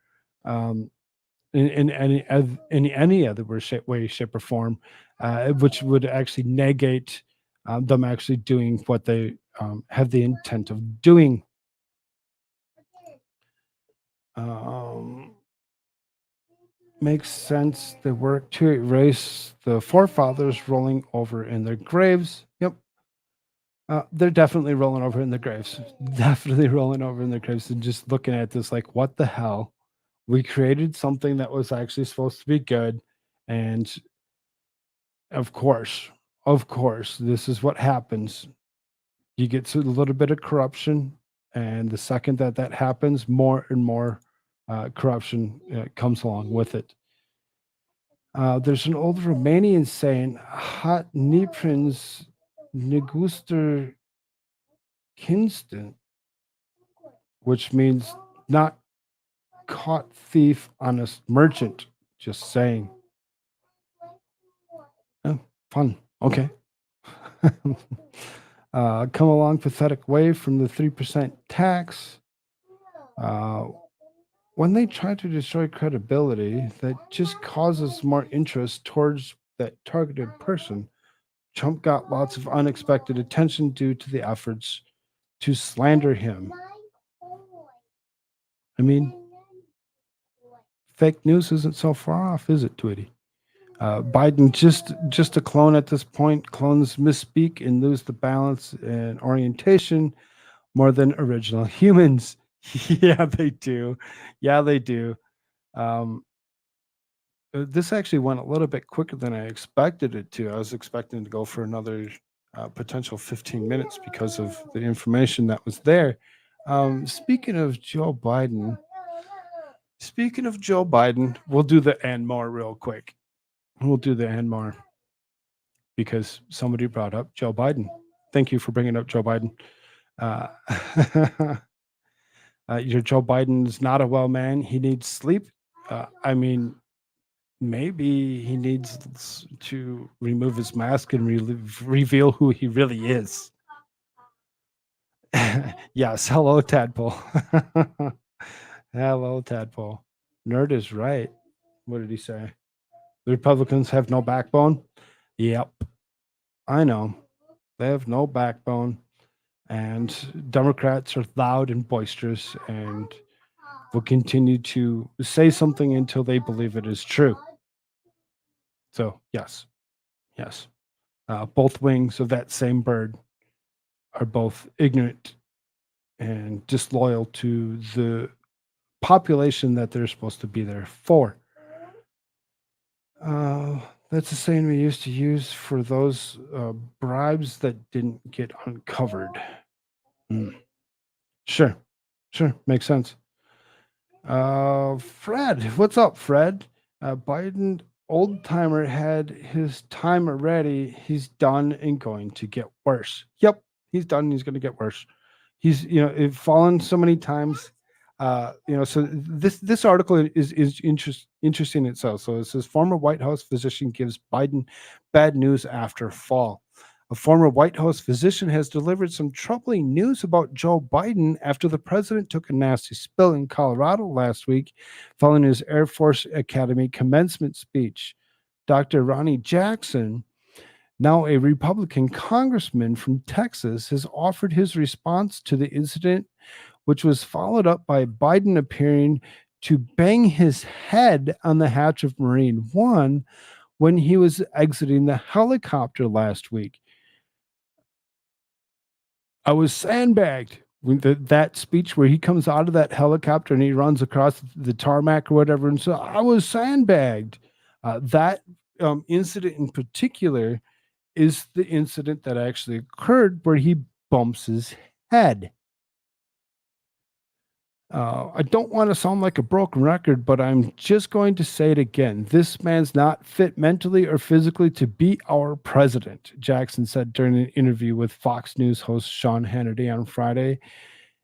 In any other way, shape, or form, which would actually negate them actually doing what they have the intent of doing. Makes sense. They work to erase the forefathers rolling over in their graves. Yep. They're definitely rolling over in their graves. Definitely rolling over in their graves and just looking at this like, what the hell? We created something that was actually supposed to be good. And of course, this is what happens. You get to a little bit of corruption. And the second that happens, more and more corruption comes along with it. There's an old Romanian saying, "Hot Niprins Neguster Kinston," which means not caught thief, honest merchant. Just saying. Oh, fun. Okay. Come along pathetic way from the 3% tax. When they try to destroy credibility, that just causes more interest towards that targeted person. Trump got lots of unexpected attention due to the efforts to slander him. I mean, fake news isn't so far off, is it, Twitty? Biden just a clone at this point. Clones misspeak and lose the balance and orientation more than original humans. Yeah, they do. Yeah, they do. This actually went a little bit quicker than I expected it to. I was expecting to go for another potential 15 minutes because of the information that was there. Speaking of Joe Biden, we'll do the and more real quick. We'll do the and more because somebody brought up Joe Biden. Thank you for bringing up Joe Biden. Your Joe Biden is not a well man. He needs sleep. I mean, maybe he needs to remove his mask and reveal who he really is. Yes. Hello, Tadpole. Hello, Tadpole. Nerd is right. What did he say? The Republicans have no backbone? Yep. I know. They have no backbone. And Democrats are loud and boisterous and will continue to say something until they believe it is true. So, yes. Both wings of that same bird are both ignorant and disloyal to the population that they're supposed to be there for. That's the saying we used to use for those bribes that didn't get uncovered. Sure, makes sense. Fred, what's up, Fred? Biden, old timer, had his time already. He's done and going to get worse. Yep, he's done and he's going to get worse. He's, fallen so many times. So this article is interesting itself. So it says former White House physician gives Biden bad news after fall. A former White House physician has delivered some troubling news about Joe Biden after the president took a nasty spill in Colorado last week following his Air Force Academy commencement speech. Dr. Ronnie Jackson, now a Republican congressman from Texas, has offered his response to the incident, which was followed up by Biden appearing to bang his head on the hatch of Marine One when he was exiting the helicopter last week. I was sandbagged. that speech where he comes out of that helicopter and he runs across the tarmac or whatever and says, I was sandbagged. That incident in particular is the incident that actually occurred where he bumps his head. I don't want to sound like a broken record, but I'm just going to say it again. This man's not fit mentally or physically to be our president, Jackson said during an interview with Fox News host Sean Hannity on Friday.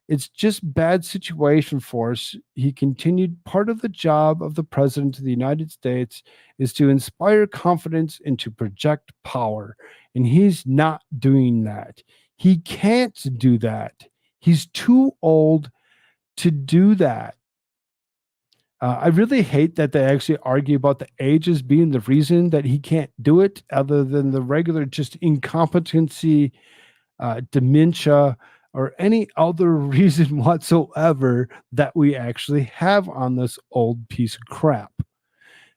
It's just bad situation for us. He continued, part of the job of the president of the United States is to inspire confidence and to project power. And he's not doing that. He can't do that. He's too old to do that. I really hate that they actually argue about the ages being the reason that he can't do it, other than the regular just incompetency, dementia, or any other reason whatsoever that we actually have on this old piece of crap.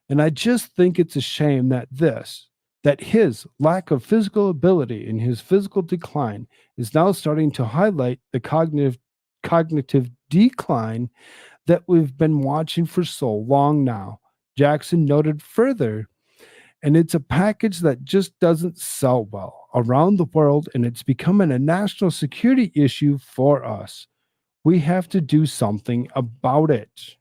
And I just think it's a shame that his lack of physical ability and his physical decline is now starting to highlight the cognitive decline that we've been watching for so long now. Jackson noted further, and it's a package that just doesn't sell well around the world, and it's becoming a national security issue for us. We have to do something about it.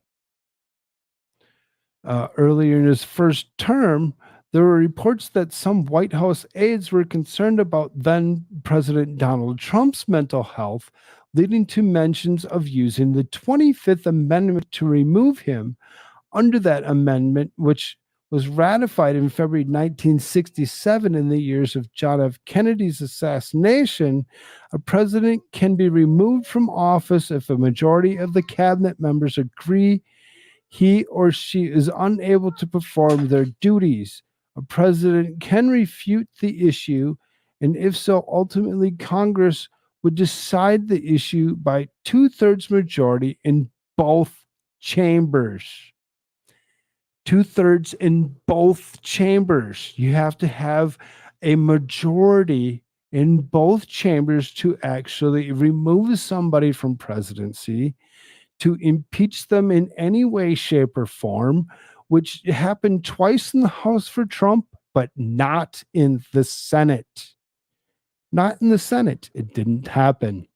Earlier in his first term, there were reports that some White House aides were concerned about then President Donald Trump's mental health, leading to mentions of using the 25th Amendment to remove him. Under that amendment, which was ratified in February 1967 in the years of John F. Kennedy's assassination, a president can be removed from office if a majority of the cabinet members agree he or she is unable to perform their duties. A president can refute the issue, and if so, ultimately Congress would decide the issue by 2/3 majority in both chambers. 2/3 in both chambers. You have to have a majority in both chambers to actually remove somebody from presidency, to impeach them in any way, shape, or form, which happened twice in the House for Trump, but not in the Senate. Not in the Senate. It didn't happen.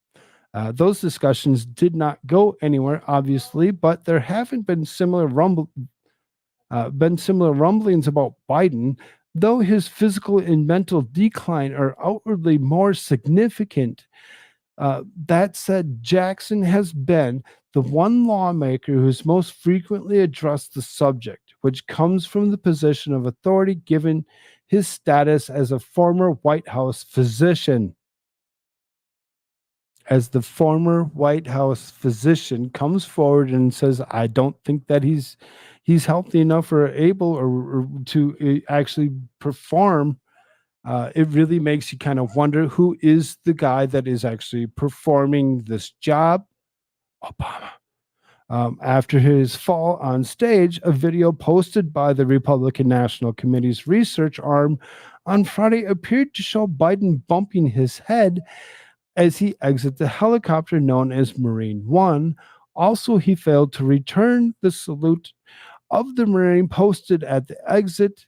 Those discussions did not go anywhere, obviously, but there haven't been similar rumblings about Biden, though his physical and mental decline are outwardly more significant. That said, Jackson has been the one lawmaker who's most frequently addressed the subject, which comes from the position of authority given his status as a former White House physician. As the former White House physician comes forward and says, I don't think that he's healthy enough or able or to actually perform, it really makes you kind of wonder who is the guy that is actually performing this job. Obama. After his fall on stage, a video posted by the Republican National Committee's research arm on Friday appeared to show Biden bumping his head as he exited the helicopter known as Marine One. Also, he failed to return the salute of the Marine posted at the exit,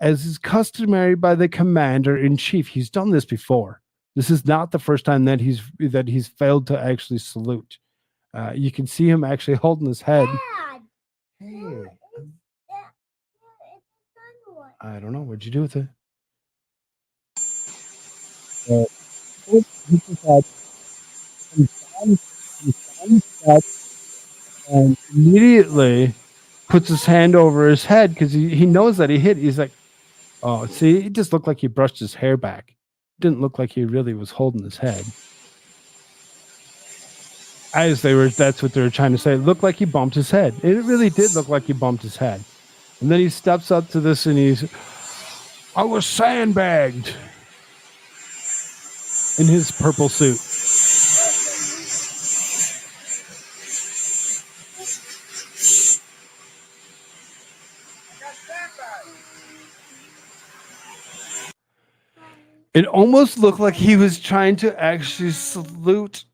as is customary by the commander-in-chief. He's done this before. This is not the first time that he's failed to actually salute. You can see him actually holding his head. Dad, Hey, what? I don't know. What'd you do with it? And immediately puts his hand over his head because he knows that he hit. He's like, oh, see, it just looked like he brushed his hair back. It didn't look like he really was holding his head. That's what they were trying to say. It looked like he bumped his head. It really did look like he bumped his head. And then he steps up to this and I was sandbagged in his purple suit. It almost looked like he was trying to actually salute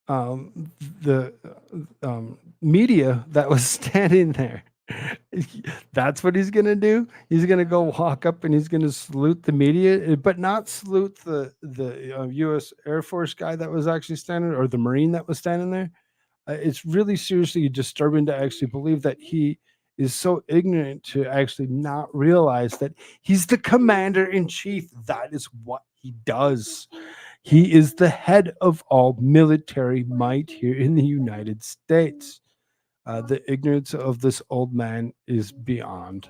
the media that was standing there. That's what he's gonna do. He's gonna go walk up and he's gonna salute the media, but not salute the U.S. Air Force guy that was actually standing, or the Marine that was standing there. It's really seriously disturbing to actually believe that he is so ignorant to actually not realize that he's the commander in chief. That is what he does. He is the head of all military might here in the United States. The ignorance of this old man is beyond.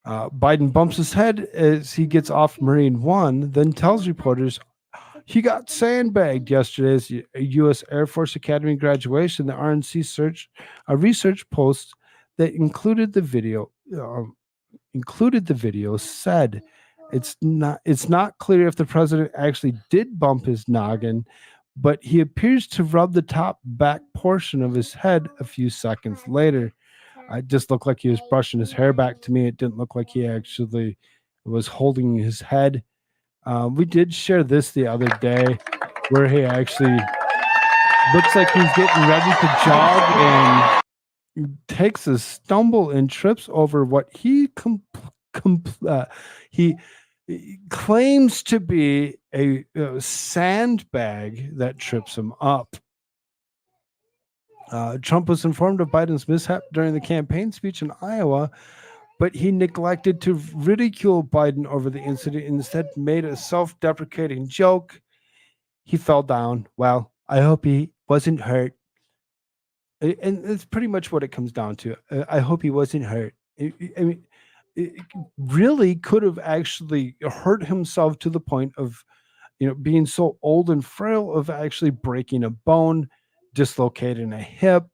Biden bumps his head as he gets off Marine One, then tells reporters he got sandbagged yesterday's U.S. Air Force Academy graduation. The RNC research post that included the video said it's not clear if the president actually did bump his noggin, but he appears to rub the top back portion of his head a few seconds later. It just looked like he was brushing his hair back to me. It didn't look like he actually was holding his head. We did share this the other day where he actually looks like he's getting ready to jog and takes a stumble and trips over what he claims to be a sandbag that trips him up. Trump was informed of Biden's mishap during the campaign speech in Iowa, but he neglected to ridicule Biden over the incident, instead made a self-deprecating joke. He fell down. Well, I hope he wasn't hurt. And it's pretty much what it comes down to. I hope he wasn't hurt. I mean, it really could have actually hurt himself to the point of, being so old and frail of actually breaking a bone, dislocating a hip,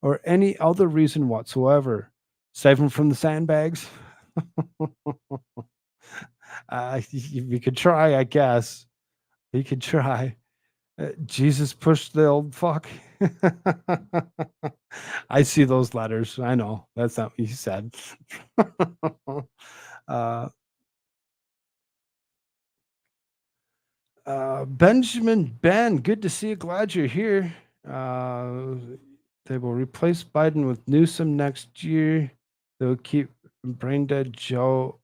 or any other reason whatsoever. Save him from the sandbags. We could try, I guess. We could try. Jesus pushed the old fuck. I see those letters. I know that's not what he said. Benjamin Ben, good to see you. Glad you're here. They will replace Biden with Newsom next year. They'll keep brain dead Joe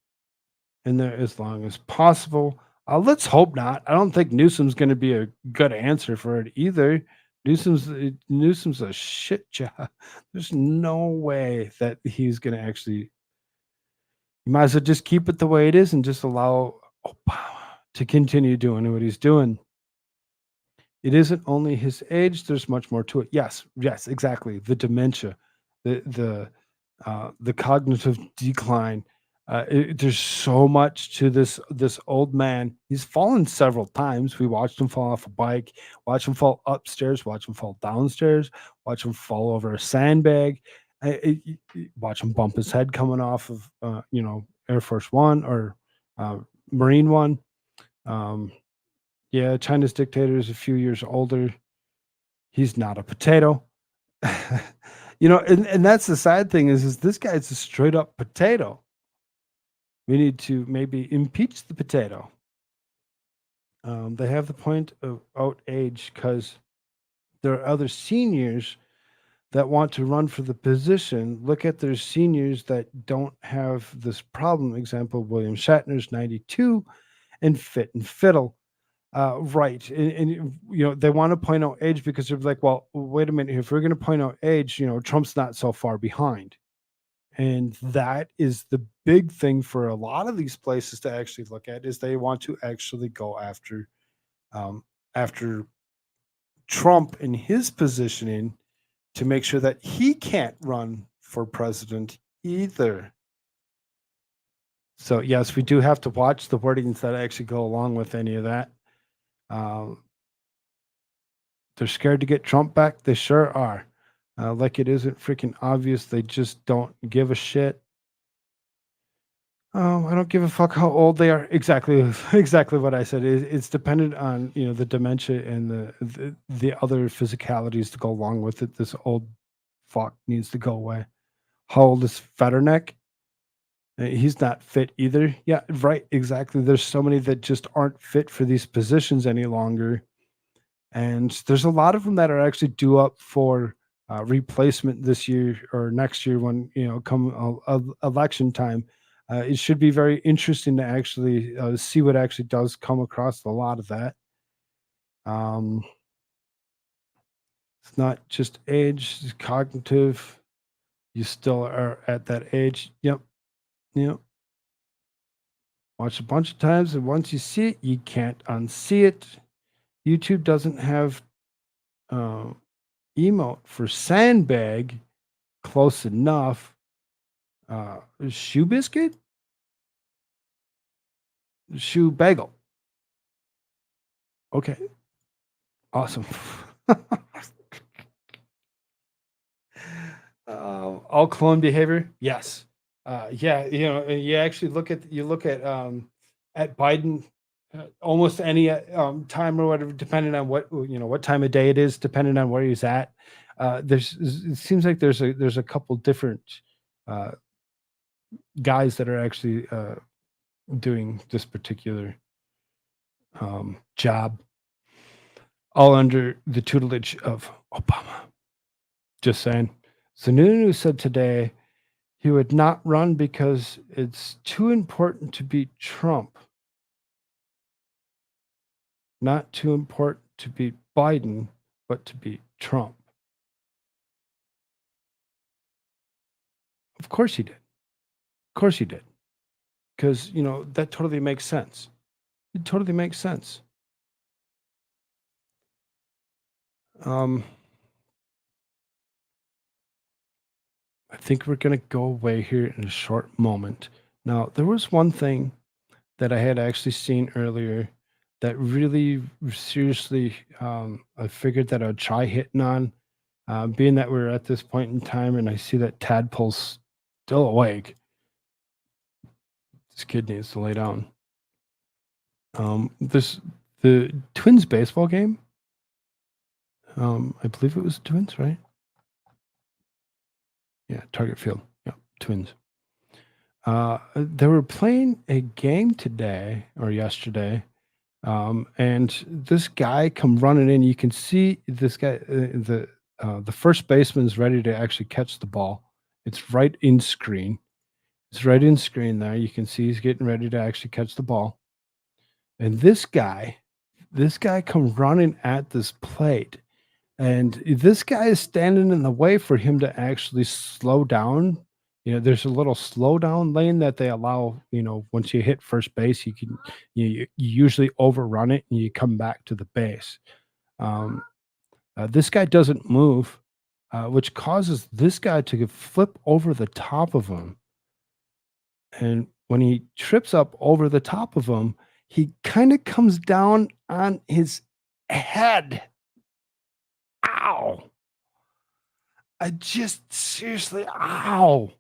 in there as long as possible. Let's hope not. I don't think Newsom's going to be a good answer for it either. Newsom's a shit job. There's no way that he's going to actually. You might as well just keep it the way it is and just allow Obama to continue doing what he's doing. It isn't only his age. There's much more to it. Yes, exactly. The dementia, the cognitive decline. There's so much to this old man. He's fallen several times. We watched him fall off a bike, watch him fall upstairs, watch him fall downstairs, watch him fall over a sandbag, watch him bump his head coming off of Air Force One or Marine One. China's dictator is a few years older. He's not a potato. And that's the sad thing is this guy's a straight up potato. We need to maybe impeach the potato. They have the point of out age because there are other seniors that want to run for the position. Look at their seniors that don't have this problem. Example, William Shatner's 92 and fit and fiddle. Right. And they want to point out age because they're like, well, wait a minute. If we're going to point out age, Trump's not so far behind. And that is the big thing for a lot of these places to actually look at is they want to actually go after Trump in his positioning to make sure that he can't run for president either. So yes, we do have to watch the wordings that actually go along with any of that. They're scared to get Trump back. They sure are. Like it isn't freaking obvious. They just don't give a shit. Oh, I don't give a fuck how old they are. Exactly what I said. It's dependent on the dementia and the other physicalities to go along with it. This old fuck needs to go away. How old is Fetterneck? He's not fit either. Yeah, right. Exactly. There's so many that just aren't fit for these positions any longer. And there's a lot of them that are actually due up for replacement this year or next year when come election time. It should be very interesting to actually see what actually does come across a lot of that. Um, it's not just age, it's cognitive. You still are at that age. Yep. Yep. Watch a bunch of times, and once you see it, you can't unsee it. YouTube doesn't have uh, emote for sandbag. Close enough. Shoe biscuit? Shoe bagel. Okay. Awesome. All clone behavior? Yes. Yeah, you actually look at Biden almost any time or whatever, depending on what time of day it is, depending on where he's at. It seems like there's a couple different uh, guys that are actually doing this particular job, all under the tutelage of Obama. Just saying. Sununu said today he would not run because it's too important to beat Trump. Not too important to beat Biden, but to beat Trump. Of course he did. Of course he did. Because, that totally makes sense. It totally makes sense. I think we're going to go away here in a short moment. Now, there was one thing that I had actually seen earlier that really seriously, I figured that I would try hitting on, being that we're at this point in time and I see that Tadpole's still awake. This kid needs to lay down. The Twins baseball game. I believe it was Twins, right? Yeah, Target Field. Yeah, Twins. They were playing a game today or yesterday, and this guy come running in. You can see this guy, the first baseman's ready to actually catch the ball. It's right in screen. It's right in screen there. You can see he's getting ready to actually catch the ball. And this guy come running at this plate. And this guy is standing in the way for him to actually slow down. There's a little slow down lane that they allow, once you hit first base, you usually overrun it and you come back to the base. This guy doesn't move, which causes this guy to flip over the top of him. And when he trips up over the top of him, he kind of comes down on his head. Ow. I just seriously, ow.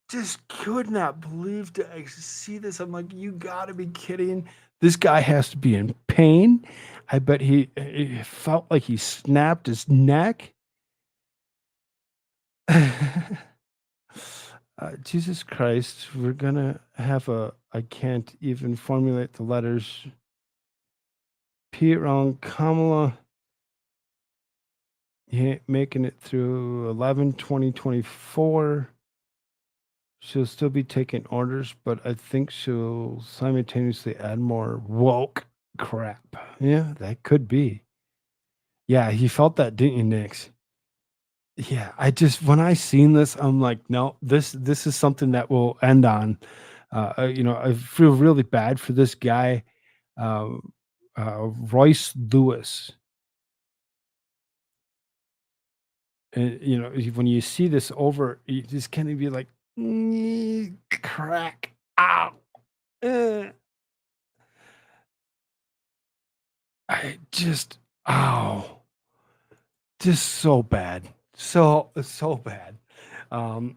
Just could not believe to actually see this. I'm like, you gotta be kidding. This guy has to be in pain. I bet he felt like he snapped his neck. Jesus Christ, we're gonna have I can't even formulate the letters. Pete wrong, Kamala. Making it through 11/20/24. She'll still be taking orders, but I think she'll simultaneously add more woke crap. Yeah, that could be. Yeah, he felt that, didn't you, Nix? Yeah, when I seen this, I'm like, no, this is something that will end on. I feel really bad for this guy, Royce Lewis. And when you see this over, you just kind of be like, crack, ow. I just, ow. Just so bad. So bad. All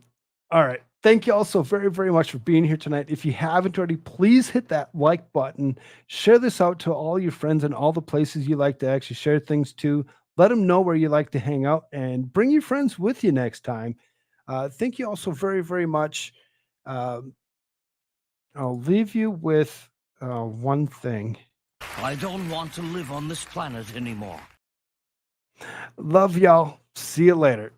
right. Thank you all so very, very much for being here tonight. If you haven't already, please hit that like button. Share this out to all your friends and all the places you like to actually share things to. Let them know where you like to hang out and bring your friends with you next time. Thank you all so very, very much. I'll leave you with one thing. I don't want to live on this planet anymore. Love y'all. See you later.